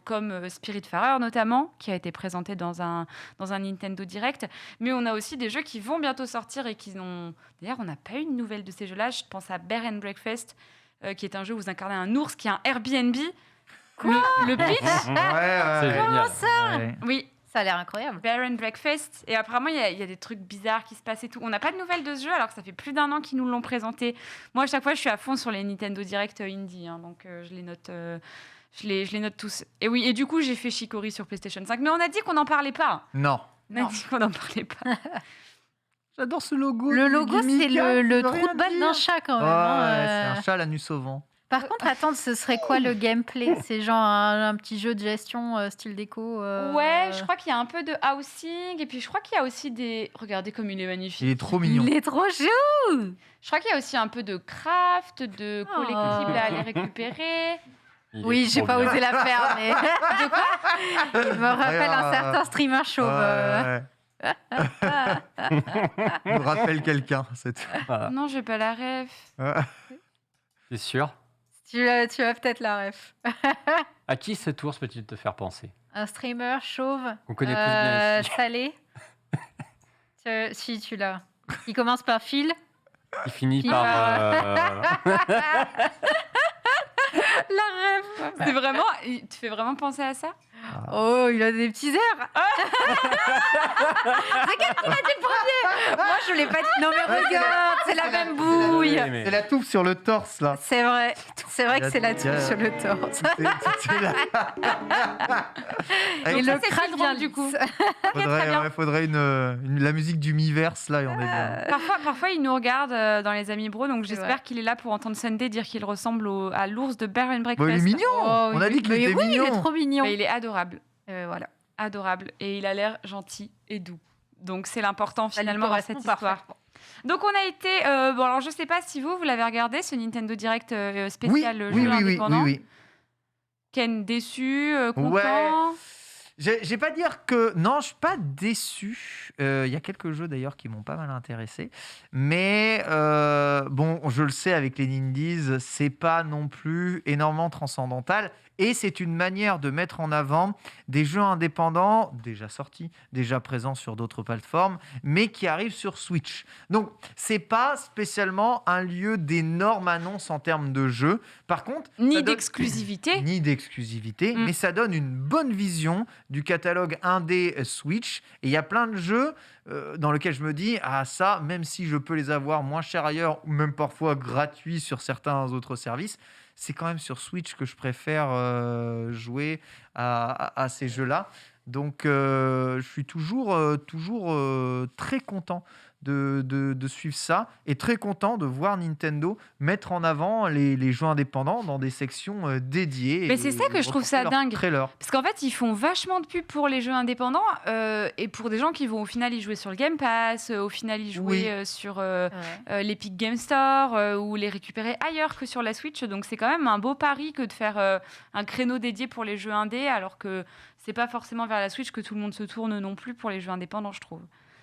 comme Spiritfarer notamment, qui a été présenté dans un Nintendo Direct. Mais on a aussi des jeux qui vont bientôt sortir et qui n'ont... D'ailleurs, on n'a pas eu de nouvelles de ces jeux-là. Je pense à Bear and Breakfast, qui est un jeu où vous incarnez un ours qui est un Airbnb. Le pitch C'est génial. Ouais. Oui, Ça a l'air incroyable. Bear and Breakfast. Et apparemment, il y a des trucs bizarres qui se passent et tout. On n'a pas de nouvelles de ce jeu, alors que ça fait plus d'1 an qu'ils nous l'ont présenté. Moi, à chaque fois, je suis à fond sur les Nintendo Direct Indie, hein, donc je les note... je les note tous. Et oui, et du coup, j'ai fait Chicory sur PlayStation 5. Mais on a dit qu'on n'en parlait pas. Non. On a dit qu'on n'en parlait pas. J'adore ce logo. Le du logo, c'est Gimmick, hein, le ça veut trou rien de balle dire. d'un chat quand Ouais, même. hein, c'est un chat à l'anus au vent. Par contre, attends, ce serait quoi le gameplay? C'est genre un petit jeu de gestion style déco Ouais, je crois qu'il y a un peu de housing. Et puis, je crois qu'il y a aussi des... Regardez comme il est magnifique. Il est trop mignon. Il est trop chou! Je crois qu'il y a aussi un peu de craft, de collectibles à aller récupérer. Il est Oui, j'ai trop pas bien. osé la faire, mais... De quoi? Il me rappelle un certain streamer chauve. Ouais. Il me rappelle quelqu'un. Voilà. Non, j'ai pas la ref. C'est sûr. Tu as peut-être la ref. À qui cet ours peut-il te faire penser? Un streamer chauve, On connaît tous bien ici. salé. Si, tu l'as. Il commence par Phil. Il finit Qui par... La ref. C'est vraiment... Il te fait vraiment penser à ça? Oh, il a des petits airs. C'est quel qui m'a dit le premier? Moi, je l'ai pas dit. Non, mais regarde, c'est la même bouille. mais- C'est la touffe sur le torse, là. C'est vrai que c'est la touffe sur le torse. C'est la- Et Avec- le c'est crâne plus bien drôle, du coup. lisse. faudrait, bien. ouais, faudrait la musique du Miiverse, là, et on est bien. Parfois, il nous regarde dans les Amis Bro, donc C'est j'espère vrai. qu'il est là pour entendre Sunday dire qu'il ressemble à l'ours de Bear and Breakfast. Bon, il est mignon. Oh, On a dit qu'il mais était oui, il est mignon. trop mignon. Mais il est adorable. Voilà. Adorable. Et il a l'air gentil et doux. Donc c'est l'important Ça lui finalement dans correspond cette histoire. parfaitement. Donc on a été... bon alors je sais pas si vous l'avez regardé, ce Nintendo Direct Oui, spécial oui, jeu oui, oui, indépendant. oui. Ken déçu, content. Ouais. J'ai pas dire que... Non, je suis pas déçu. Il y a quelques jeux d'ailleurs qui m'ont pas mal intéressé. Mais bon, je le sais, avec les Nindies, c'est pas non plus énormément transcendantal. Et c'est une manière de mettre en avant des jeux indépendants déjà sortis, déjà présents sur d'autres plateformes, mais qui arrivent sur Switch. Donc, c'est pas spécialement un lieu d'énormes annonces en termes de jeux. Par contre, Ni ça donne- d'exclusivité. ni d'exclusivité, Mm. mais ça donne une bonne vision du catalogue indé Switch. Et il y a plein de jeux dans lesquels je me dis, ah ça, même si je peux les avoir moins cher ailleurs, ou même parfois gratuits sur certains autres services, c'est quand même sur Switch que je préfère jouer à ces jeux-là. Donc, je suis toujours très content de suivre ça et très content de voir Nintendo mettre en avant les jeux indépendants dans des sections dédiées. Mais c'est ça que je trouve ça dingue. Trailer. Parce qu'en fait, ils font vachement de pub pour les jeux indépendants et pour des gens qui vont au final y jouer sur le Game Pass, au final y jouer sur l'Epic Game Store ou les récupérer ailleurs que sur la Switch. Donc c'est quand même un beau pari que de faire un créneau dédié pour les jeux indés, alors que c'est pas forcément vers la Switch que tout le monde se tourne non plus pour les jeux indépendants, je trouve.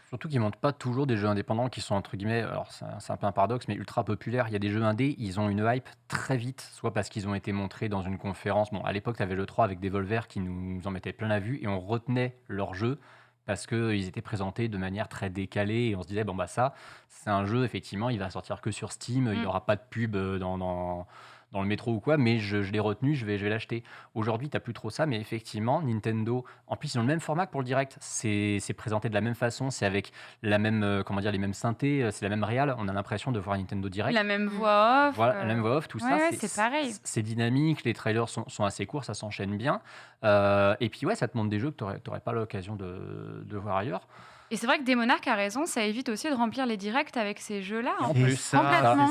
Surtout qu'ils ne montrent pas toujours des jeux indépendants qui sont, entre guillemets, alors c'est un peu un paradoxe, mais ultra populaires. Il y a des jeux indés, ils ont une hype très vite, soit parce qu'ils ont été montrés dans une conférence. Bon, à l'époque, tu avais le 3 avec Devolver qui nous en mettait plein la vue et on retenait leurs jeux parce qu'ils étaient présentés de manière très décalée et on se disait, bon, bah ça, c'est un jeu, effectivement, il va sortir que sur Steam, il n'y aura pas de pub dans le métro ou quoi, mais je l'ai retenu, je vais l'acheter. Aujourd'hui, tu n'as plus trop ça, mais effectivement, Nintendo, en plus, ils ont le même format que pour le direct. C'est présenté de la même façon, c'est avec la même, les mêmes synthés, c'est la même réal. On a l'impression de voir Nintendo direct. La même voix off. Voilà, la même voix off, tout ça. C'est pareil. C'est dynamique, les trailers sont assez courts, ça s'enchaîne bien. Et puis, ça te montre des jeux que tu n'aurais pas l'occasion de voir ailleurs. Et c'est vrai que Demonarch a raison, ça évite aussi de remplir les directs avec ces jeux-là. En plus, complètement.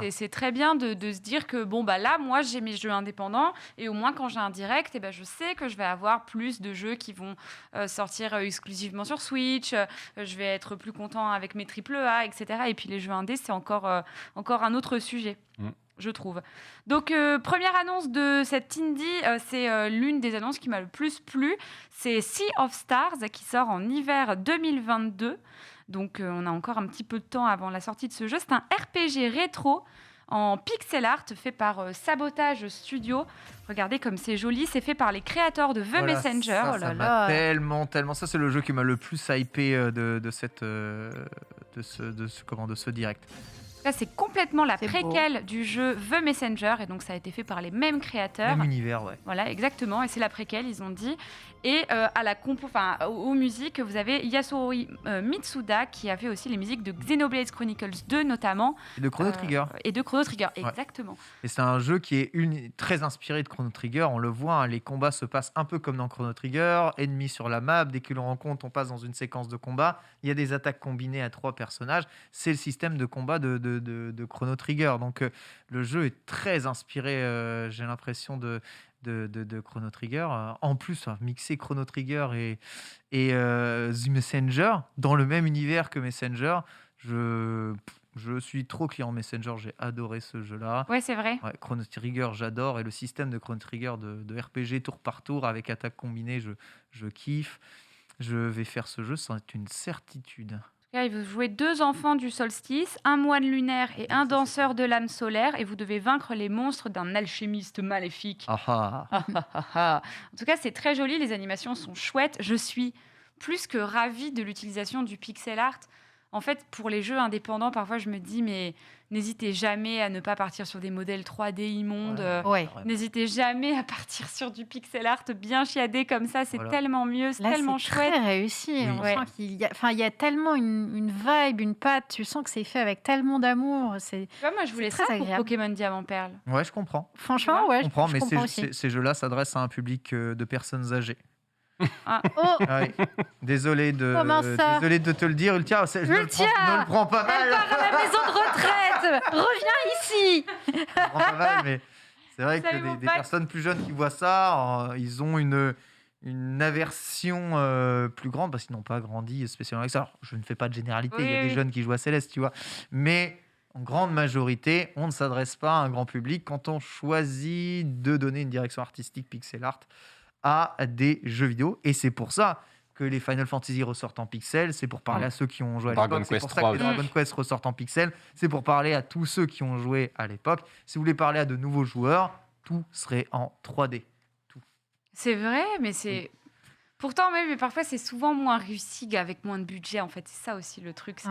C'est très bien de se dire que bon bah là, moi j'ai mes jeux indépendants et au moins quand j'ai un direct, je sais que je vais avoir plus de jeux qui vont sortir exclusivement sur Switch. Je vais être plus content avec mes AAA, etc. Et puis les jeux indés, c'est encore un autre sujet. Je trouve. Donc, première annonce de cette indie, c'est l'une des annonces qui m'a le plus plu. C'est Sea of Stars qui sort en hiver 2022. Donc, on a encore un petit peu de temps avant la sortie de ce jeu. C'est un RPG rétro en pixel art fait par Sabotage Studio. Regardez comme c'est joli. C'est fait par les créateurs de The Messenger. Ça m'a tellement. Ça, c'est le jeu qui m'a le plus hypé de ce direct. Là, c'est complètement la préquelle du jeu The Messenger, et donc ça a été fait par les mêmes créateurs. Même univers, ouais. Voilà, exactement, et c'est la préquelle, ils ont dit. Et aux musiques, vous avez Yasuo Mitsuda qui a fait aussi les musiques de Xenoblade Chronicles 2 notamment. Et de Chrono Trigger. Exactement. Et c'est un jeu qui est très inspiré de Chrono Trigger. On le voit, hein, les combats se passent un peu comme dans Chrono Trigger. Ennemis sur la map, dès que l'on rencontre, on passe dans une séquence de combat. Il y a des attaques combinées à 3 personnages. C'est le système de combat de Chrono Trigger. Donc le jeu est très inspiré, j'ai l'impression, de Chrono Trigger. En plus, mixer Chrono Trigger et The Messenger dans le même univers que Messenger, je suis trop client Messenger, j'ai adoré ce jeu-là. Ouais, c'est vrai. Ouais, Chrono Trigger, j'adore. Et le système de Chrono Trigger de RPG tour par tour avec attaque combinée, je kiffe. Je vais faire ce jeu, c'est une certitude. Il vous jouez 2 enfants du solstice, un moine lunaire et un danseur de l'âme solaire, et vous devez vaincre les monstres d'un alchimiste maléfique. En tout cas, c'est très joli, les animations sont chouettes. Je suis plus que ravie de l'utilisation du pixel art. En fait, pour les jeux indépendants, parfois je me dis, mais n'hésitez jamais à ne pas partir sur des modèles 3D immondes. N'hésitez jamais à partir sur du pixel art bien chiadé comme ça. C'est tellement mieux, c'est tellement chouette. C'est très réussi. On sent qu'il y a tellement une vibe, une patte. Tu sens que c'est fait avec tellement d'amour. Moi, je voulais ça pour Pokémon Diamant Perle. Ouais, je comprends. Franchement, je comprends, mais ces jeux-là s'adressent à un public de personnes âgées. Désolé de te le dire, Ultia. Ne le prends pas mal. Elle part à la maison de retraite. Reviens ici. Je le prends pas mal, mais c'est vrai que des personnes plus jeunes qui voient ça, ils ont une aversion plus grande parce qu'ils n'ont pas grandi spécialement avec ça. Alors, je ne fais pas de généralité. Il y a des jeunes qui jouent à Céleste, tu vois, mais en grande majorité, on ne s'adresse pas à un grand public quand on choisit de donner une direction artistique pixel art à des jeux vidéo. Et c'est pour ça que les Final Fantasy ressortent en pixel. C'est pour parler à ceux qui ont joué à l'époque. C'est pour ça que les Dragon Quest ressortent en pixel. C'est pour parler à tous ceux qui ont joué à l'époque. Si vous voulez parler à de nouveaux joueurs, tout serait en 3D. Tout. C'est vrai, mais c'est... Pourtant, mais parfois, c'est souvent moins réussi avec moins de budget, en fait. C'est ça aussi le truc.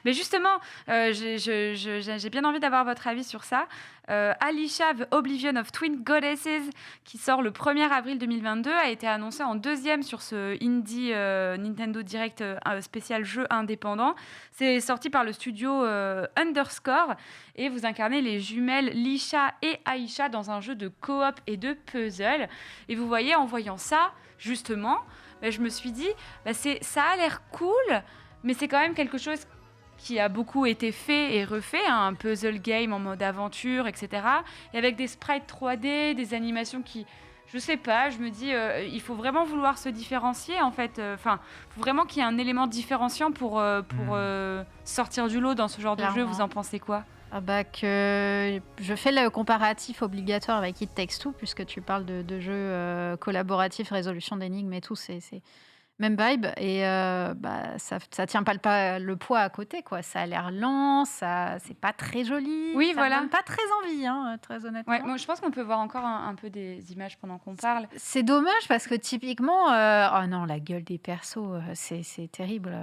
Mais justement, j'ai bien envie d'avoir votre avis sur ça. Alicia, The Oblivion of Twin Goddesses, qui sort le 1er avril 2022, a été annoncé en 2e sur ce Indie Nintendo Direct spécial jeu indépendant. C'est sorti par le studio Underscore, et vous incarnez les jumelles Lisha et Aisha dans un jeu de coop et de puzzle. Et vous voyez, en voyant ça, justement, je me suis dit, ça a l'air cool, mais c'est quand même quelque chose qui a beaucoup été fait et refait, hein, un puzzle game en mode aventure, etc. Et avec des sprites 3D, des animations qui... Je sais pas, je me dis, il faut vraiment vouloir se différencier en fait. Enfin, faut vraiment qu'il y ait un élément différenciant pour sortir du lot dans ce genre de jeu. Clairement. Vous en pensez quoi ? Ah bah que je fais le comparatif obligatoire avec It Takes Two, puisque tu parles de jeux collaboratifs, résolution d'énigmes et tout, c'est même vibe. Et bah, ça tient pas le poids à côté, quoi. Ça a l'air lent, c'est pas très joli. Oui, ça voilà. me donne pas très envie, hein, très honnêtement. Ouais, moi, je pense qu'on peut voir encore un peu des images pendant qu'on parle. C'est dommage parce que typiquement, oh non, la gueule des persos, c'est terrible.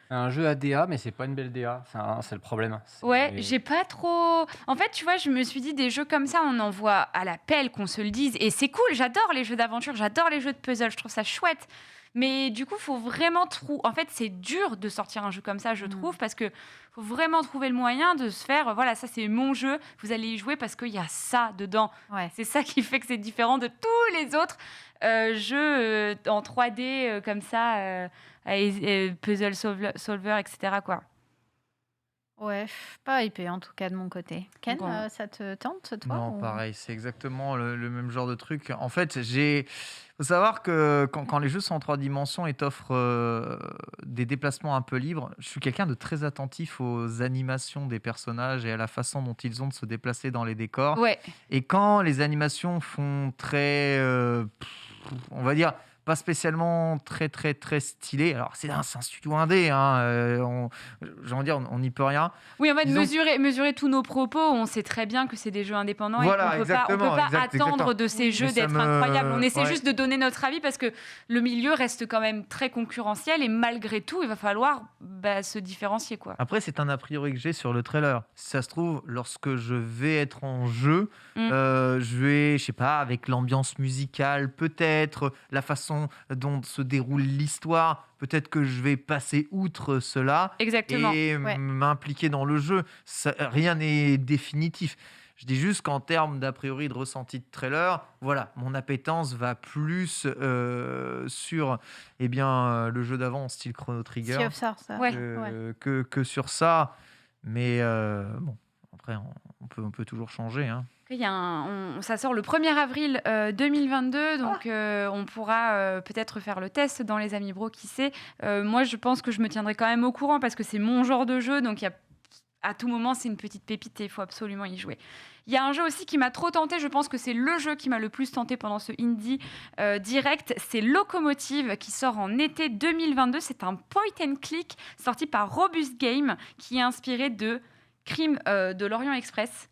C'est un jeu ADA, mais c'est pas une belle DA. C'est le problème. Ouais, j'ai pas trop. En fait, tu vois, je me suis dit des jeux comme ça, on en voit à la pelle, qu'on se le dise. Et c'est cool, j'adore les jeux d'aventure, j'adore les jeux de puzzle, je trouve ça chouette. Mais du coup, faut vraiment trouver. En fait, c'est dur de sortir un jeu comme ça, je trouve, parce que faut vraiment trouver le moyen de se faire. Voilà, ça c'est mon jeu. Vous allez y jouer parce qu'il y a ça dedans. Ouais. C'est ça qui fait que c'est différent de tous les autres jeux en 3D comme ça, puzzle solver, etc. quoi. Ouais, pas hypé en tout cas de mon côté. Ken, Donc, ça te tente, toi Non, ou- pareil, c'est exactement le même genre de truc. En fait, faut savoir que quand les jeux sont en 3 dimensions et t'offrent des déplacements un peu libres, je suis quelqu'un de très attentif aux animations des personnages et à la façon dont ils ont de se déplacer dans les décors. Ouais, Et quand les animations font très, on va dire, pas spécialement très très très stylé. Alors c'est un studio indé, hein, j'ai envie de dire, on n'y peut rien. oui, en fait, Disons- mesurer tous nos propos, on sait très bien que c'est des jeux indépendants Voilà, et qu'on peut pas exactement, attendre exactement. de ces jeux Mais ça d'être me- incroyables. On essaie ouais. juste de donner notre avis parce que le milieu reste quand même très concurrentiel et malgré tout, il va falloir se différencier, quoi. Après, c'est un a priori que j'ai sur le trailer. Si ça se trouve, lorsque je vais être en jeu, je vais, je sais pas, avec l'ambiance musicale, peut-être, la façon dont se déroule l'histoire, peut-être que je vais passer outre cela Exactement. et Ouais. m'impliquer dans le jeu. Rien n'est définitif. Je dis juste qu'en termes d'a priori de ressenti de trailer, voilà, mon appétence va plus sur le jeu d'avant, style Chrono Trigger Sea of Stars, ça. Ouais. que sur ça. Mais bon, après, on peut toujours changer. Hein. Il y a ça sort le 1er avril 2022, donc on pourra peut-être faire le test dans les Amis Bro, qui sait. Moi, je pense que je me tiendrai quand même au courant parce que c'est mon genre de jeu, donc à tout moment, c'est une petite pépite et il faut absolument y jouer. Il y a un jeu aussi qui m'a trop tenté, je pense que c'est le jeu qui m'a le plus tenté pendant ce Indie direct, c'est Locomotive qui sort en été 2022. C'est un point and click sorti par Robust Game qui est inspiré de Crime de l'Orient Express.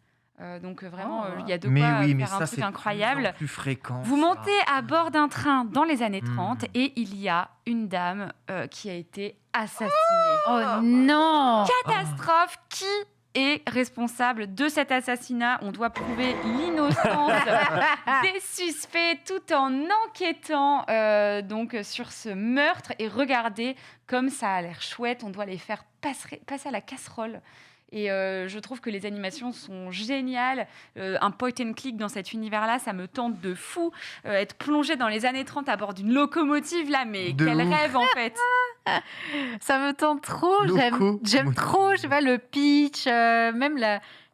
Donc vraiment, il y a de quoi mais faire un ça, truc c'est incroyable. plus fréquent. Vous ça. montez à bord d'un train dans les années 30 et il y a une dame qui a été assassinée. Oh non Catastrophe. Qui est responsable de cet assassinat? On doit prouver l'innocence des suspects tout en enquêtant donc sur ce meurtre. Et regardez comme ça a l'air chouette. On doit les faire passer à la casserole. Et je trouve que les animations sont géniales. Un point and click dans cet univers-là, ça me tente de fou. Être plongé dans les années 30 à bord d'une locomotive, là, mais De quel ouf. rêve en fait. Ça me tente trop. Loco. J'aime trop, je sais pas, le pitch, même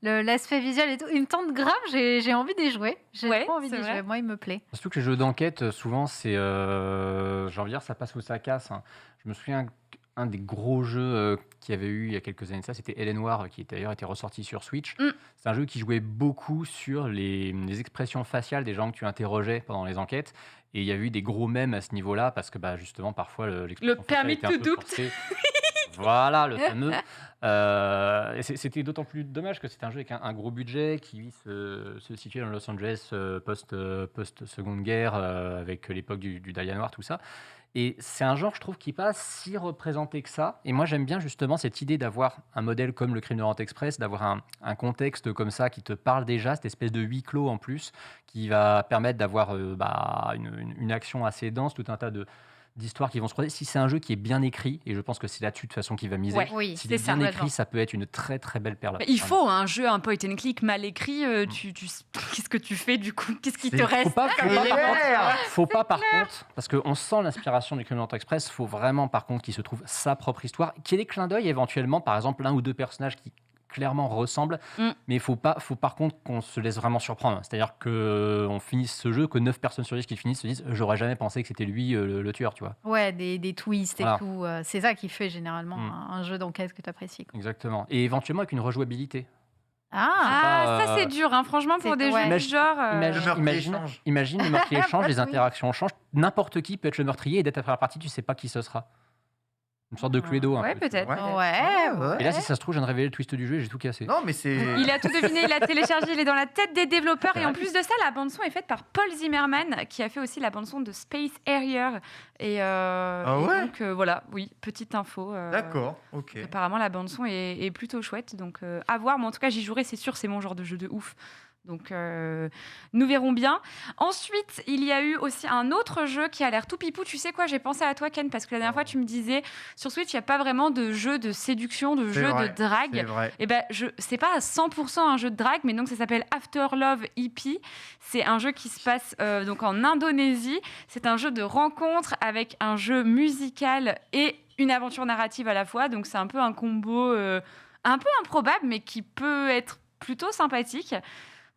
l'aspect visuel et tout. Il me tente grave, j'ai envie d'y jouer. J'ai Ouais, trop envie c'est d'y vrai. jouer. Moi, il me plaît. Surtout que les jeux d'enquête, souvent, c'est. J'ai envie de dire, ça passe ou ça casse. Hein. Je me souviens qu'un des gros jeux qu'il y avait eu il y a quelques années de ça, c'était Hélène Noire, qui d'ailleurs était ressorti sur Switch. C'est un jeu qui jouait beaucoup sur les expressions faciales des gens que tu interrogeais pendant les enquêtes. Et il y a eu des gros mèmes à ce niveau-là, parce que justement, parfois, l'expression faciale permis était to un peu doubt. forcée. Voilà, le fameux. Et c'était d'autant plus dommage que c'était un jeu avec un gros budget qui se situait dans Los Angeles post-seconde guerre, avec l'époque du Dahlia noir, tout ça. Et c'est un genre, je trouve, qui n'est pas si représenté que ça. Et moi, j'aime bien justement cette idée d'avoir un modèle comme le Crime de l'Orient Express, d'avoir un contexte comme ça qui te parle déjà, cette espèce de huis clos en plus, qui va permettre d'avoir une action assez dense, tout un tas de d'histoires qui vont se croiser. Si c'est un jeu qui est bien écrit, et je pense que c'est là-dessus de toute façon qu'il va miser, Ouais, Oui, s'il est c'est ça, bien complètement. écrit, ça peut être une très très belle perle. Il faut un jeu, un point and click mal écrit. Qu'est-ce que tu fais du coup? Qu'est-ce qui te C'est- Faut reste? pas, Clair. faut pas par contre, parce qu'on sent l'inspiration du Criminal Orient Express, faut vraiment par contre qu'il se trouve sa propre histoire, qu'il y ait des clins d'œil éventuellement, par exemple 1 ou 2 personnages qui clairement ressemblent, Mm. mais faut par contre qu'on se laisse vraiment surprendre. C'est-à-dire qu'on finisse ce jeu, que 9 personnes sur 10 qui le finissent se disent j'aurais jamais pensé que c'était lui le tueur, tu vois. Ouais, des twists et Voilà. tout. C'est ça qui fait généralement Mm. un jeu d'enquête que tu apprécies. Exactement. Et éventuellement avec une rejouabilité. Ah, Ah, pas, ça c'est dur, hein, franchement, pour c'est- des ouais. jeux du genre. Imagine, Le meurtrier imagine, change. imagine le meurtrier change, les Oui. interactions changent, n'importe qui peut être le meurtrier et dès ta première partie, tu sais pas qui ce sera. Une sorte de Cluedo. un Ouais, peu, tu peut-être. vois. ouais. Et là, si ça se trouve, je viens de révéler le twist du jeu et j'ai tout cassé. Non, mais c'est. Il a tout deviné, il a téléchargé, il est dans la tête des développeurs. Et en Ouais. plus de ça, la bande-son est faite par Paul Zimmerman, qui a fait aussi la bande-son de Space Harrier. Et, ouais donc, voilà, oui, petite info. D'accord, ok. Apparemment, la bande-son est plutôt chouette. Donc, à voir. Mais en tout cas, j'y jouerai, c'est sûr, c'est mon genre de jeu de ouf. Donc, nous verrons bien. Ensuite, il y a eu aussi un autre jeu qui a l'air tout pipou. Tu sais quoi, j'ai pensé à toi, Ken, parce que la dernière fois, tu me disais, sur Switch, il n'y a pas vraiment de jeu de séduction, de C'est jeu vrai, de drague. C'est vrai. Eh ben, c'est pas à 100% un jeu de drague, mais donc ça s'appelle After Love EP. C'est un jeu qui se passe donc en Indonésie. C'est un jeu de rencontre avec un jeu musical et une aventure narrative à la fois. Donc c'est un peu un combo un peu improbable, mais qui peut être plutôt sympathique.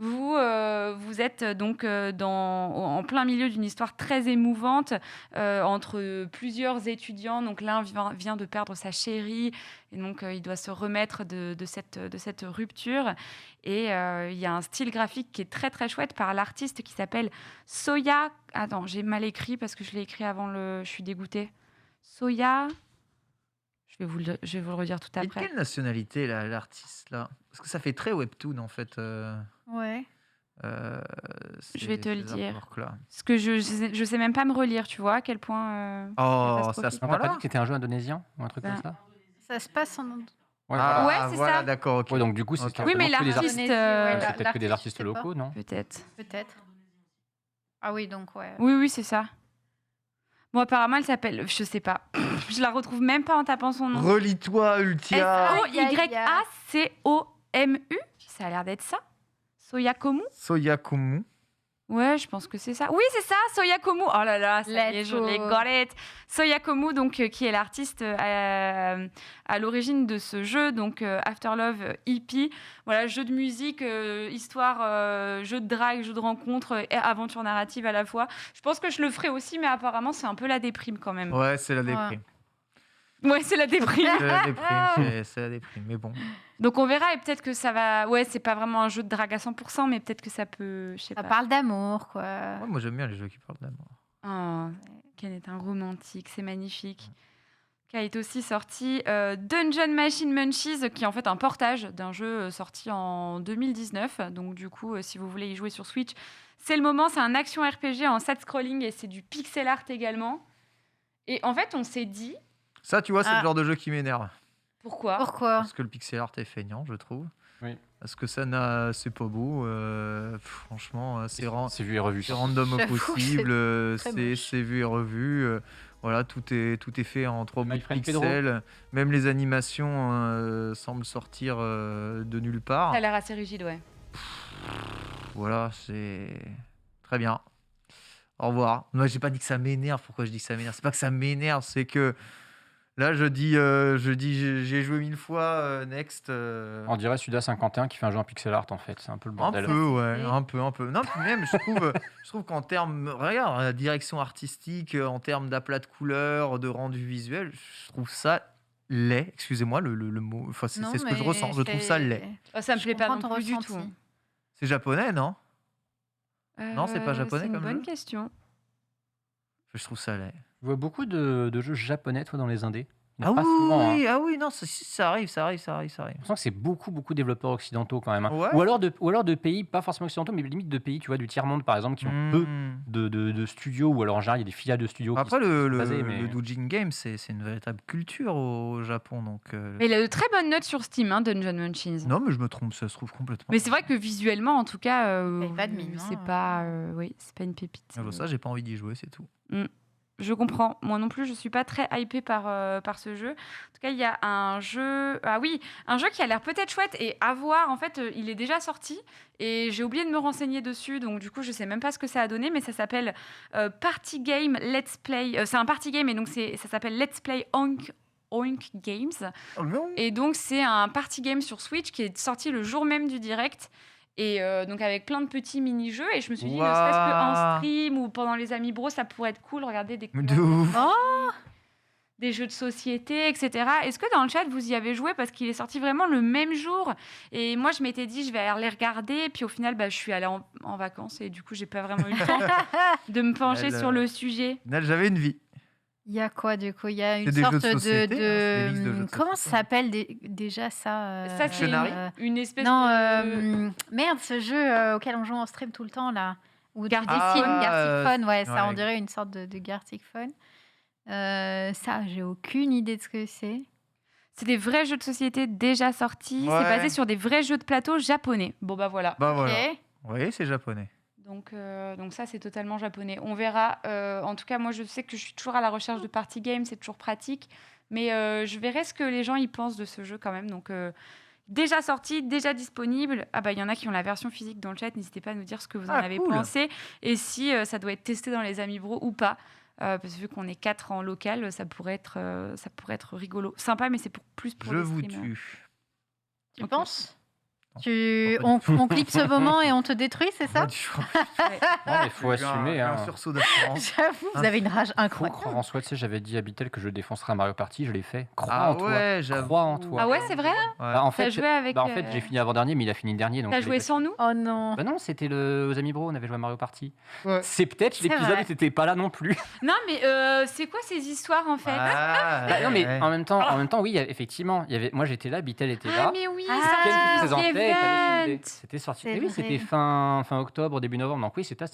Vous êtes donc en plein milieu d'une histoire très émouvante entre plusieurs étudiants. Donc l'un vient de perdre sa chérie et donc il doit se remettre de cette rupture. Et il y a un style graphique qui est très très chouette par l'artiste qui s'appelle Soya. Attends, j'ai mal écrit parce que je l'ai écrit avant le. Je suis dégoûtée. Soya. Je vais vous le redire tout Et de après. quelle nationalité l'artiste là? Parce que ça fait très webtoon en fait. Ouais. Je vais te le ces dire. artworks-là. Parce que je sais même pas me relire, tu vois, à quel point. Oh, catastrophique. c'est à ce Non, t'as pas point-là. dit que c'était un jeu indonésien ou un truc Ben, comme ça? Ça se passe en. Ouais, Ah, voilà. Ouais, c'est voilà, ça. d'accord, ok. Ouais, donc du coup, c'est Ok. Oui, mais certainement que des l'artiste, artistes. ouais, C'est peut-être que des artistes je sais pas. locaux, non? Peut-être. Peut-être. Ah oui, donc ouais. Oui, c'est ça. Bon, apparemment, elle s'appelle. Je sais pas. Je la retrouve même pas en tapant son nom. Relis-toi, Ultia. Soyakomu. Ça a l'air d'être ça. Soyakomu. Soyakumu. Ouais, je pense que c'est ça. Oui, c'est ça, Soyakomu. Oh là là, ça y est, Let's je go. l'ai got it. Soyakomu, donc, qui est l'artiste à l'origine de ce jeu, donc After Love EP. Voilà, jeu de musique, histoire, jeu de drague, jeu de rencontre, et aventure narrative à la fois. Je pense que je le ferai aussi, mais apparemment, c'est un peu la déprime quand même. Ouais, c'est la déprime. Ouais, c'est la déprime. C'est la déprime, c'est la déprime. Mais bon. Donc on verra, et peut-être que ça va. Ouais, c'est pas vraiment un jeu de drague à 100%, mais peut-être que ça peut. Je sais Ça pas. parle d'amour, quoi. Ouais, moi j'aime bien les jeux qui parlent d'amour. Oh, Ken est un romantique, c'est magnifique. Qui a été aussi sorti Dungeon Machine Munchies, qui est en fait un portage d'un jeu sorti en 2019. Donc du coup, si vous voulez y jouer sur Switch, c'est le moment. C'est un action RPG en side-scrolling et c'est du pixel art également. Et en fait, on s'est dit, Ça, tu vois, c'est Ah. le genre de jeu qui m'énerve. pourquoi Pourquoi? Parce que le pixel art est feignant, je trouve. Oui. Parce que c'est pas beau. Franchement, C'est vu et revu. c'est random au J'avoue que possible. très C'est moche. vu et revu. Voilà, tout est fait en 3 bouts My de friend pixels. Même les animations semblent sortir de nulle part. Ça a l'air assez rigide, ouais. Voilà, c'est très bien. Au revoir. Moi, j'ai pas dit que ça m'énerve. Pourquoi je dis que ça m'énerve? C'est pas que ça m'énerve, c'est que là, je dis, j'ai joué 1000 fois. Next. On dirait Suda 51 qui fait un jeu en pixel art en fait. C'est un peu le Un bordel. peu, ouais, C'est- un peu. Non, puis même, je trouve qu'en termes, regarde, la direction artistique, en termes d'aplat de couleurs, de rendu visuel, je trouve ça laid. Excusez-moi le mot. Enfin, c'est Non, ce que je mais ressens. Je trouve ça c'est- laid. Oh, ça me Je plaît pas comprends non ton plus du ressenti. tout. C'est japonais, non? Non, c'est pas japonais C'est une comme bonne jeu question. Je trouve ça laid. Je vois beaucoup de jeux japonais, toi, dans les indés. Il y en Ah a pas souvent, hein. oui, non, ça arrive. J'ai l'impression que c'est beaucoup de développeurs occidentaux quand même, hein. Ouais. Ou alors de pays, pas forcément occidentaux, mais limite de pays, tu vois, du tiers-monde par exemple, qui ont peu de studios, ou alors en général, il y a des filiales de studios qui Après, sont le basées, mais- Doujin Game, c'est une véritable culture au Japon. Donc, Mais il a de très bonnes notes sur Steam, hein, Dungeon Munchies. non, mais je me trompe, ça se trouve complètement. Mais c'est vrai que visuellement, en tout cas, Paye pas de mine, c'est hein. pas, oui, c'est pas une pépite. Alors ça, j'ai pas envie d'y jouer, c'est tout. Je comprends. Moi non plus, je suis pas très hypée par ce jeu. En tout cas, il y a un jeu... Ah oui, un jeu qui a l'air peut-être chouette et à voir. En fait, il est déjà sorti et j'ai oublié de me renseigner dessus. Donc, du coup, je sais même pas ce que ça a donné, mais ça s'appelle Party Game Let's Play. C'est un party game et donc ça s'appelle Let's Play Oink Games. Oh non. Et donc, c'est un party game sur Switch qui est sorti le jour même du direct. Et donc, avec plein de petits mini-jeux. Et je me suis dit, ne serait-ce qu'en stream ou pendant les Amis Bros, ça pourrait être cool. Regardez De ouf. des jeux de société, etc. Est-ce que dans le chat, vous y avez joué? Parce qu'il est sorti vraiment le même jour. Et moi, je m'étais dit, je vais aller les regarder. Et puis, au final, je suis allée en vacances. Et du coup, j'ai pas vraiment eu le temps de me pencher sur le sujet. J'avais une vie. Il y a quoi du coup? Il y a une C'est des sorte jeux de société, hein, c'est des listes de jeux de Comment ça société. s'appelle déjà ça Ça, c'est Pictionary une espèce Non, de... merde, ce jeu auquel on joue en stream tout le temps là. Où tu Gartic dessines, Phone. Gartic Phone, ouais, ça ouais. on dirait une sorte de Gartic Phone. Ça, j'ai aucune idée de ce que c'est. C'est des vrais jeux de société déjà sortis. Ouais. C'est basé sur des vrais jeux de plateau japonais. Bon, bah voilà. Bah voilà. Ok. Oui, c'est japonais. Donc ça, c'est totalement japonais. On verra. En tout cas, moi, je sais que je suis toujours à la recherche de party game. C'est toujours pratique. Mais je verrai ce que les gens y pensent de ce jeu quand même. Donc, déjà sorti, déjà disponible. Ah bah, il y en a qui ont la version physique dans le chat. N'hésitez pas à nous dire ce que vous en avez cool. pensé. Et si ça doit être testé dans les Amis Bro ou pas. Parce que vu qu'on est 4 en local, ça pourrait être rigolo. Sympa, mais c'est plus pour Je les vous streamers. tue. Tu Ok. penses Non, on clip ce moment et on te détruit, c'est ça? Pas du tout. Non, mais il faut J'ai eu assumer. un Hein. sursaut d'assurance. J'avoue, vous avez une rage Faut incroyable. croire en soi. Tu sais, j'avais dit à Bitel que je défoncerais un Mario Party, je l'ai fait. Crois Ah en toi. ouais, j'avoue. Crois en toi. Ah ouais, c'est vrai? Ouais. Bah, en T'as fait, joué avec... en fait, j'ai fini avant-dernier, mais il a fini dernier. Donc T'as je l'ai joué pas- sans nous? Oh non. Bah non, c'était aux Amis Bro, on avait joué à Mario Party. Ouais. C'est peut-être C'est l'épisode vrai. où t'étais pas là non plus. Non, mais c'est quoi ces histoires en fait? Ah, Bah, non, mais ouais. en même temps, oui, effectivement, moi j'étais là, Bitel était là. Ah, mais oui, Ah, ça Ken qui c'est présentait, t'avais Event. Sunday. C'était sorti. C'est Eh oui, vrai. c'était fin octobre, début novembre. Donc oui, c'était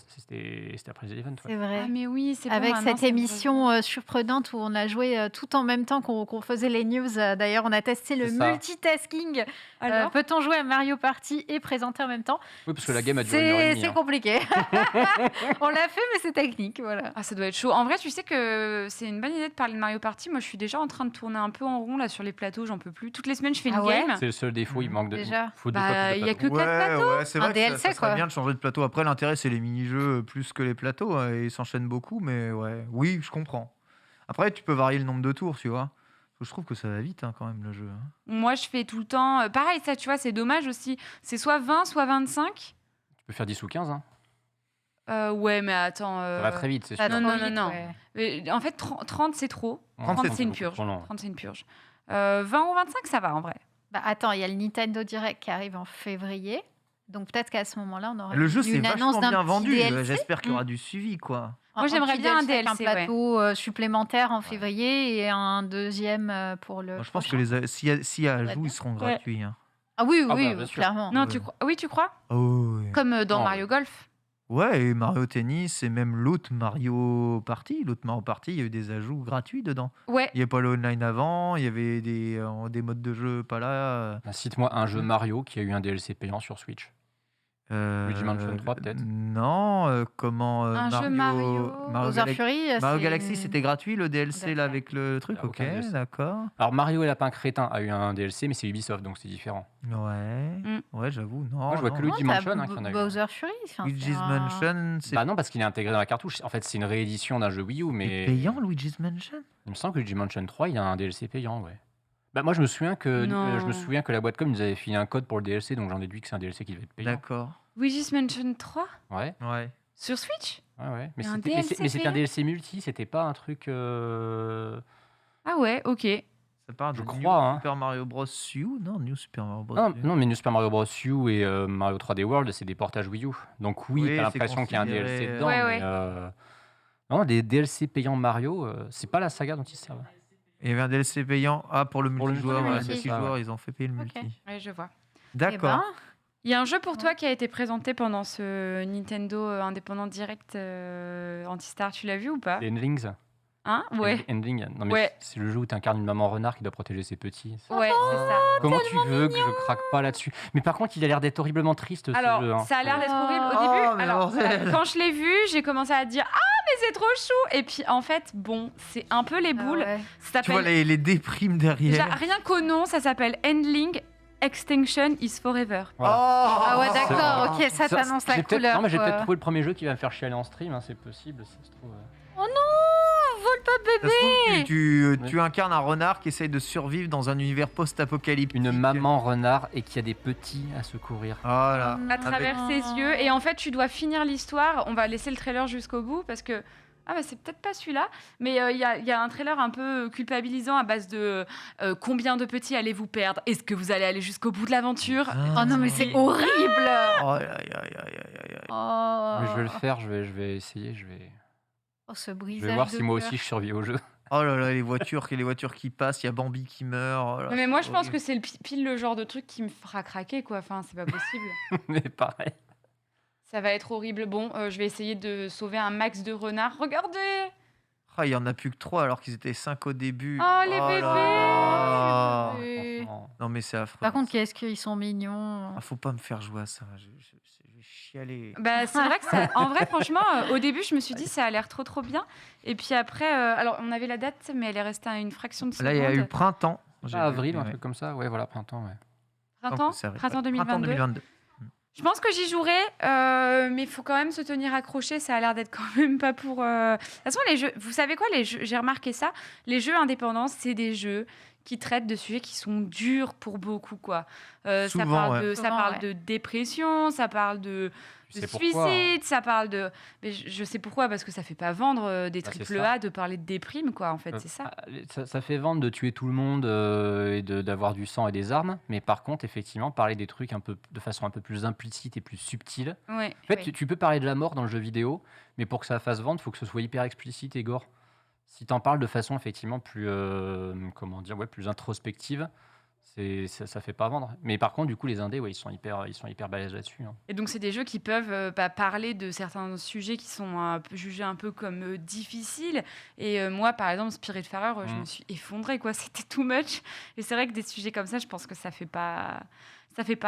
après les events. C'est vrai. Ah, mais oui, c'est bon, Avec maintenant, cette ça me émission surprenante où on a joué tout en même temps qu'on faisait les news. D'ailleurs, on a testé le C'est ça. multitasking. revient. Alors, Peut-on jouer à Mario Party et présenter en même temps? Oui, parce que la game a duré une heure et demie. C'est hein. compliqué. On l'a fait, mais c'est technique. Voilà. ah, ça doit être chaud. En vrai, tu sais que c'est une bonne idée de parler de Mario Party. Moi, je suis déjà en train de tourner un peu en rond là sur les plateaux, j'en peux plus. Toutes les semaines, je fais une Ah ouais game. C'est le seul défaut, il manque de. Déjà. Faut deux fois Bah, plus de il y a plateaux. que 4 plateaux. Ouais, c'est Un vrai que DLC, ça serait quoi. bien de changer de plateau. Après, l'intérêt, c'est les mini-jeux plus que les plateaux. Hein, et ils s'enchaînent beaucoup, mais ouais. Oui, je comprends. Après, tu peux varier le nombre de tours, tu vois. Je trouve que ça va vite, hein, quand même, le jeu. Hein. Moi, je fais tout le temps. Pareil, ça, tu vois, c'est dommage aussi. C'est soit 20, soit 25. Tu peux faire 10 ou 15. Hein. Ouais, mais attends. Ça va très vite, c'est Pas sûr. non, trop non, vite, non. ouais. Mais en fait, 30, c'est trop. 30, 30, c'est c'est une beaucoup purge. trop long. 30, c'est une purge. 20 ou 25, ça va en vrai. Bah, attends, il y a le Nintendo Direct qui arrive en février. Donc peut-être qu'à ce moment-là, on aura Le jeu, c'est une annonce vachement d'un bien petit vendu. DLC. J'espère qu'il y aura du suivi, quoi. Moi, j'aimerais petit bien un avec DLC, un plateau supplémentaire en février et un deuxième pour le Moi, je pense que prochain. s'il y a Ouais, ajout, bien. ils seront Ouais. gratuits. Hein. Ah oui, Ah oui, bah, bien sûr. clairement. Non, Ouais. tu crois? Oui, tu crois? Oh, ouais. Comme dans Non, Mario Golf. Ouais, et Mario Tennis, et même l'autre Mario Party. L'autre Mario Party, il y a eu des ajouts gratuits dedans. Ouais. Il n'y avait pas le online avant, il y avait des modes de jeu pas là. Bah, cite-moi un jeu Mario qui a eu un DLC payant sur Switch. Luigi Mansion 3, peut-être. Non, comment Un jeu Mario, Bowser Fury, Mario c'est Galaxy, une- c'était gratuit le DLC là D'accord. avec le truc, Ah, ok, aucun DLC. d'accord. Alors Mario et Lapin Crétin a eu un DLC, mais c'est Ubisoft, donc c'est différent. Ouais, Mm. ouais, j'avoue. Non, Moi, je vois non. que Non, Luigi t'as Mansion hein, qui en a eu. Bowser Fury. enfin, Luigi's c'est un- Mansion, c'est Bah non, parce qu'il est intégré dans la cartouche. En fait, c'est une réédition d'un jeu Wii U, mais payant Luigi's Mansion. il me semble que Luigi Mansion 3, il y a un DLC payant, ouais. Bah moi, je me souviens que Non. la boîte com nous avait filé un code pour le DLC, donc j'en déduis que c'est un DLC qui devait être payant. D'accord. Luigi's Mansion 3 Ouais, Ouais. sur Switch? ouais. Mais Il y a un c'était DLC un payant DLC multi, c'était pas un truc. Ah ouais, ok. Ça parle Je de crois, New hein. Super Mario Bros. U. Non, New Super Mario Bros. Non, U. non, mais New Super Mario Bros. U et Mario 3D World, c'est des portages Wii U. Donc oui, Oui, t'as c'est l'impression qu'il y a un considéré, DLC dedans. Ouais, mais, ouais. non, des DLC payants Mario, c'est pas la saga dont ils servent. Il y avait un DLC payant. Ah, pour le Pour le multijoueur. multi. ouais, Multi. multijoueur, ils ont fait payer le Ok. multi. Ouais, je vois. Eh D'accord. ben, Il y a un jeu pour toi qui a été présenté pendant ce Nintendo Indépendant Direct Antistar. Tu l'as vu ou pas? Les Endlings. Hein? Ouais. Endling. Non, mais Ouais. c'est le jeu où tu incarnes une maman renard qui doit protéger ses petits. Ouais, c'est ça. Comment tu veux que je craque pas là-dessus? Mais par contre, il a l'air d'être horriblement triste ce Alors, jeu. Hein. ça a l'air d'être horrible au Oh, début. mais Alors, bordel. quand je l'ai vu, j'ai commencé à dire ah c'est trop chou. Et puis en fait, bon, c'est un peu les boules. Ah ouais. Ça Tu vois s'appelle les déprimes déjà, derrière. rien qu'au nom, ça s'appelle Endling Extinction is Forever. Voilà. Ah ouais, Oh. d'accord, ok, ça t'annonce la j'ai peut-être- couleur. Non, mais j'ai quoi. peut-être trouvé le premier jeu qui va me faire chialer en stream, hein, c'est possible, si ça se trouve. Oh non, vole pas Ça bébé. se trouve, tu Oui. incarnes un renard qui essaye de survivre dans un univers post-apocalyptique. Une maman renard et qui a des petits à secourir. Voilà. À travers ses yeux. Et en fait, tu dois finir l'histoire. On va laisser le trailer jusqu'au bout parce que. Ah bah c'est peut-être pas celui-là, mais il y a un trailer un peu culpabilisant à base de combien de petits allez-vous perdre? Est-ce que vous allez aller jusqu'au bout de l'aventure? Oh non, mais c'est horrible. Oh, aïe, aïe, aïe, aïe, aïe, aïe. Oh, Mais je vais le faire, je vais essayer, je vais ce brisage. voir si de moi cœur. aussi je survis au jeu. Oh là là, les voitures qui passent, il y a Bambi qui meurt. Oh là, Mais moi je pense horrible. que c'est pile le genre de truc qui me fera craquer quoi, enfin c'est pas possible. Mais pareil. Ça va être horrible. Bon, je vais essayer de sauver un max de renards. Regardez! Ah, il y en a plus que 3 alors qu'ils étaient 5 au début. Oh, les là bébés. là. Et- Franchement. Non mais c'est affreux. Par contre, qu'est-ce qu'ils sont mignons. Ah, faut pas me faire jouer à ça. Je vais chialer. Bah, c'est vrai que ça. En vrai, franchement, au début, je me suis dit ça a l'air trop bien. Et puis après, alors on avait la date, mais elle est restée à une fraction de seconde. Là, il y a eu printemps. J'ai Ah, vu, avril ou un ouais. truc comme ça. Ouais, voilà, printemps. Ouais. Printemps, C'est vrai. printemps Printemps 2022. 2022. Je pense que j'y jouerai, mais il faut quand même se tenir accroché. Ça a l'air d'être quand même pas pour. De toute façon, les jeux. Vous savez quoi, les jeux. J'ai remarqué ça. Les jeux indépendants, c'est des jeux qui traitent de sujets qui sont durs pour beaucoup, quoi. Ça Souvent, parle ouais. de, ça Souvent, parle ouais. de dépression, ça parle de Tu de sais pourquoi, hein. suicide, ça parle de. Mais je sais pourquoi, parce que ça fait pas vendre des Bah, c'est triple ça. A de parler de déprime, quoi. En fait, c'est ça. Ça fait vendre de tuer tout le monde et d'avoir du sang et des armes, mais par contre, effectivement, parler des trucs de façon un peu plus implicite et plus subtile. Ouais. En fait, Oui. tu peux parler de la mort dans le jeu vidéo, mais pour que ça fasse vendre, il faut que ce soit hyper explicite et gore. Si tu en parles de façon effectivement plus, comment dire, ouais, plus introspective, ça fait pas vendre. Mais par contre, du coup, les indés, ouais, ils sont hyper balèzes là-dessus, hein. Et donc, c'est des jeux qui peuvent parler de certains sujets qui sont jugés un peu comme difficiles. Et moi, par exemple, Spiritfarer, je me suis effondrée, quoi. C'était too much. Et c'est vrai que des sujets comme ça, je pense que ça fait pas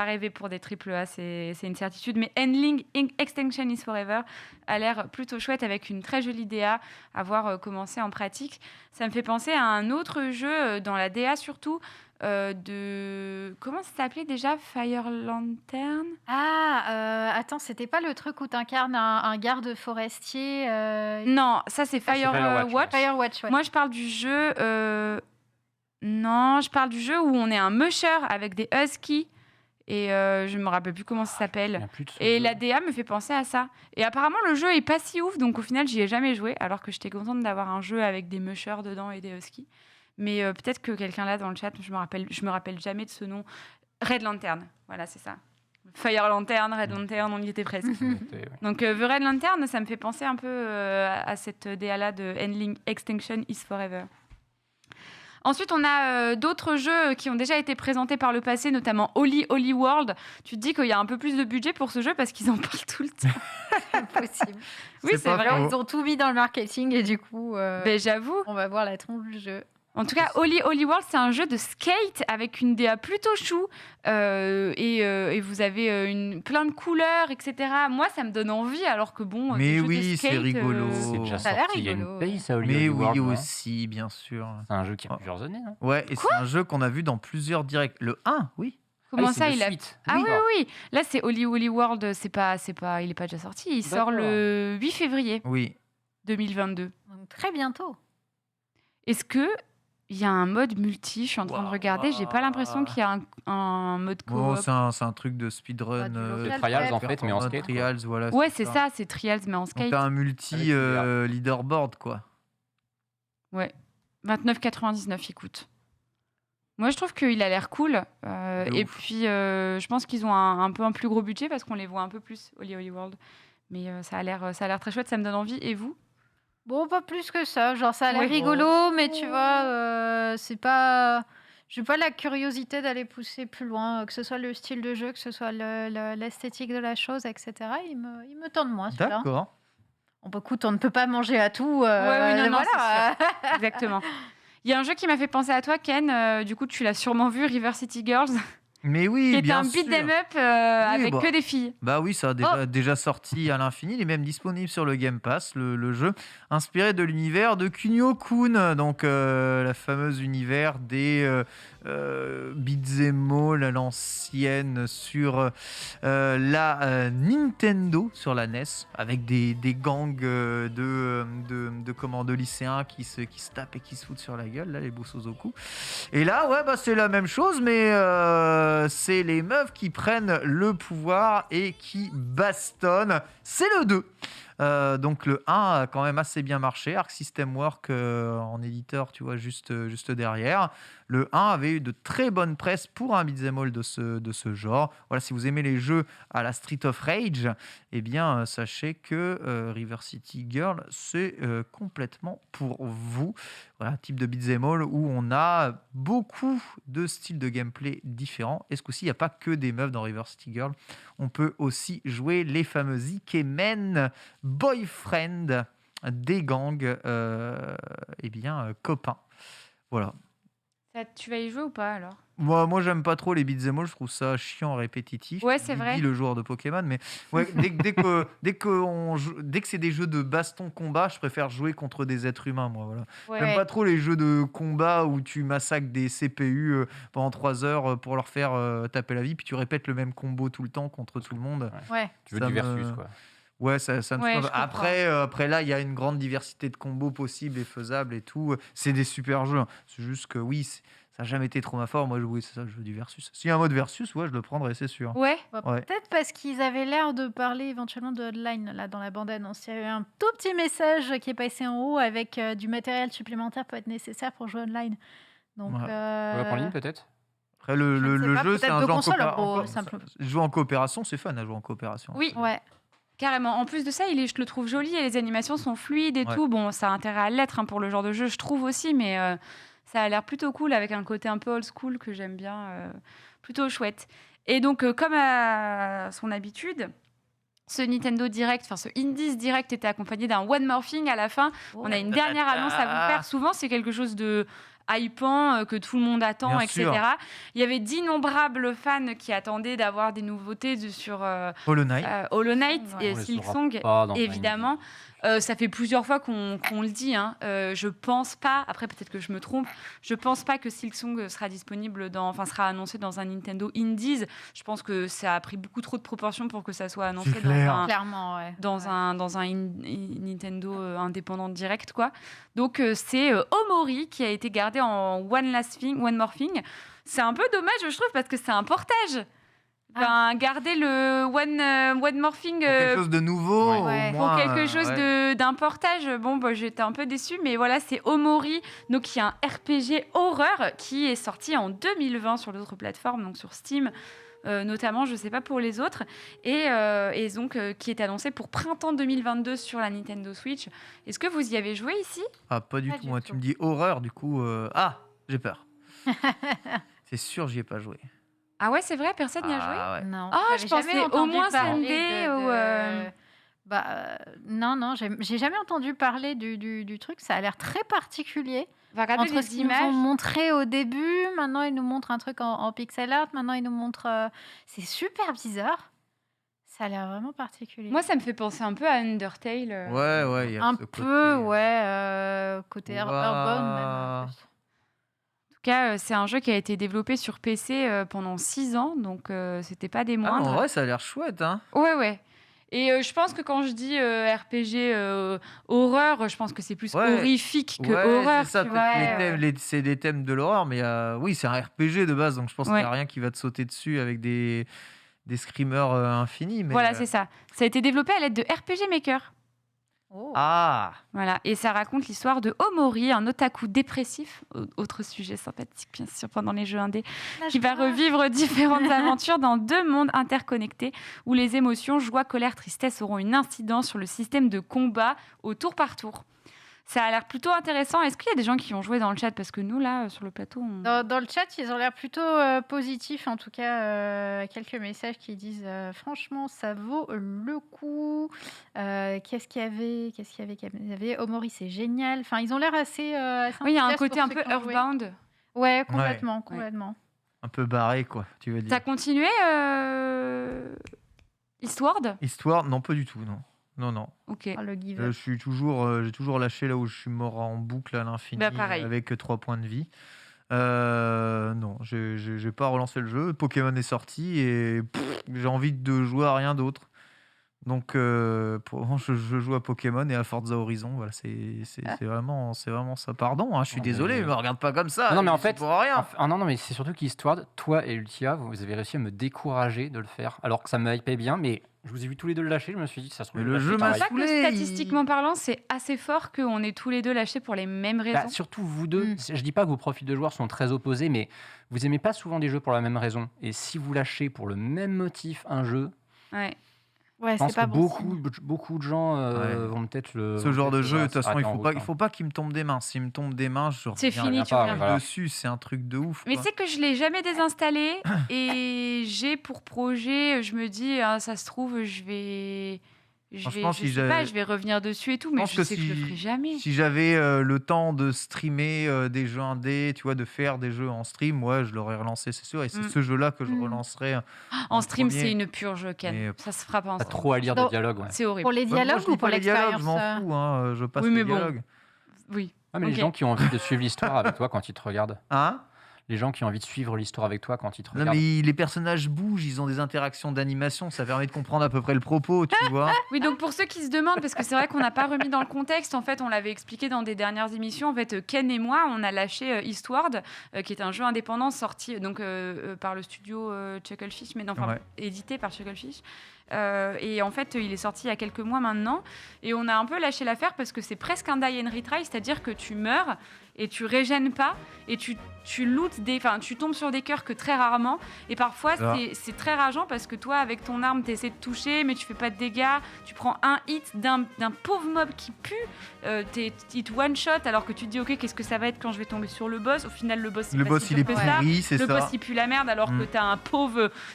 rêver pour des triple A, c'est une certitude. Mais Endling Extinction is Forever a l'air plutôt chouette avec une très jolie DA à voir commencer en pratique. Ça me fait penser à un autre jeu dans la DA surtout. Comment ça s'appelait déjà? Fire Lantern? Attends, c'était pas le truc où t'incarnes un garde forestier Non, ça c'est Fire Firewatch, Watch. ouais. Firewatch, ouais. Moi je parle du jeu. Non, je parle du jeu où on est un musher avec des huskies. Et je me rappelle plus comment ça Il y s'appelle. a plus de ce Et jeu. la DA me fait penser à ça. Et apparemment le jeu est pas si ouf, donc au final j'y ai jamais joué, alors que j'étais contente d'avoir un jeu avec des mushers dedans et des huskies. Mais peut-être que quelqu'un là dans le chat, je me rappelle jamais de ce nom. Red Lantern, voilà c'est ça. Fire Lantern, Red Lantern, on y était presque. Ouais. Donc The Red Lantern, ça me fait penser un peu à cette DA là de Endling Extinction is Forever. Ensuite, on a d'autres jeux qui ont déjà été présentés par le passé, notamment Holy World. Tu te dis qu'il y a un peu plus de budget pour ce jeu parce qu'ils en parlent tout le temps. Impossible. Oui, C'est c'est pas vrai. faux. Ils ont tout mis dans le marketing et du coup, Ben, j'avoue. on va voir la tronche du jeu. En tout cas, Holy World, c'est un jeu de skate avec une DA plutôt chou. Et vous avez plein de couleurs, etc. Moi, ça me donne envie, alors que bon. Mais des jeux de oui, c'est skate, rigolo. C'est déjà Ça a l'air sorti il y a rigolo, une paye, ça, Holy Mais oui World, non aussi, bien sûr. C'est un jeu qui a Oh. plusieurs années, non Ouais, et c'est un jeu qu'on a vu dans plusieurs directs. Le 1, oui. Comment Ah oui, c'est ça, de il a. suite. Ah oui, D'accord. oui. Là, c'est Holy World. Il est pas déjà sorti. Il sort D'accord. le 8 février Oui. 2022. Donc très bientôt. Est-ce que il y a un mode multi? Je suis en train de regarder. J'ai pas l'impression qu'il y a un mode Bon, coop. c'est un truc de speedrun. du C'est local, Trials, en ouais. fait, mais en skate, quoi. Trials, voilà. Ouais, c'est ça. C'est Trials, mais en Donc skate. t'as un Avec multi le leaderboard, quoi. Ouais. 29,99, écoute. Moi, je trouve qu'il a l'air cool. De Et ouf. puis, je pense qu'ils ont un peu un plus gros budget parce qu'on les voit un peu plus, Holy World. Mais ça a l'air très chouette. Ça me donne envie. Et vous? Bon, pas plus que ça. Genre, ça a l'air Oui. rigolo, mais tu vois, c'est pas. J'ai pas la curiosité d'aller pousser plus loin, que ce soit le style de jeu, que ce soit l'esthétique de la chose, etc. Il me tente moins, celui-là. D'accord. Écoute, on ne peut pas manger à tout. oui, non, non, voilà. Exactement. Il y a un jeu qui m'a fait penser à toi, Ken. Du coup, tu l'as sûrement vu, River City Girls. Mais qui oui, était bien un sûr. beat'em up avec bah. que des filles. Bah oui, ça a déjà sorti à l'infini. Il est même disponible sur le Game Pass, le jeu, inspiré de l'univers de Kunio-kun, donc la fameuse univers des beat'em all à l'ancienne sur la Nintendo, sur la NES, avec des gangs de lycéens qui se tapent et qui se foutent sur la gueule, là, les Bosozoku. Et là, ouais, bah, c'est la même chose, mais c'est les meufs qui prennent le pouvoir et qui bastonnent. C'est le 2. Donc le 1 a quand même assez bien marché. Arc System Works en éditeur, tu vois, juste derrière. Le 1 avait eu de très bonnes presses pour un beat'em all de ce genre. Voilà, si vous aimez les jeux à la Street of Rage, eh bien, sachez que River City Girl, c'est complètement pour vous. Voilà, type de beat'em all où on a beaucoup de styles de gameplay différents. Et ce coup-ci, il n'y a pas que des meufs dans River City Girl. On peut aussi jouer les fameux Ikemen boyfriend des gangs, copains. Voilà. Tu vas y jouer ou pas alors? Moi, j'aime pas trop les beat'em all, je trouve ça chiant, répétitif. Ouais, c'est Dit vrai. le joueur de Pokémon, mais ouais, dès que c'est des jeux de baston-combat, je préfère jouer contre des êtres humains, moi. Voilà. Ouais. J'aime pas trop les jeux de combat où tu massacres des CPU pendant 3 heures pour leur faire taper la vie, puis tu répètes le même combo tout le temps contre tout le monde. Ouais. Tu veux Ça du me- versus, quoi. Ouais, ça me Ouais, saoule. je comprends. Après là, il y a une grande diversité de combos possibles et faisables et tout. C'est des super jeux, hein. C'est juste que oui, ça n'a jamais été trop ma forme. Moi, c'est ça, je veux du versus. S'il y a un mode versus, ouais, je le prendrai, c'est sûr. Ouais. Bah, Ouais. peut-être parce qu'ils avaient l'air de parler éventuellement de online là dans la bande-annonce. Il y a eu un tout petit message qui est passé en haut avec du matériel supplémentaire peut être nécessaire pour jouer online. Donc, Ouais. On va prendre en ligne, peut-être. Après, Je le ne sais pas, jeu, c'est peut-être un de jeu en console, en coopération. gros, simplement. Jouer en coopération, c'est fun à jouer en coopération. Oui. Ouais. Carrément. En plus de ça, je le trouve joli et les animations sont fluides et Ouais. tout. Bon, ça a intérêt à l'être pour le genre de jeu, je trouve aussi, mais ça a l'air plutôt cool avec un côté un peu old school que j'aime bien. Plutôt chouette. Et donc, comme à son habitude, ce Nintendo Direct, ce Indies Direct était accompagné d'un One More Thing à la fin. On a une dernière annonce à vous faire. Souvent, c'est quelque chose de hypant, que tout le monde attend, Bien etc. sûr. Il y avait d'innombrables fans qui attendaient d'avoir des nouveautés sur Hollow Knight. Hollow Knight Ouais. et On les Silksong, saura pas dans évidemment. Ça fait plusieurs fois qu'on le dit. Je pense pas, après peut-être que je me trompe, je pense pas que Silksong sera disponible sera annoncé dans un Nintendo Indies. Je pense que ça a pris beaucoup trop de proportions pour que ça soit annoncé C'est clair. Clairement, ouais. dans un Nintendo indépendant direct, quoi. Donc c'est Omori qui a été gardé en One More Thing. C'est un peu dommage, je trouve, parce que c'est un portage. Garder le One More Thing Pour quelque chose de nouveau, Ouais. au pour moins, quelque chose d'un portage. Bon, j'étais un peu déçue, mais voilà, c'est Omori, donc qui est un RPG horreur qui est sorti en 2020 sur d'autres plateformes, donc sur Steam. Notamment, je ne sais pas pour les autres, et donc qui est annoncé pour printemps 2022 sur la Nintendo Switch. Est-ce que vous y avez joué ici? Ah, pas du Pas tout. du Moi, tout. tu me dis horreur, du coup. J'ai peur. C'est sûr, j'y ai pas joué. Ah ouais, c'est vrai, personne n'y a joué? Ah ouais. Non. Ah, J'avais je pensais jamais au entendu moins parler SMD ou, non, j'ai jamais entendu parler du truc. Ça a l'air très particulier. On va regarder Entre les ce qu'ils nous images. ont montré au début, maintenant ils nous montrent un truc en pixel art, maintenant ils nous montrent... C'est super bizarre. Ça a l'air vraiment particulier. Moi, ça me fait penser un peu à Undertale. Ouais, il y a un ce côté, peu, côté Ouah. urban même. En tout cas, c'est un jeu qui a été développé sur PC pendant 6 ans, donc c'était pas des Ah, moindres. en vrai, ça a l'air chouette, hein. Ouais. Et je pense que quand je dis RPG horreur, je pense que c'est plus Ouais. horrifique que Ouais, horreur. c'est ça. tu peut-être vois. les thèmes, c'est des thèmes de l'horreur, mais oui, c'est un RPG de base, donc je pense qu'il n'y a Ouais. rien qui va te sauter dessus avec des screamers infinis. Mais, Voilà, c'est ça. Ça a été développé à l'aide de RPG Maker. Oh. Ah, Voilà, et ça raconte l'histoire de Omori, un otaku dépressif, autre sujet sympathique bien sûr pendant les jeux indés, qui va revivre différentes aventures dans 2 mondes interconnectés où les émotions, joie, colère, tristesse auront une incidence sur le système de combat au tour par tour. Ça a l'air plutôt intéressant. Est-ce qu'il y a des gens qui ont joué dans le chat? Parce que nous, là, sur le plateau, Dans le chat, ils ont l'air plutôt positifs. En tout cas, quelques messages qui disent franchement, ça vaut le coup. Qu'est-ce qu'il y avait Omori, c'est génial. Enfin, ils ont l'air assez. oui, il y a un enthousiastes côté pour un ceux peu qui ont joué. Earthbound. Ouais, complètement. un peu barré, quoi, tu veux dire. T'as continué Eastward? Eastward, non, pas du tout, non. Non. Ok. Oh, le give Je up. suis toujours, j'ai toujours lâché là où je suis mort en boucle à l'infini, Bah, pareil. avec 3 points de vie. Non, j'ai pas relancé le jeu. Pokémon est sorti et j'ai envie de jouer à rien d'autre. Donc, pour le moment, je joue à Pokémon et à Forza Horizon. Voilà, c'est vraiment ça. Pardon, hein, je suis Non, désolé, mais- me regarde pas comme ça. Non, mais en j'y suis fait, pour rien. non, mais c'est surtout qu'Histoire, toi et Ultia, vous avez réussi à me décourager de le faire, alors que ça me hypait bien, mais je vous ai vu tous les deux le lâcher, je me suis dit, ça se trouve. Mais je le vais jeu lâcher m'a C'est pareil. pour ça que saoulé, statistiquement parlant, c'est assez fort qu'on ait tous les deux lâché pour les mêmes raisons. Bah, surtout vous deux, Mm. je dis pas que vos profils de joueurs sont très opposés, mais vous aimez pas souvent des jeux pour la même raison. Et si vous lâchez pour le même motif un jeu, Ouais. Ouais, je pense c'est pas que bon beaucoup de gens Ouais. vont peut-être le. Ce vont genre de peut-être, jeu, de toute façon, s'arrêter en il route, faut pas qu'il me tombe des mains. S'il me tombe des mains, je C'est reviens fini, rien tu pas, reviens. voilà. dessus. C'est un truc de ouf. Mais quoi. c'est que je l'ai jamais désinstallé et j'ai pour projet, je me dis, ah, ça se trouve, Franchement, je si sais pas, j'ai- je vais revenir dessus et tout, mais pense je que sais que je le si- ferai jamais. Si j'avais le temps de streamer des jeux indés, tu vois, de faire des jeux en stream, ouais, je l'aurais relancé, c'est sûr. Et c'est Mm. ce jeu-là que je Mm. relancerai. En stream, premier. c'est une purge, Ken. Mais, Ça se fera pas en Pas stream. trop à lire de Donc- dialogue. Ouais. C'est horrible. Pour les Moi, dialogues je lis ou pour pas les dialogues, je l'expérience m'en fous. Je passe Oui, mais les bon. dialogues. Oui. Ah, mais Ok. les gens qui ont envie de suivre l'histoire avec toi quand ils te regardent. Hein? Les gens qui ont envie de suivre l'histoire avec toi quand ils te Non, regardent. mais les personnages bougent, ils ont des interactions d'animation, ça permet de comprendre à peu près le propos, tu vois. Oui, donc pour ceux qui se demandent, parce que c'est vrai qu'on n'a pas remis dans le contexte, en fait, on l'avait expliqué dans des dernières émissions, en fait, Ken et moi, on a lâché Eastward, qui est un jeu indépendant sorti donc, par le studio Chucklefish, mais non, enfin, Ouais. édité par Chucklefish. Et en fait, il est sorti il y a quelques mois maintenant. Et on a un peu lâché l'affaire parce que c'est presque un die and retry, c'est-à-dire que tu meurs et tu régènes pas et tu lootes tu tombes sur des cœurs que très rarement. Et parfois, Ah. c'est très rageant parce que toi, avec ton arme, tu essaies de toucher, mais tu fais pas de dégâts. Tu prends un hit d'un pauvre mob qui pue. Il te one-shot alors que tu te dis, ok, qu'est-ce que ça va être quand je vais tomber sur le boss? Au final, le boss, Le pas boss, si il est dur que ça. pourri, c'est Le ça. boss il pue la merde alors que Mm. t'as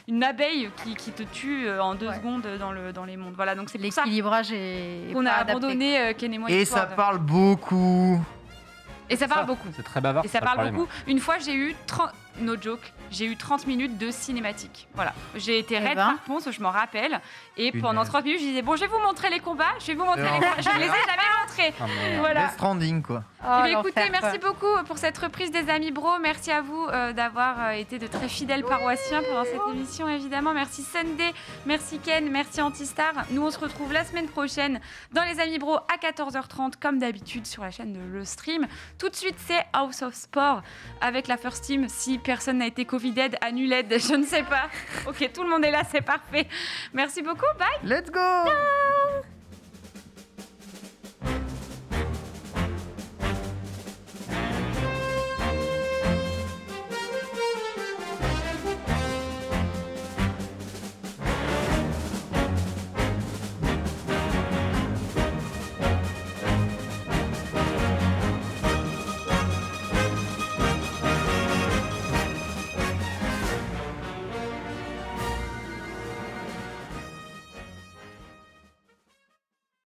une abeille qui te tue en 2 Ouais. secondes dans les mondes. Voilà, donc c'est pour ça L'équilibrage est qu'on a pas adapté. abandonné Ken et moi. Et ça Eastward. parle beaucoup. Et ça parle beaucoup. C'est très bavard. Et c'est ça pas le parle problème. beaucoup. Une fois, j'ai eu 30... No joke, j'ai eu 30 minutes de cinématique. Voilà. J'ai été raide ben. par Ponce, je m'en rappelle. Et Punaise. pendant 30 minutes, je disais, bon, je vais vous montrer les combats. Je vais vous montrer les combats. Je ne les ai jamais montrés. Ah, mais- Voilà. Death Stranding, quoi. Oh, Eh bien, écoutez, l'enfer, merci beaucoup pour cette reprise des Amis Bro. Merci à vous d'avoir été de très fidèles paroissiens pendant cette émission, évidemment. Merci Sunday, merci Ken, merci Antistar. Nous, on se retrouve la semaine prochaine dans les Amis Bro à 14h30, comme d'habitude, sur la chaîne de Le Stream. Tout de suite, c'est House of Sport avec la First Team. Si personne n'a été Covided, annuled, je ne sais pas. Ok, tout le monde est là, c'est parfait. Merci beaucoup, bye. Let's go!